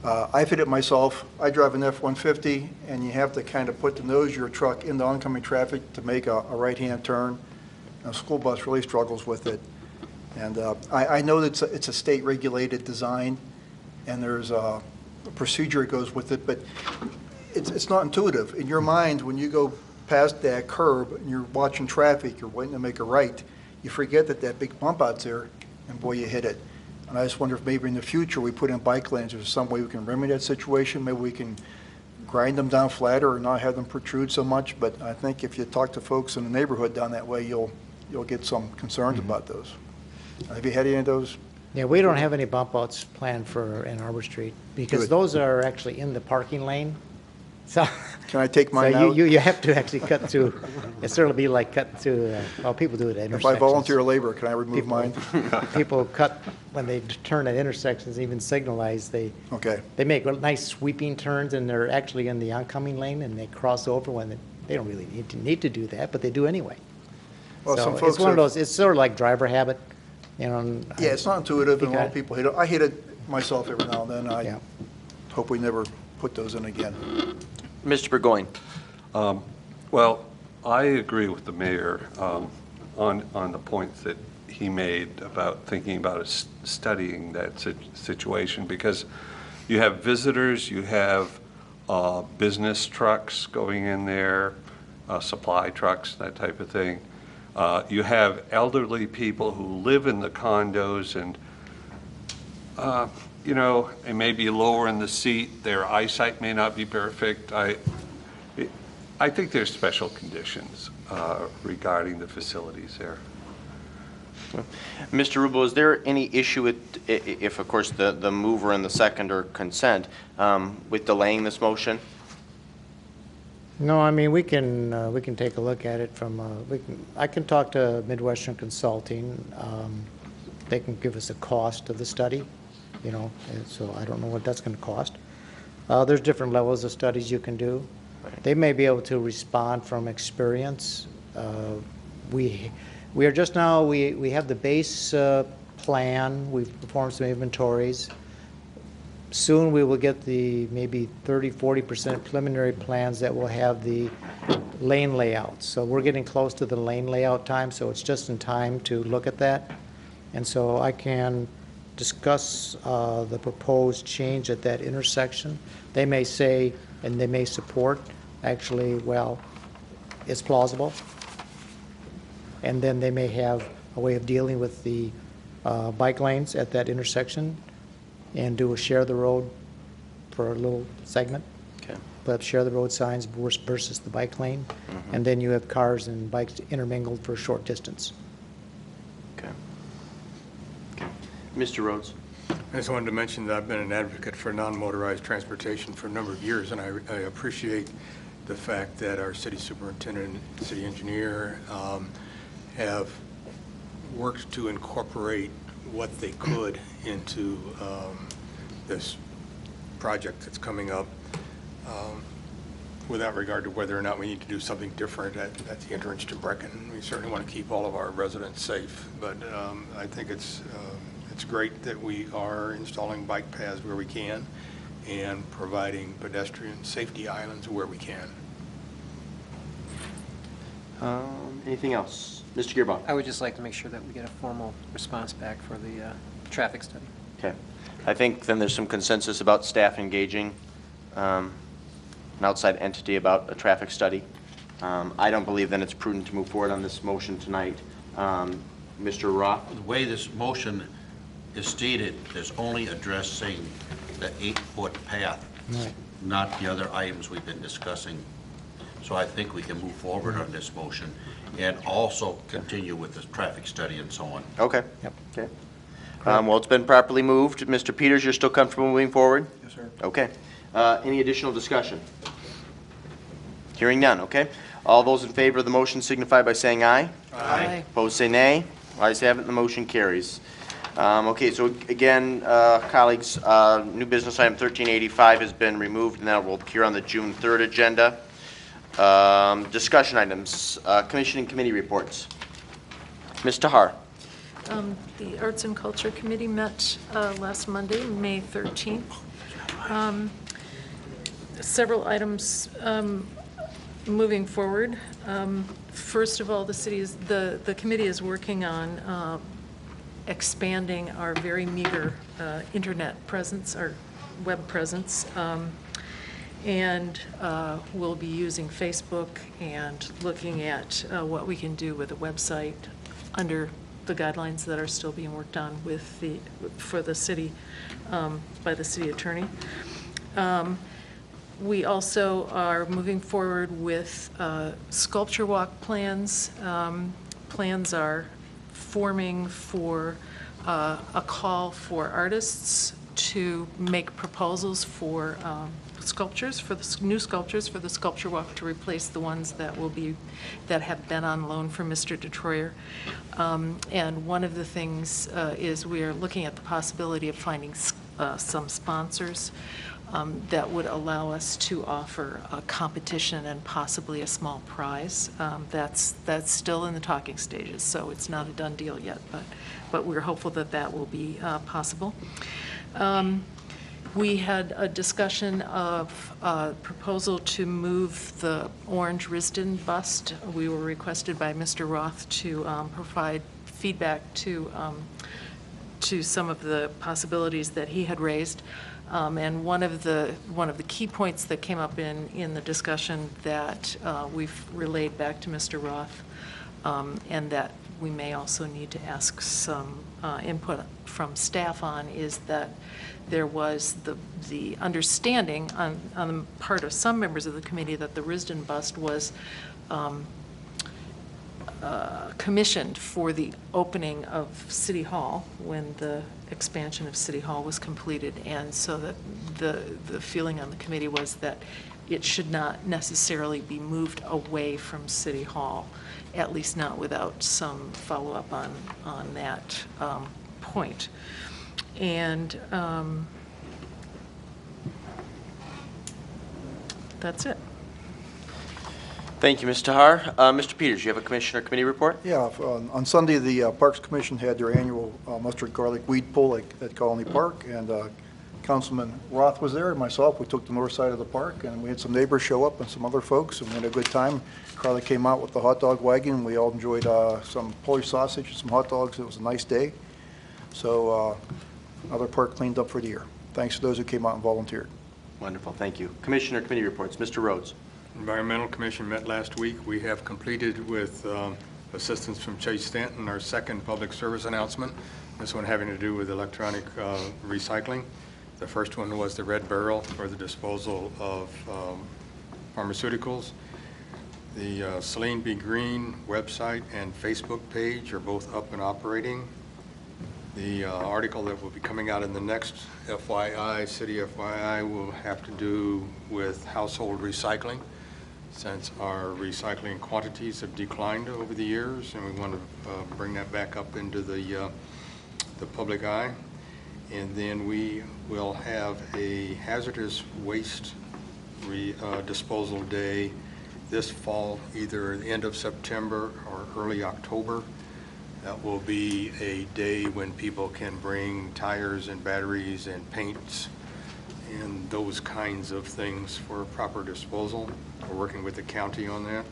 I've hit it myself. I drive an F-150, and you have to kind of put the nose of your truck into oncoming traffic to make a right-hand turn. A school bus really struggles with it. And I know that it's a state-regulated design, and there's a procedure that goes with it, but it's not intuitive. In your mind, when you go past that curb and you're watching traffic, you're waiting to make a right, you forget that big bump out's there, and boy, you hit it. And I just wonder if maybe in the future we put in bike lanes, there's some way we can remedy that situation. Maybe we can grind them down flatter or not have them protrude so much. But I think if you talk to folks in the neighborhood down that way, you'll get some concerns about those. Have you had any of those? Yeah, we don't have any bump outs planned for Ann Arbor Street because Good. those are actually in the parking lane. So Can I take mine so out? you have to actually cut through. It sort of be like cut through. Well, people do it at If intersections. I volunteer labor, can I remove mine? People cut when they turn at intersections, even signalize. Okay. They make nice sweeping turns, and they're actually in the oncoming lane, and they cross over when they don't really need to do that, but they do anyway. Well, so some folks it's one of have- those. It's sort of like driver habit, you know. And Yeah, it's not intuitive, and a lot of Because- people hit it. I hit it myself every now and then. I Yeah. hope we never put those in again. Mr. Burgoyne. Well, I agree with the mayor on the points that he made about thinking about studying that situation, because you have visitors, you have business trucks going in there, supply trucks, that type of thing. You have elderly people who live in the condos and they may be lower in the seat, their eyesight may not be perfect. I think there's special conditions regarding the facilities there. Mr. Rubo, is there any issue with, if of course the mover and the seconder consent, with delaying this motion? No, I mean, we can take a look at it from, I can talk to Midwestern Consulting. They can give us a cost of the study, and so I don't know what that's going to cost. There's different levels of studies you can do. They may be able to respond from experience. We are just now, we have the base plan. We've performed some inventories. Soon, we will get the maybe 30-40% preliminary plans that will have the lane layout. So we're getting close to the lane layout time, so it's just in time to look at that. And so I can discuss the proposed change at that intersection. They may say, and they may support, actually, well, it's plausible. And then they may have a way of dealing with the bike lanes at that intersection and do a share the road for a little segment. Okay. But share the road signs versus the bike lane. And then you have cars and bikes intermingled for a short distance. Okay. Okay. Mr. Rhodes? I just wanted to mention that I've been an advocate for non-motorized transportation for a number of years, and I appreciate the fact that our city superintendent and city engineer have worked to incorporate what they could into this project that's coming up, without regard to whether or not we need to do something different at the entrance to Brecken. We certainly want to keep all of our residents safe, but I think it's great that we are installing bike paths where we can and providing pedestrian safety islands where we can. Anything else? Mr. Gearbaugh? I would just like to make sure that we get a formal response back for the traffic study. Okay. I think then there's some consensus about staff engaging an outside entity about a traffic study. I don't believe then it's prudent to move forward on this motion tonight. Mr. Roth? The way this motion is stated, is only addressing the 8-foot path, Right. not the other items we've been discussing. So I think we can move forward on this motion and also continue with the traffic study and so on. Okay. Yep. Okay. Well, it's been properly moved. Mr. Peters, you're still comfortable moving forward? Yes, sir. Okay. Any additional discussion? Hearing none, okay? All those in favor of the motion signify by saying aye. Aye. Opposed, say nay. Ayes have it, the motion carries. Okay, so again, colleagues, new business item 1385 has been removed, and that will appear on the June 3rd agenda. Discussion items, commission and committee reports. Ms. Tahar. The Arts and Culture Committee met last Monday, May 13th. Several items moving forward. First of all, the committee is working on expanding our very meager internet presence, our web presence, and we'll be using Facebook and looking at what we can do with a website under the guidelines that are still being worked on for the city by the city attorney. We also are moving forward with sculpture walk plans. Plans are forming for a call for artists to make proposals for sculptures, for the new sculptures for the sculpture walk to replace the ones that have been on loan from Mr. Detroyer. And one of the things is we are looking at the possibility of finding some sponsors that would allow us to offer a competition and possibly a small prize. That's still in the talking stages, so it's not a done deal yet, but we're hopeful that that will be possible. We had a discussion of a proposal to move the orange Risden bust. We were requested by Mr. Roth to provide feedback to some of the possibilities that he had raised. And one of the key points that came up in the discussion that we've relayed back to Mr. Roth, and that we may also need to ask some input from staff on, is that there was the understanding on the part of some members of the committee that the Risden bust was commissioned for the opening of City Hall when the expansion of City Hall was completed, and so that the feeling on the committee was that it should not necessarily be moved away from City Hall, at least not without some follow-up on that point. And that's it. Thank you, Ms. Tahar. Mr. Peters, you have a commission or committee report? Yeah, on Sunday, the Parks Commission had their annual mustard garlic weed pull at Colony Park, and Councilman Roth was there and myself. We took the north side of the park, and we had some neighbors show up and some other folks, and we had a good time. Carly came out with the hot dog wagon. We all enjoyed some Polish sausage and some hot dogs. It was a nice day. So another park cleaned up for the year. Thanks to those who came out and volunteered. Wonderful, thank you. Commissioner committee reports. Mr. Rhodes. Environmental Commission met last week. We have completed with assistance from Chase Stanton our second public service announcement. This one having to do with electronic recycling. The first one was the red barrel for the disposal of pharmaceuticals. The Saline Be Green website and Facebook page are both up and operating. The article that will be coming out in the next FYI, City FYI, will have to do with household recycling, since our recycling quantities have declined over the years, and we want to bring that back up into the public eye. And then we will have a hazardous waste disposal day this fall, either the end of September or early October. That will be a day when people can bring tires and batteries and paints and those kinds of things for proper disposal. We're working with the county on that.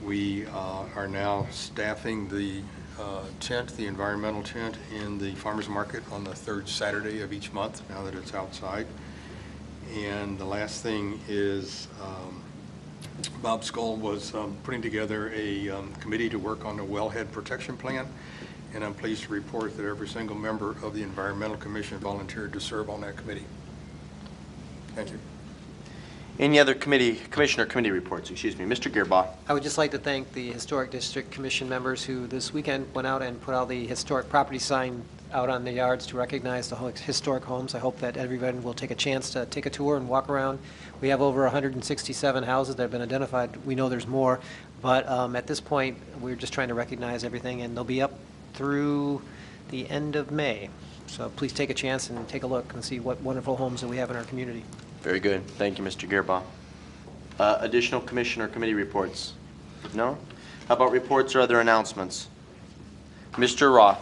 We are now staffing the tent, the environmental tent, in the farmers market on the third Saturday of each month, now that it's outside. And the last thing is Bob Skull was putting together a committee to work on the wellhead protection plan, and I'm pleased to report that every single member of the Environmental Commission volunteered to serve on that committee. Thank you. Any other commissioner committee reports? Excuse me. Mr. Gearbaugh. I would just like to thank the Historic District Commission members who this weekend went out and put all the historic property sign out on the yards to recognize the historic homes. I hope that everyone will take a chance to take a tour and walk around. We have over 167 houses that have been identified. We know there's more, but at this point, we're just trying to recognize everything, and they'll be up through the end of May. So please take a chance and take a look and see what wonderful homes that we have in our community. Very good. Thank you, Mr. Gearbaugh. Additional commissioner committee reports? No? How about reports or other announcements? Mr. Roth.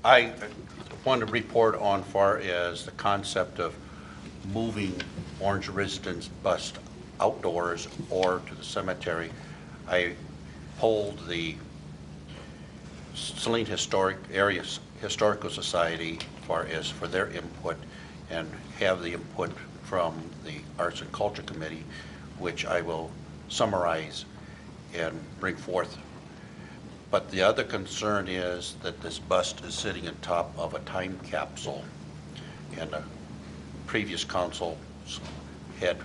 I want to report on far as the concept of moving Orange Residence bust outdoors or to the cemetery. I polled the Saline Historical Society far as for their input, and have the input from the Arts and Culture Committee, which I will summarize and bring forth. But the other concern is that this bust is sitting on top of a time capsule, and a previous council had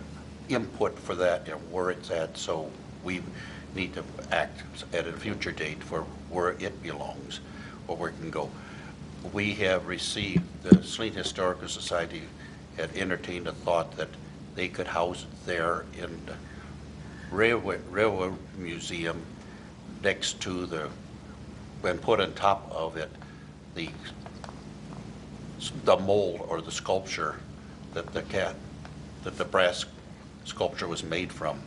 input for that and where it's at, so we need to act at a future date for where it belongs or where it can go. We have received, the Saline Historical Society had entertained a thought that they could house it there in the Railway Museum next to the, when put on top of it, the mold or the sculpture that the brass sculpture was made from.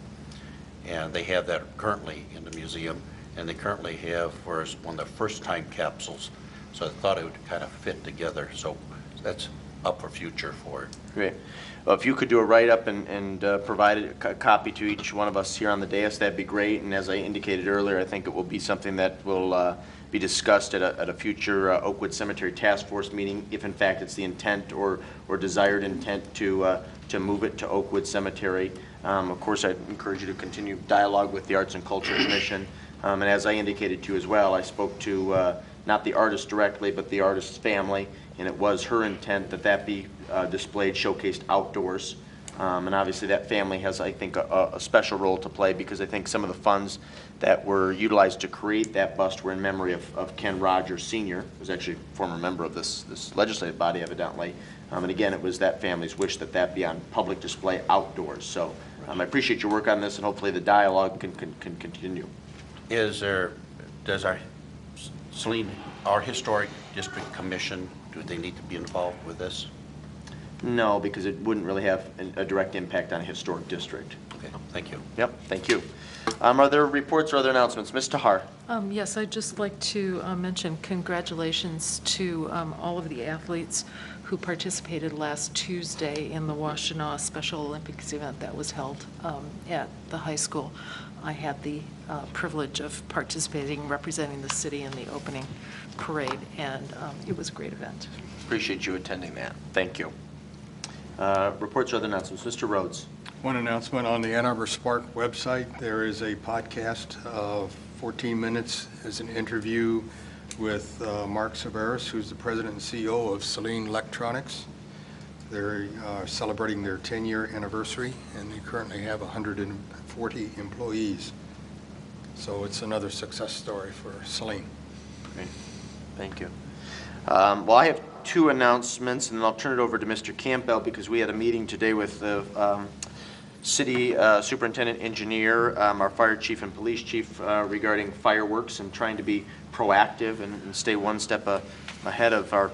And they have that currently in the museum, and they currently have for one of the first time capsules. So I thought it would kind of fit together. So that's up for future for it. Great. Well, if you could do a write-up and provide a copy to each one of us here on the dais, that'd be great. And as I indicated earlier, I think it will be something that will be discussed at a future Oakwood Cemetery Task Force meeting, if in fact it's the intent or desired intent to move it to Oakwood Cemetery. Of course, I'd encourage you to continue dialogue with the Arts and Culture Commission. And as I indicated to you as well, I spoke to not the artist directly, but the artist's family, and it was her intent that that be displayed, showcased outdoors. And obviously that family has, I think, a special role to play, because I think some of the funds that were utilized to create that bust were in memory of Ken Rogers Sr., who was actually a former member of this legislative body, evidently. And again, it was that family's wish that that be on public display outdoors. So I appreciate your work on this, and hopefully the dialogue can continue. Does our Saline, our Historic District Commission, do they need to be involved with this? No, because it wouldn't really have a direct impact on a historic district. Okay, thank you. Yep, thank you. Are there reports or other announcements? Ms. Tahar. Yes, I'd just like to mention congratulations to all of the athletes who participated last Tuesday in the Washtenaw Special Olympics event that was held at the high school. I had the privilege of participating, representing the city in the opening parade, and it was a great event. Appreciate you attending that. Thank you. Reports or other announcements. Mr. Rhodes. One announcement on the Ann Arbor Spark website, there is a podcast of 14 minutes as an interview with Mark Severus, who's the president and CEO of Saline Electronics. They're celebrating their 10-year anniversary, and they currently have 140 employees. So it's another success story for Saline. Great. Thank you. Well, I have two announcements, and then I'll turn it over to Mr. Campbell because we had a meeting today with the city superintendent engineer, our fire chief and police chief regarding fireworks and trying to be proactive and stay one step ahead of our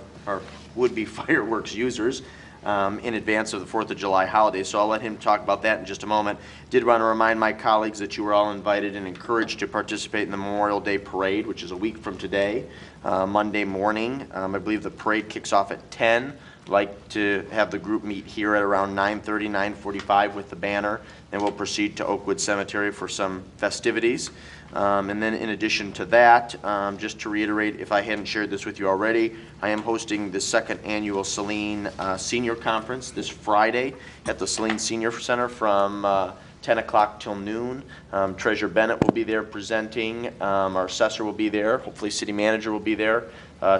would-be fireworks users in advance of the 4th of July holiday. So I'll let him talk about that in just a moment. Did want to remind my colleagues that you were all invited and encouraged to participate in the Memorial Day Parade, which is a week from today, Monday morning. I believe the parade kicks off at 10. I'd like to have the group meet here at around 9:30, 9:45 with the banner. Then we'll proceed to Oakwood Cemetery for some festivities. And then in addition to that, just to reiterate, if I hadn't shared this with you already, I am hosting the second annual Saline Senior Conference this Friday at the Saline Senior Center from 10 o'clock till noon. Treasurer Bennett will be there presenting. Our assessor will be there. Hopefully city manager will be there.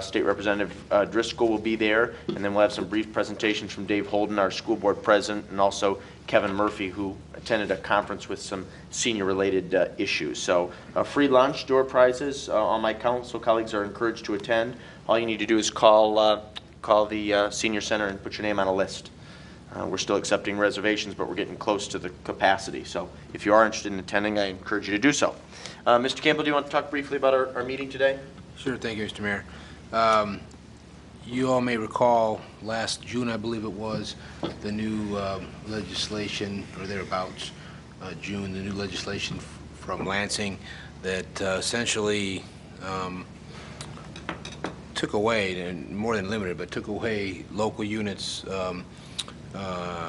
State Representative Driscoll will be there. And then we'll have some brief presentations from Dave Holden, our school board president, and also Kevin Murphy, who attended a conference with some senior-related issues. So free lunch, door prizes. All my council colleagues are encouraged to attend. All you need to do is call the senior center and put your name on a list. We're still accepting reservations, but we're getting close to the capacity. So if you are interested in attending, I encourage you to do so. Mr. Campbell, do you want to talk briefly about our meeting today? Sure, thank you, Mr. Mayor. You all may recall last June, I believe it was, the new legislation, or thereabouts, June, the new legislation from Lansing that essentially took away, and more than limited, but took away local units,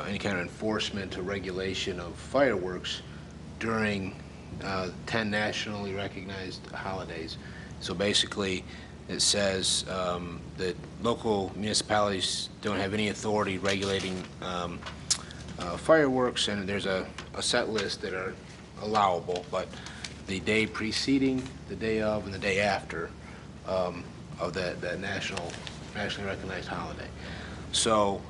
any kind of enforcement or regulation of fireworks during 10 nationally recognized holidays. So basically, it says that local municipalities don't have any authority regulating fireworks, and there's a set list that are allowable, but the day preceding, the day of, and the day after of that nationally recognized holiday. So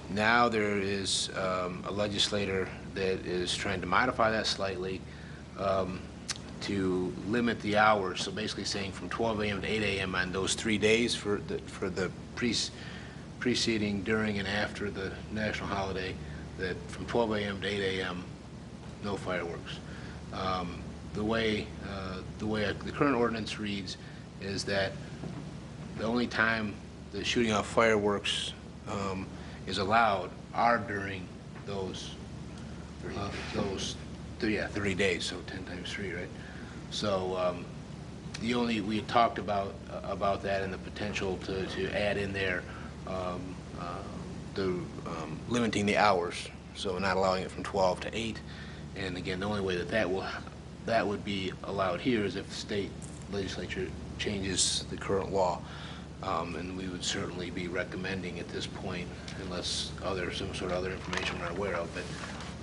now there is a legislator that is trying to modify that slightly to limit the hours, so basically saying from 12 a.m. to 8 a.m. on those 3 days for the preceding, during, and after the national holiday, that from 12 a.m. to 8 a.m. no fireworks. The way the current ordinance reads is that the only time the shooting off fireworks is allowed are during those 30 days, so 10 times 3, right? So we had talked about that and the potential to add in there limiting the hours, so not allowing it from 12 to 8. And again, the only way that would be allowed here is if the state legislature changes the current law. And we would certainly be recommending at this point, unless some sort of other information we're not aware of, but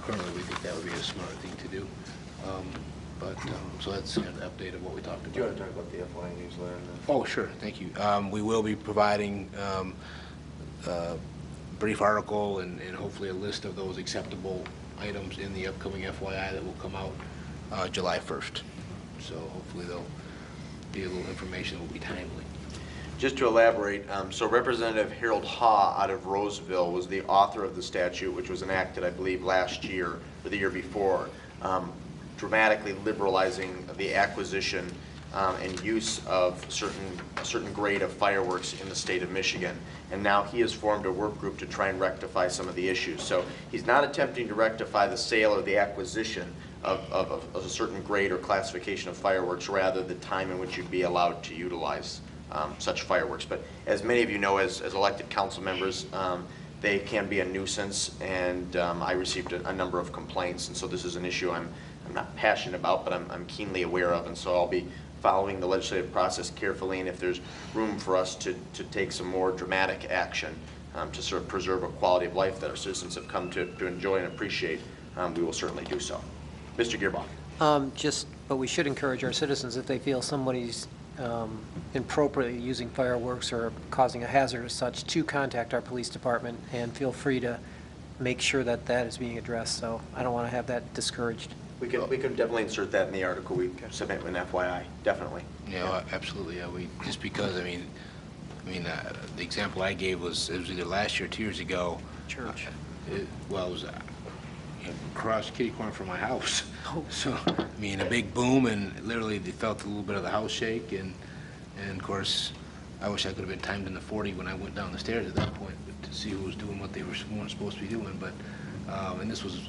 currently we think that would be a smart thing to do. So that's kind of the update of what we talked about. Do you want to talk about the FY newsletter? Oh, sure, thank you. We will be providing a brief article and hopefully a list of those acceptable items in the upcoming FYI that will come out July 1st. So hopefully there'll be a little information that will be timely. Just to elaborate, so Representative Harold Haw out of Roseville was the author of the statute, which was enacted, I believe, last year or the year before, dramatically liberalizing the acquisition and use of a certain grade of fireworks in the state of Michigan. And now he has formed a work group to try and rectify some of the issues. So he's not attempting to rectify the sale or the acquisition of a certain grade or classification of fireworks, rather the time in which you'd be allowed to utilize such fireworks. But as many of you know, as elected council members, they can be a nuisance, and I received a number of complaints, and so this is an issue I'm not passionate about, but I'm keenly aware of, and so I'll be following the legislative process carefully, and if there's room for us to take some more dramatic action to sort of preserve a quality of life that our citizens have come to enjoy and appreciate, we will certainly do so. Mr. Gearbach. But we should encourage our citizens, if they feel somebody's inappropriately using fireworks or causing a hazard as such, to contact our police department, and feel free to make sure that that is being addressed. So I don't want to have that discouraged. We can definitely insert that in the article we submit with an FYI, definitely. Yeah, absolutely. Yeah, just because, I mean, the example I gave was, it was either last year or 2 years ago. Church. It was across kitty corner from my house. Oh. So, I mean, a big boom, and literally they felt a little bit of the house shake, and of course, I wish I could have been timed in the 40 when I went down the stairs at that point, but to see who was doing what they weren't supposed to be doing. But, and this was,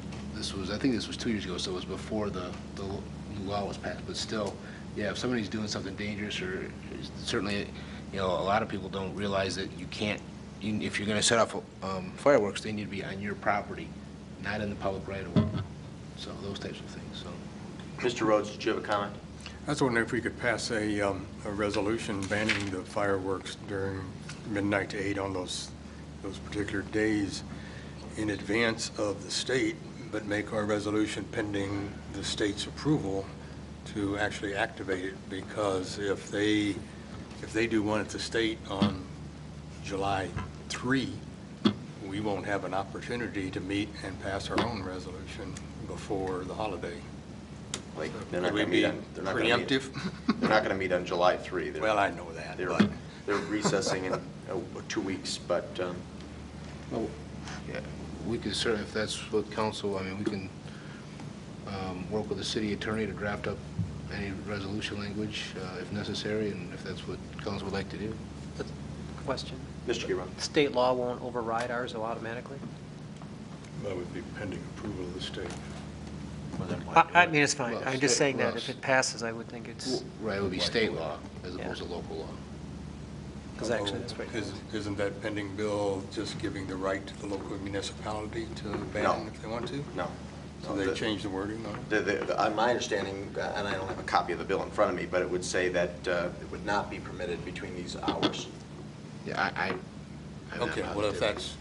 I think this was 2 years ago, so it was before the new law was passed, but still, yeah, if somebody's doing something dangerous, or certainly, you know, a lot of people don't realize that you can't, if you're going to set off fireworks, they need to be on your property, not in the public right of way. So those types of things. So, Mr. Rhodes, did you have a comment? I was wondering if we could pass a resolution banning the fireworks during midnight to 8 on those particular days in advance of the state, but make our resolution pending the state's approval to actually activate it, because if they do one at the state on July 3, we won't have an opportunity to meet and pass our own resolution before the holiday. Like, they're not going to meet on, preemptive? They're not going to meet on July 3. Well, I know that, They're recessing in 2 weeks, but, well, yeah, we could certainly, if that's what council, I mean, we can work with the city attorney to draft up any resolution language if necessary, and if that's what council would like to do. Question. Mr. Gearbach. State law won't override ours automatically? That would be pending approval of the state. I mean, it's fine. Well, I'm just saying that well, if it passes, I would think it's, Right, it would be state law as opposed to local law. because actually that's right. Isn't that pending bill just giving the right to the local municipality to ban No. if they want to? No. So they changed the wording on it? My understanding, and I don't have a copy of the bill in front of me, but it would say that it would not be permitted between these hours. Yeah, I'm not Okay, well, if positive. that's,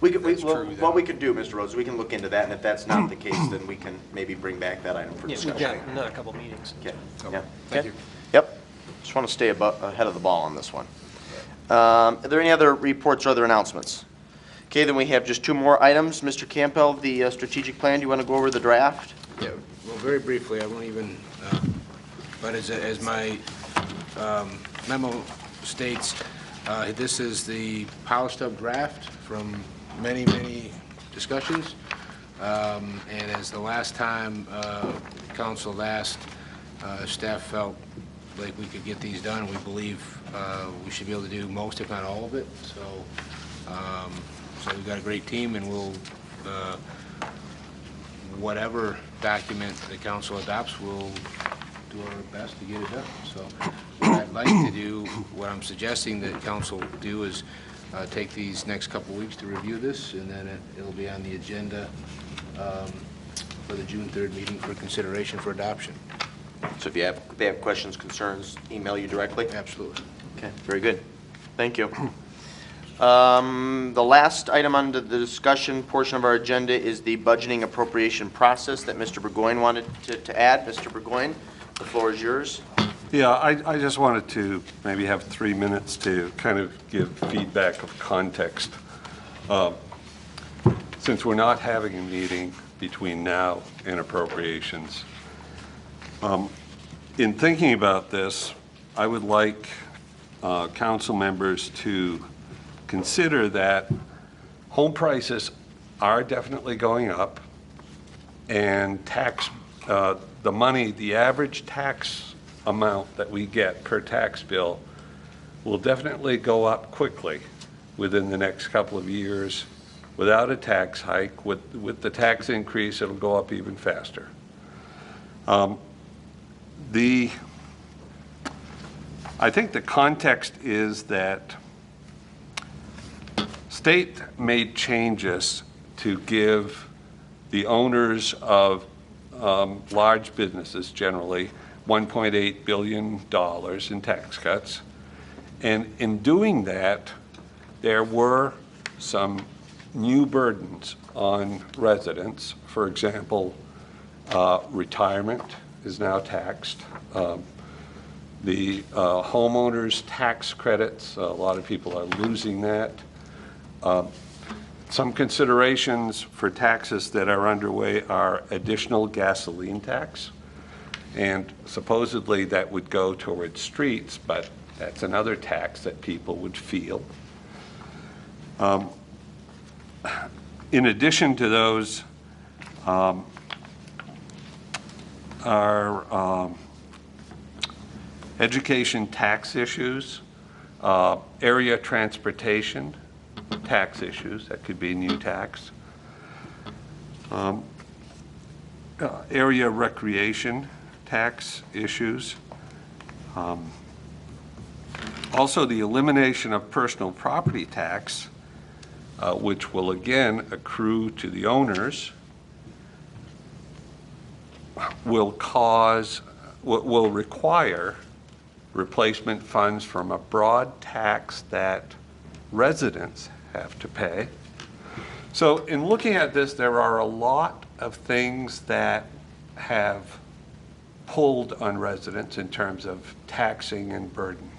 That's true, what then- we could do, Mr. Rhodes, we can look into that, and if that's not the case, then we can maybe bring back that item for Yeah, discussion. we've got another couple meetings. Okay, Okay, yeah. thank Okay. you. Yep, just want to stay ahead of the ball on this one. Are there any other reports or other announcements? Okay, then we have just 2 more items. Mr. Campbell, the strategic plan, do you want to go over the draft? Yeah, well, very briefly, I won't even, but as my memo states, this is the polished up draft from many, many discussions. And as the last time council asked, staff felt like we could get these done. We believe we should be able to do most, if not all of it. So we've got a great team, and we'll, whatever document the council adopts, we'll do our best to get it done. So what I'd like to do, what I'm suggesting that council do is take these next couple weeks to review this, and then it'll be on the agenda for the June 3rd meeting for consideration for adoption. So if they have questions, concerns, email you directly? Absolutely. Okay, very good. Thank you. The last item under the discussion portion of our agenda is the budgeting appropriation process that Mr. Burgoyne wanted to add. Mr. Burgoyne, the floor is yours. Yeah, I just wanted to maybe have 3 minutes to kind of give feedback of context. Since we're not having a meeting between now and appropriations, in thinking about this, I would like council members to consider that home prices are definitely going up, and tax, the average tax amount that we get per tax bill will definitely go up quickly within the next couple of years. Without a tax hike, with the tax increase, it'll go up even faster. I think the context is that state made changes to give the owners of large businesses generally $1.8 billion in tax cuts. And in doing that, there were some new burdens on residents. For example, retirement is now taxed. The homeowners' tax credits, a lot of people are losing that. Some considerations for taxes that are underway are additional gasoline tax. And supposedly that would go towards streets, but that's another tax that people would feel. In addition to those are education tax issues, area transportation tax issues, that could be new tax, area recreation tax issues, also the elimination of personal property tax, which will again accrue to the owners, will require replacement funds from a broad tax that residents have to pay. So in looking at this, there are a lot of things that have pulled on residents in terms of taxing and burden.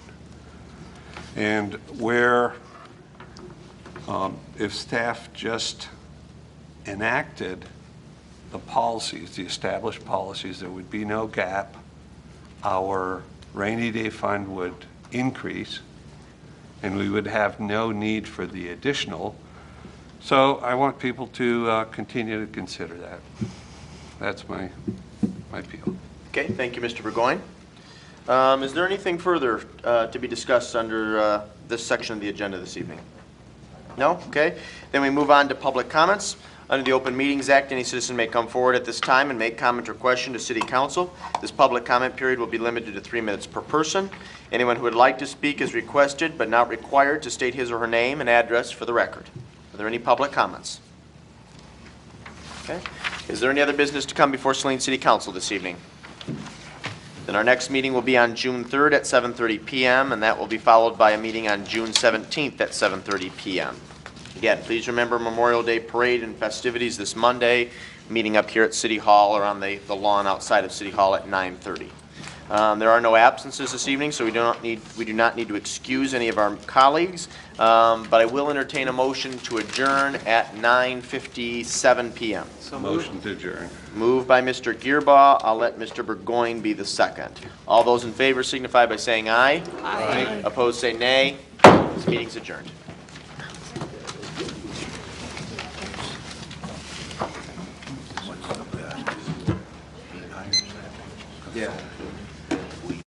And where if staff just enacted the policies, the established policies, there would be no gap. Our rainy day fund would increase, and we would have no need for the additional. So I want people to continue to consider that. That's my appeal. Okay, thank you, Mr. Burgoyne. Is there anything further to be discussed under this section of the agenda this evening? No? Okay. Then we move on to public comments. Under the Open Meetings Act, any citizen may come forward at this time and make comment or question to City Council. This public comment period will be limited to 3 minutes per person. Anyone who would like to speak is requested but not required to state his or her name and address for the record. Are there any public comments? Okay. Is there any other business to come before Saline City Council this evening? Then our next meeting will be on June 3rd at 7:30 p.m. and that will be followed by a meeting on June 17th at 7:30 p.m. Again, please remember Memorial Day Parade and festivities this Monday, meeting up here at City Hall or on the lawn outside of City Hall at 9:30. There are no absences this evening, so we do not need to excuse any of our colleagues, but I will entertain a motion to adjourn at 9:57 p.m. So motion to adjourn. Moved by Mr. Gearbaugh. I'll let Mr. Burgoyne be the second. All those in favor signify by saying aye. Aye. Opposed say nay. This meeting's adjourned. Yeah.